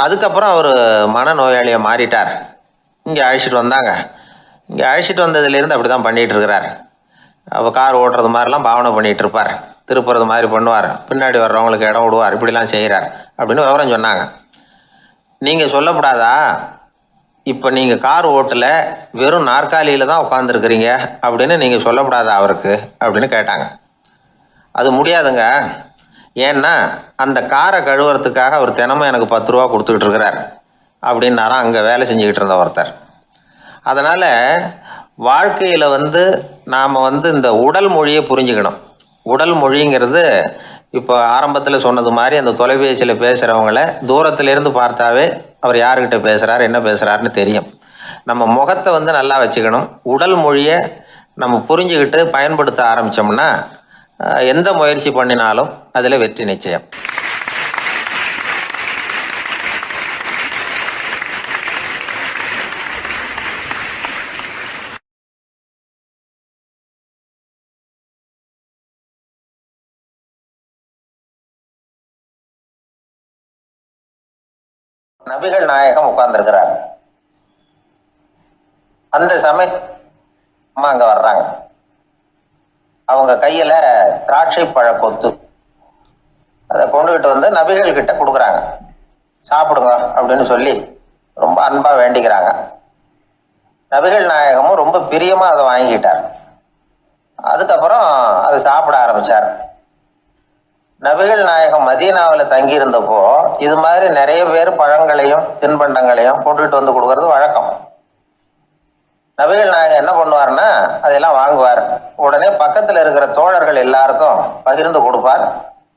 அதுக்கப்புறம் அவர் மனநோயாளியை மாறிட்டார். இங்கே அழைச்சிட்டு வந்தாங்க. இங்கே அழைச்சிட்டு வந்ததுலேருந்து அப்படி தான் பண்ணிகிட்டு இருக்கிறார். அவர் கார் ஓட்டுறது மாதிரிலாம் பாவனை பண்ணிகிட்டு இருப்பார், திருப்புறது மாதிரி பண்ணுவார், பின்னாடி வர்றவங்களுக்கு இடம் விடுவார், இப்படிலாம் செய்கிறார் அப்படின்னு விவரம் சொன்னாங்க. நீங்கள் சொல்லப்படாதா, இப்போ நீங்கள் கார் ஓட்டலை, வெறும் நாற்காலியில் தான் உட்காந்துருக்குறீங்க அப்படின்னு நீங்கள் சொல்லப்படாதா அவருக்கு அப்படின்னு கேட்டாங்க. அது முடியாதுங்க, ஏன்னா அந்த காரை கழுவுறதுக்காக அவர் தினமும் எனக்கு 10 ரூபா கொடுத்துக்கிட்டு இருக்கிறார் அப்படின்னாராம் அங்கே வேலை செஞ்சுக்கிட்டு இருந்த ஒருத்தர். அதனால் வாழ்க்கையில் நாம் இந்த உடல் மொழியை புரிஞ்சுக்கணும். உடல் மொழிங்கிறது இப்போ ஆரம்பத்தில் சொன்னது மாதிரி அந்த தொலைபேசியில் பேசுகிறவங்கள தூரத்திலேருந்து பார்த்தாவே அவர் யாருக்கிட்ட பேசுகிறார், என்ன பேசுகிறாருன்னு தெரியும். நம்ம முகத்தை நல்லா வச்சுக்கணும். உடல் மொழியை நம்ம புரிஞ்சுக்கிட்டு பயன்படுத்த ஆரம்பித்தோம்னா எந்த முயற்சி பண்ணினாலும் அதில் வெற்றி நிச்சயம். நபிகள் நாயகம் உட்கார்ந்துருக்கிறார். அந்த சமயம் அம்மா அங்க வர்றாங்க. அவங்க கையில திராட்சை பழ கொத்து அதை கொண்டுகிட்டு நபிகள் கிட்ட கொடுக்குறாங்க. சாப்பிடுங்க அப்படின்னு சொல்லி ரொம்ப அன்பா வேண்டிக்கிறாங்க. நபிகள் நாயகமும் ரொம்ப பிரியமா அதை வாங்கிட்டார். அதுக்கப்புறம் அதை சாப்பிட ஆரம்பிச்சார். நபிகள் நாயகம் மதீனாவில் தங்கி இருந்தப்போ இது மாதிரி நிறைய பேர் பழங்களையும் தின்பண்டங்களையும் கொண்டுகிட்டு கொடுக்கறது வழக்கம். நபிகள் நாயகம் என்ன பண்ணுவார்னா அதெல்லாம் வாங்குவார். உடனே பக்கத்தில் இருக்கிற தோழர்கள் எல்லாருக்கும் பகிர்ந்து கொடுப்பார்,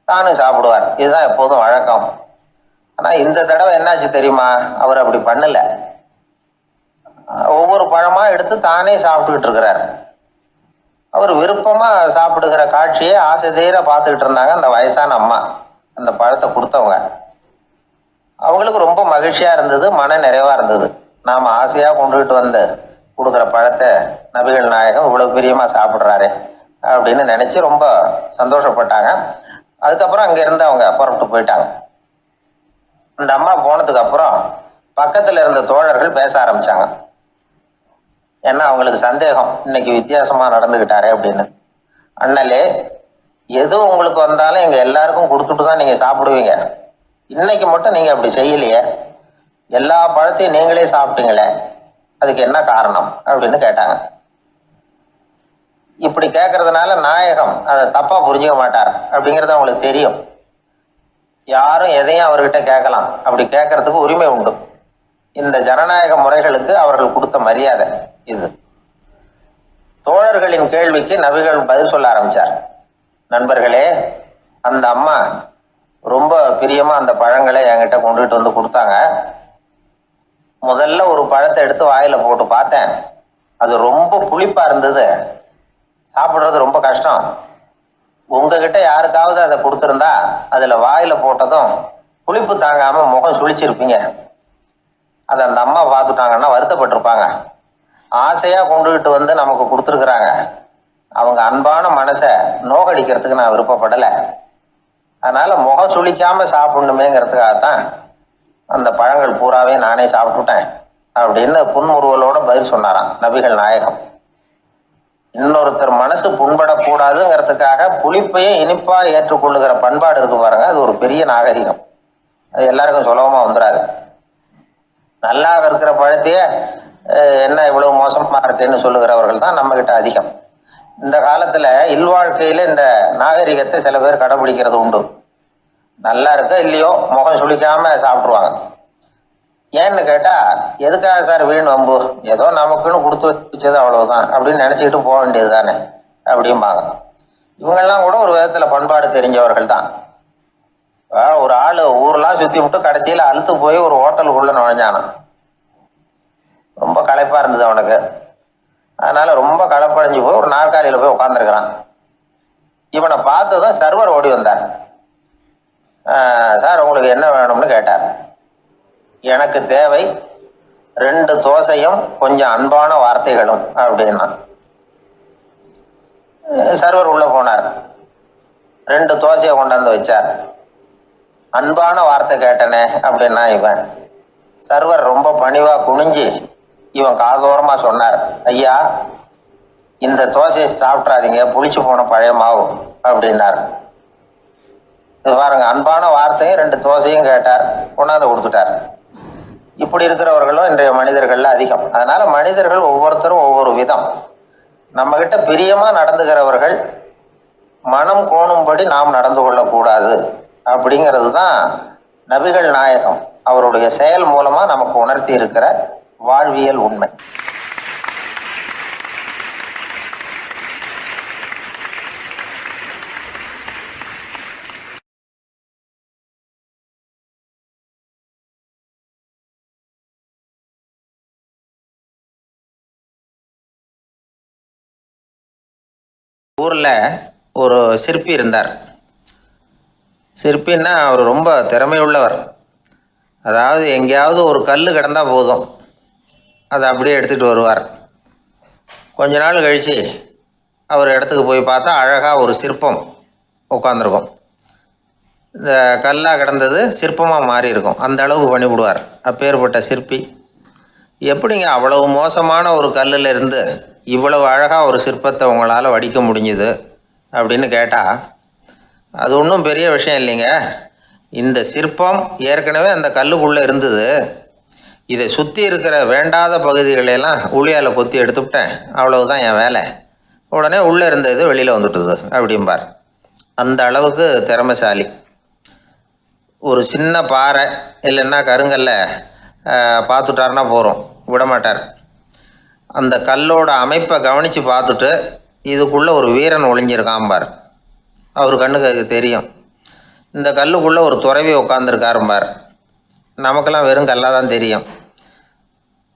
தானும் சாப்பிடுவார். இதுதான் எப்போதும் வழக்கம். ஆனால் இந்த தடவை என்னாச்சு தெரியுமா, அவர் அப்படி பண்ணல. ஒவ்வொரு பழமா எடுத்து தானே சாப்பிட்டுக்கிட்டு இருக்கிறார். அவர் விருப்பமா சாப்பிடுகிற காட்சியை ஆசை தீர பார்த்துக்கிட்டு இருந்தாங்க அந்த வயசான அம்மா, அந்த பழத்தை கொடுத்தவங்க. அவங்களுக்கு ரொம்ப மகிழ்ச்சியா இருந்தது, மன நிறைவா இருந்தது. நாம ஆசையா கொண்டுகிட்டு கொடுக்குற பழத்தை நபிகள் நாயகம் இவ்வளவு பிரியமா சாப்பிட்றாரு அப்படின்னு நினைச்சு ரொம்ப சந்தோஷப்பட்டாங்க. அதுக்கப்புறம் அங்க இருந்து அவங்க புறப்பட்டு போயிட்டாங்க. அந்த அம்மா போனதுக்கு அப்புறம் பக்கத்துல இருந்த தோழர்கள் பேச ஆரம்பிச்சாங்க. ஏன்னா அவங்களுக்கு சந்தேகம், இன்னைக்கு வித்தியாசமா நடந்துகிட்டாரே அப்படின்னு. அண்ணலே, எது உங்களுக்கு வந்தாலும் எங்க எல்லாருக்கும் கொடுத்துட்டு தான் நீங்க சாப்பிடுவீங்க, இன்னைக்கு மட்டும் நீங்க அப்படி செய்யலையே, எல்லா பழத்தையும் நீங்களே சாப்பிட்டீங்களே, அதுக்கு என்ன காரணம் அப்படின்னு கேட்டாங்க. இப்படி கேட்கறதுனால நாயகம் அதை தப்பா புரிஞ்சுக்க மாட்டார் அப்படிங்கிறது அவங்களுக்கு தெரியும். யாரும் எதையும் அவர்கிட்ட கேட்கலாம், அப்படி கேட்கறதுக்கு உரிமை உண்டு. இந்த ஜனநாயக முறைகளுக்கு அவர்கள் கொடுத்த மரியாதை இது. தோழர்களின் கேள்விக்கு நபிகள் பதில் சொல்ல ஆரம்பிச்சார். நண்பர்களே, அந்த அம்மா ரொம்ப பிரியமா அந்த பழங்களை என்கிட்ட கொண்டுகிட்டு கொடுத்தாங்க. முதல்ல ஒரு பழத்தை எடுத்து வாயில போட்டு பார்த்தேன், அது ரொம்ப புளிப்பா இருந்தது, சாப்பிடுறது ரொம்ப கஷ்டம். உங்ககிட்ட யாருக்காவது அதை கொடுத்துருந்தா அதுல வாயில போட்டதும் புளிப்பு தாங்காம முகம் சுழிச்சிருப்பீங்க. அதை அந்த அம்மா பார்த்துட்டாங்கன்னா வருத்தப்பட்டிருப்பாங்க. ஆசையா கொண்டுகிட்டு நமக்கு கொடுத்துருக்குறாங்க. அவங்க அன்பான மனசை நோகடிக்கிறதுக்கு நான் விருப்பப்படலை. அதனால முகம் சுளிக்காம சாப்பிடணுமேங்கிறதுக்காகத்தான் அந்த பழங்கள் பூராவே நானே சாப்பிட்டுட்டேன் அப்படின்னு புன்முறுவலோட பதில் சொன்னாராம் நபிகள் நாயகம். இன்னொருத்தர் மனசு புண்படக்கூடாதுங்கிறதுக்காக புளிப்பையும் இனிப்பா ஏற்றுக்கொள்ளுகிற பண்பாடு இருக்கு பாருங்க, அது ஒரு பெரிய நாகரிகம். அது எல்லாருக்கும் சுலபமா வந்துடாது. நல்லா இருக்கிற பழத்தையே என்ன இவ்வளவு மோசமா இருக்குன்னு சொல்லுகிறவர்கள் தான் நம்ம கிட்ட அதிகம். இந்த காலத்துல இல்வாழ்க்கையில இந்த நாகரிகத்தை சில பேர் கடைபிடிக்கிறது உண்டு. நல்லா இருக்க இல்லையோ முகம் சுளிக்காம சாப்பிட்ருவாங்க. ஏன்னு கேட்டா, எதுக்காக சார் வீண் வம்பு, ஏதோ நமக்குன்னு கொடுத்து வச்சது அவ்வளவுதான் அப்படின்னு நினைச்சுக்கிட்டு போக வேண்டியது தானே அப்படிம்பாங்க. இவங்கெல்லாம் கூட ஒரு விதத்துல பண்பாடு தெரிஞ்சவர்கள் தான். ஒரு ஆளு ஊரெல்லாம் சுத்தி விட்டு கடைசியில அழுத்து போய் ஒரு ஹோட்டலுக்குள்ள நுழைஞ்சானான். ரொம்ப களைப்பா இருந்தது அவனுக்கு. அதனால ரொம்ப களைப்படைஞ்சு போய் ஒரு நாற்காலியில போய் உட்காந்துருக்கிறான். இவனை பார்த்ததும் சர்வர் ஓடி வந்தார். சார் உங்களுக்கு என்ன வேணும்னு கேட்டார். எனக்கு தேவை 2 தோசையும் கொஞ்சம் அன்பான வார்த்தைகளும் அப்படின்னா. சர்வர் உள்ள போனார். 2 தோசையை கொண்டாந்து வச்சார். அன்பான வார்த்தை கேட்டனே அப்படின்னா இவன். சர்வர் ரொம்ப பணிவா குனிஞ்சு இவன் காதோரமா சொன்னார், ஐயா இந்த தோசையை சாப்பிட்றாதீங்க, புளிச்சு போன பழைய மாவு அப்படின்னார். இது பாருங்க, அன்பான வார்த்தையும் 2 தோசையும் கேட்டார், கொண்டாந்து கொடுத்துட்டார். இப்படி இருக்கிறவர்களும் இன்றைய மனிதர்கள்ல அதிகம். அதனால மனிதர்கள் ஒவ்வொருத்தரும் ஒவ்வொரு விதம். நம்ம கிட்ட பிரியமா நடந்துகிறவர்கள் மனம் கோணும்படி நாம் நடந்து கொள்ளக்கூடாது அப்படிங்கிறது தான் நபிகள் நாயகம் அவருடைய செயல் மூலமா நமக்கு உணர்த்தி இருக்கிற வாழ்வியல் உண்மை. ஊர்ல ஒரு சிற்பி இருந்தார். சிற்பின்னா அவர் ரொம்ப திறமையுள்ளவர். அதாவது எங்கேயாவது ஒரு கல் கிடந்தா போதும், அதை அப்படியே எடுத்துகிட்டு வருவார். கொஞ்ச நாள் கழித்து அவர் இடத்துக்கு போய் பார்த்தா அழகாக ஒரு சிற்பம் உட்காந்துருக்கும். இந்த கல்லாக கிடந்தது சிற்பமாக மாறி இருக்கும். அந்த அளவுக்கு பண்ணிவிடுவார். அப்பேற்பட்ட சிற்பி. எப்படிங்க அவ்வளவு மோசமான ஒரு கல்லில் இருந்து இவ்வளவு அழகாக ஒரு சிற்பத்தை உங்களால் வடிக்க முடிஞ்சுது அப்படின்னு கேட்டால், அது ஒன்றும் பெரிய விஷயம் இல்லைங்க. இந்த சிற்பம் ஏற்கனவே அந்த கல்லுக்குள்ளே இருந்தது. இதை சுற்றி இருக்கிற வேண்டாத பகுதிகளெல்லாம் உளியால் கொத்தி எடுத்துவிட்டேன், அவ்வளவுதான் என் வேலை. உடனே உள்ளே இருந்த இது வெளியில் வந்துட்டுது அப்படிம்பார். அந்த அளவுக்கு திறமைசாலி. ஒரு சின்ன பாறை இல்லைன்னா கருங்கல்ல பார்த்துட்டாருன்னா போகிறோம், விடமாட்டார். அந்த கல்லோட அமைப்பை கவனித்து பார்த்துட்டு இதுக்குள்ளே ஒரு வீரன் ஒளிஞ்சிருக்காம்பார். அவர் கண்ணுக்கு தெரியும். இந்த கல்லுக்குள்ளே ஒரு துறவி உட்காந்துருக்காரும்பார். நமக்கெல்லாம் வெறும் கல்லாக தான் தெரியும்.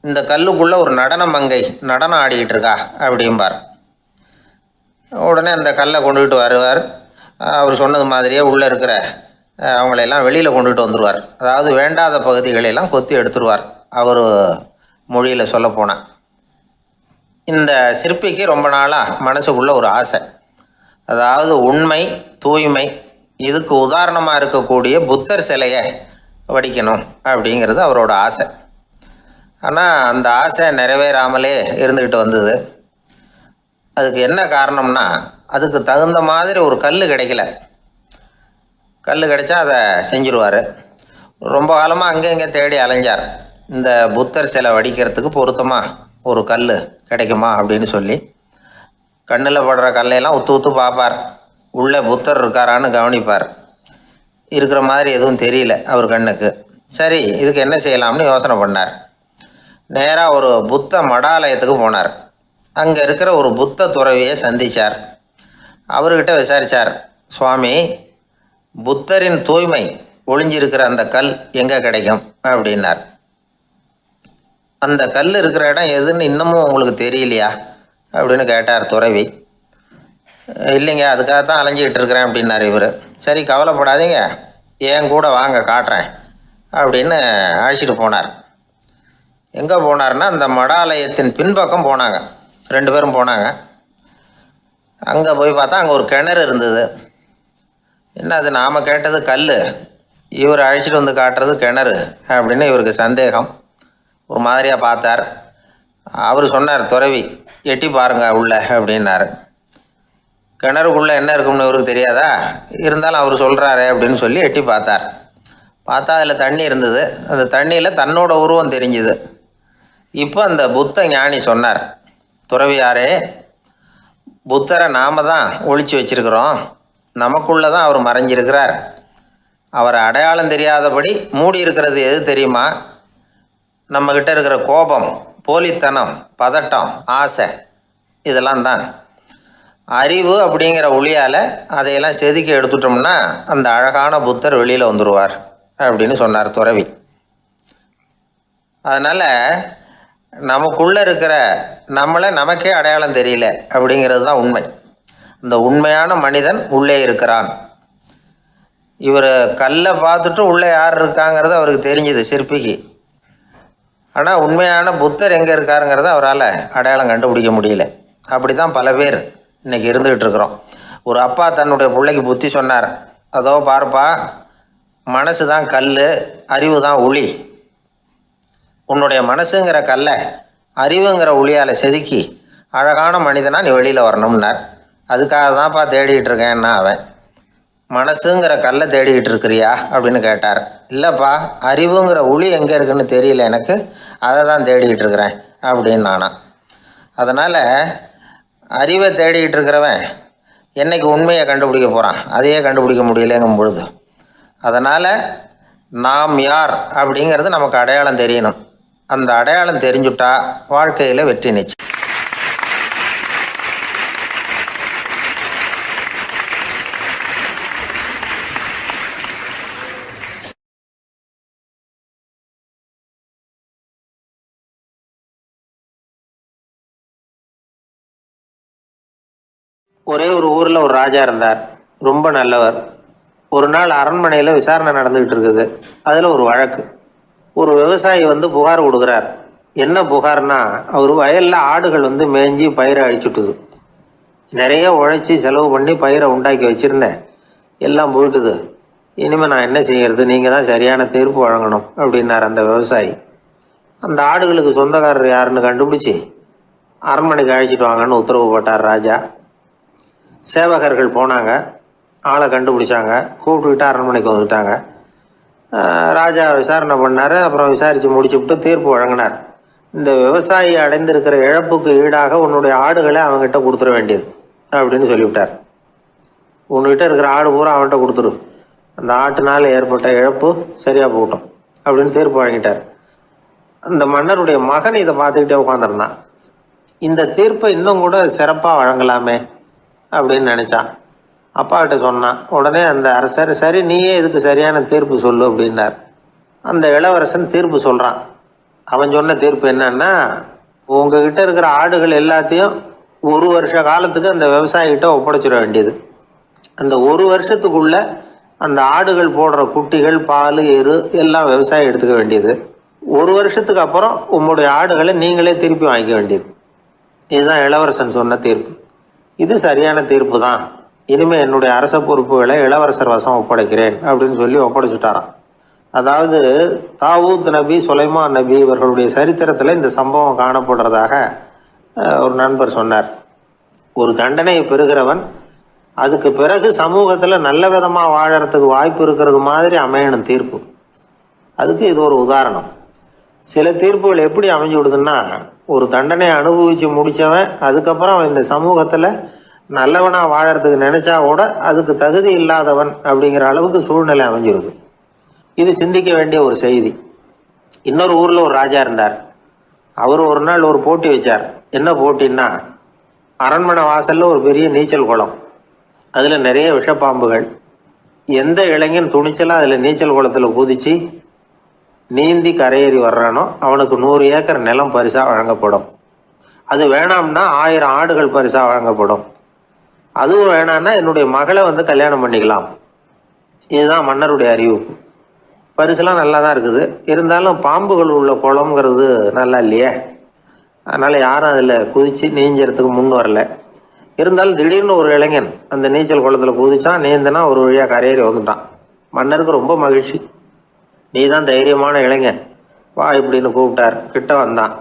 இந்த கல்லுக்குள்ளே ஒரு நடன மங்கை நடனம் ஆடிக்கிட்டு இருக்கா அப்படிம்பார். உடனே அந்த கல்லை கொண்டுகிட்டு வருவார். அவர் சொன்னது மாதிரியே உள்ளே இருக்கிற அவங்களையெல்லாம் வெளியில் கொண்டுகிட்டு வந்துடுவார். அதாவது வேண்டாத பகுதிகளெல்லாம் கொத்தி எடுத்துருவார். அவர் மொழியில் சொல்லப்போனால். இந்த சிற்பிக்கு ரொம்ப நாளாக மனசுக்குள்ள ஒரு ஆசை. அதாவது உண்மை, தூய்மை, இதுக்கு உதாரணமாக இருக்கக்கூடிய புத்தர் சிலையை வடிக்கணும் அப்படிங்கிறது அவரோட ஆசை. ஆனால் அந்த ஆசை நிறைவேறாமலே இருந்துக்கிட்டு வந்தது. அதுக்கு என்ன காரணம்னா, அதுக்கு தகுந்த மாதிரி ஒரு கல் கிடைக்கல. கல் கிடைச்சா அதை செஞ்சுருவார். ரொம்ப காலமாக அங்கே இங்கே தேடி அலைஞ்சார். இந்த புத்தர் சிலை வடிக்கிறதுக்கு பொருத்தமாக ஒரு கல் கிடைக்குமா அப்படின்னு சொல்லி கண்ணில் படுற கல்லையெல்லாம் உத்து உத்து பார்ப்பார். உள்ளே புத்தர் இருக்காரான்னு கவனிப்பார். இருக்கிற மாதிரி எதுவும் தெரியல அவர் கண்ணுக்கு. சரி, இதுக்கு என்ன செய்யலாம்னு யோசனை பண்ணார். நேராக ஒரு புத்த மடாலயத்துக்கு போனார். அங்கே இருக்கிற ஒரு புத்த துறவியை சந்தித்தார். அவர்கிட்ட விசாரித்தார், சுவாமி, புத்தரின் தூய்மை ஒளிஞ்சிருக்கிற அந்த கல் எங்கே கிடைக்கும் அப்படின்னார். அந்த கல் இருக்கிற இடம் எதுன்னு இன்னமும் உங்களுக்கு தெரியலையா அப்படின்னு கேட்டார் துறவி. இல்லைங்க, அதுக்காகத்தான் அலைஞ்சிக்கிட்டு இருக்கிறேன் அப்படின்னார் இவர். சரி, கவலைப்படாதீங்க, ஏன் கூட வாங்க காட்டுறேன் அப்படின்னு அழைச்சிட்டு போனார். எங்கே போனார்னா, அந்த மடாலயத்தின் பின்பக்கம் போனாங்க. 2 பேரும் போனாங்க. அங்கே போய் பார்த்தா அங்கே ஒரு கிணறு இருந்தது. என்ன அது, நாம் கேட்டது கல், இவர் அழைச்சிட்டு வந்து காட்டுறது கிணறு அப்படின்னு இவருக்கு சந்தேகம். ஒரு மாதிரியாக பார்த்தார். அவர் சொன்னார், துறவி எட்டி பாருங்க உள்ள அப்படின்னாரு. கிணறுக்குள்ளே என்ன இருக்கும்னு இவருக்கு தெரியாதா, இருந்தாலும் அவர் சொல்கிறாரே அப்படின்னு சொல்லி எட்டி பார்த்தார். பார்த்தா அதில் தண்ணி இருந்தது. அந்த தண்ணியில் தன்னோட உருவம் தெரிஞ்சுது. இப்போ அந்த புத்த ஞானி சொன்னார், துறவியாரே, புத்தரை நாம தான் ஒழிச்சு வச்சிருக்கிறோம், நமக்குள்ளே தான் அவர் மறைஞ்சிருக்கிறார். அவரை அடையாளம் தெரியாதபடி மூடி இருக்கிறது எது தெரியுமா? நம்மக்கிட்ட இருக்கிற கோபம், போலித்தனம், பதட்டம், ஆசை, இதெல்லாம் தான். அறிவு அப்படிங்கிற ஒளியால் அதையெல்லாம் செதுக்கி எடுத்துட்டோம்னா அந்த அழகான புத்தர் வெளியில் வந்துடுவார் அப்படின்னு சொன்னார் துறவி. அதனால் நமக்குள்ளே இருக்கிற நம்மளை நமக்கே அடையாளம் தெரியல அப்படிங்கிறது தான் உண்மை. இந்த உண்மையான மனிதன் உள்ளே இருக்கிறான். இவர் கல்லை பார்த்துட்டு உள்ளே யார் இருக்காங்கிறது அவருக்கு தெரிஞ்சுது சிற்பிக்கு. ஆனால் உண்மையான புத்தர் எங்கே இருக்காருங்கிறத அவரால் அடையாளம் கண்டுபிடிக்க முடியல. அப்படி தான் பல பேர் இன்றைக்கி இருந்துக்கிட்டு இருக்கிறோம். ஒரு அப்பா தன்னுடைய பிள்ளைக்கு புத்தி சொன்னார், அதோ பார்ப்பா, மனசு தான் கல், அறிவு தான் உளி. உன்னுடைய மனசுங்கிற கல்லை அறிவுங்கிற ஒளியால் செதுக்கி அழகான மனிதனாக நீ வெளியில் வரணும்னார். அதுக்காக தான்ப்பா தேடிக்கிட்டு இருக்கேன்னா அவன். மனசுங்கிற கல்லை தேடிக்கிட்டு இருக்கிறியா அப்படின்னு கேட்டார். இல்லைப்பா, அறிவுங்கிற ஒளி எங்கே இருக்குன்னு தெரியல எனக்கு, அதை தான் தேடிக்கிட்டு இருக்கிறேன் அப்படின்னு நானா. அதனால் அறிவை தேடிக்கிட்டு இருக்கிறவன் என்னைக்கு உண்மையை கண்டுபிடிக்க போகிறான்? அதையே கண்டுபிடிக்க முடியலைங்கும் பொழுது. அதனால் நாம் யார் அப்படிங்கிறது நமக்கு அடையாளம் தெரியணும். அந்த அடையாளம் தெரிஞ்சுட்டா வாழ்க்கையில் வெற்றி நிச்சயம். ஒரே ஒரு ஊரில் ஒரு ராஜா இருந்தார், ரொம்ப நல்லவர். ஒரு நாள் அரண்மனையில் விசாரணை நடந்துகிட்டு இருக்குது. அதில் ஒரு வழக்கு. ஒரு விவசாயி வந்து புகார் கொடுக்குறார். என்ன புகார்னா, அவர் வயலில் ஆடுகள் வந்து மேய்ஞ்சி பயிரை அழிச்சுட்டுது. நிறைய உழைச்சி செலவு பண்ணி பயிரை உண்டாக்கி வச்சுருந்தேன், எல்லாம் போயிட்டுது. இனிமேல் நான் என்ன செய்கிறது? நீங்கள் தான் சரியான தீர்ப்பு வழங்கணும் அப்படின்னார் அந்த விவசாயி. அந்த ஆடுகளுக்கு சொந்தக்காரர் யாருன்னு கண்டுபிடிச்சி அரண்மனைக்கு அழைச்சிட்டு வாங்கன்னு உத்தரவு போட்டார் ராஜா. சேவகர்கள் போனாங்க, ஆளை கண்டுபிடிச்சாங்க, கூப்பிட்டுக்கிட்டு அரண்மனைக்கு வந்துட்டாங்க. ராஜா விசாரணை பண்ணார். அப்புறம் விசாரித்து முடிச்சுவிட்டு தீர்ப்பு வழங்கினார். இந்த விவசாயி அடைந்திருக்கிற இழப்புக்கு ஈடாக உன்னுடைய ஆடுகளை அவங்ககிட்ட கொடுத்துட வேண்டியது அப்படின்னு சொல்லிவிட்டார். உன்கிட்ட இருக்கிற ஆடு பூரா அவன்கிட்ட கொடுத்துரு, அந்த ஆட்டுனால் ஏற்பட்ட இழப்பு சரியாக போகட்டும் அப்படின்னு தீர்ப்பு வழங்கிட்டார். அந்த மன்னருடைய மகன் இதை பார்த்துக்கிட்டே உட்காந்துருந்தான். இந்த தீர்ப்பை இன்னும் கூட சிறப்பாக வழங்கலாமே அப்படின்னு நினச்சான். அப்பாக்கிட்ட சொன்னான். உடனே அந்த அரசர், சரி நீயே இதுக்கு சரியான தீர்ப்பு சொல்லு அப்படின்னார். அந்த இளவரசன் தீர்ப்பு சொல்கிறான். அவன் சொன்ன தீர்ப்பு என்னன்னா, உங்ககிட்ட இருக்கிற ஆடுகள் எல்லாத்தையும் 1 வருஷ காலத்துக்கு அந்த விவசாயிகிட்ட ஒப்படைச்சிட வேண்டியது. அந்த 1 வருஷத்துக்குள்ள அந்த ஆடுகள் போடுற குட்டிகள், பால், எரு எல்லாம் விவசாயி எடுத்துக்க வேண்டியது. 1 வருஷத்துக்கு அப்புறம் உங்களுடைய ஆடுகளை நீங்களே திருப்பி வாங்கிக்க வேண்டியது. இதுதான் இளவரசன் சொன்ன தீர்ப்பு. இது சரியான தீர்ப்பு தான். இனிமேல் என்னுடைய அரச பொறுப்புகளை இளவரசர் வசம் ஒப்படைக்கிறேன் அப்படின்னு சொல்லி ஒப்படைச்சுட்டாராம். அதாவது தாவூத் நபி, சுலைமான் நபி இவர்களுடைய சரித்திரத்தில் இந்த சம்பவம் காணப்படுறதாக ஒரு நண்பர் சொன்னார். ஒரு தண்டனையை பெறுகிறவன் அதுக்கு பிறகு சமூகத்தில் நல்ல விதமாக வாழறதுக்கு வாய்ப்பு இருக்கிறது மாதிரி அமையணும் தீர்ப்பு. அதுக்கு இது ஒரு உதாரணம். சில தீர்ப்புகள் எப்படி அமைஞ்சு விடுதுன்னா, ஒரு தண்டனையை அனுபவித்து முடித்தவன் அதுக்கப்புறம் அவன் இந்த சமூகத்தில் நல்லவனாக வாழறதுக்கு நினச்சா கூட அதுக்கு தகுதி இல்லாதவன் அப்படிங்கிற அளவுக்கு சூழ்நிலை அமைஞ்சிருது. இது சிந்திக்க வேண்டிய ஒரு செய்தி. இன்னொரு ஊரில் ஒரு ராஜா இருந்தார். அவர் ஒரு நாள் ஒரு போட்டி வச்சார். என்ன போட்டின்னா, அரண்மனை வாசலில் ஒரு பெரிய நீச்சல் குளம், அதில் நிறைய விஷப்பாம்புகள். எந்த இளைஞன் துணிச்சலாக அதில் நீச்சல் குளத்தில் குதித்து நீந்தி கரையேறி வர்றானோ அவனுக்கு 100 ஏக்கர் நிலம் பரிசாக வழங்கப்படும். அது வேணாம்னா 1000 ஆடுகள் பரிசாக வழங்கப்படும். அதுவும் வேணான்னா என்னுடைய மகளை வந்து கல்யாணம் பண்ணிக்கலாம். இதுதான் மன்னருடைய அறிவிப்பு. பரிசுலாம் நல்லா தான் இருக்குது, இருந்தாலும் பாம்புகள் உள்ள குளம்ங்கிறது நல்லா இல்லையே. அதனால் யாரும் அதில் குதித்து நீஞ்சறதுக்கு முன் வரல. இருந்தாலும் திடீர்னு ஒரு இளைஞன் அந்த நீச்சல் குளத்தில் குதிச்சான், நீந்தினா ஒரு வழியாக கரையேறி வந்துட்டான். மன்னருக்கு ரொம்ப மகிழ்ச்சி. நீ தான் தைரியமான இளைஞன், வா இப்படின்னு கூப்பிட்டார். கிட்ட வந்தான்.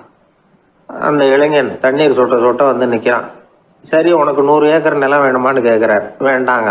அந்த இளைஞன் தண்ணீர் சொட்ட சொட்ட வந்து நிற்கிறான். சரி, உனக்கு 100 ஏக்கர் நிலம் வேணுமான்னு கேட்குறார். வேண்டாங்க.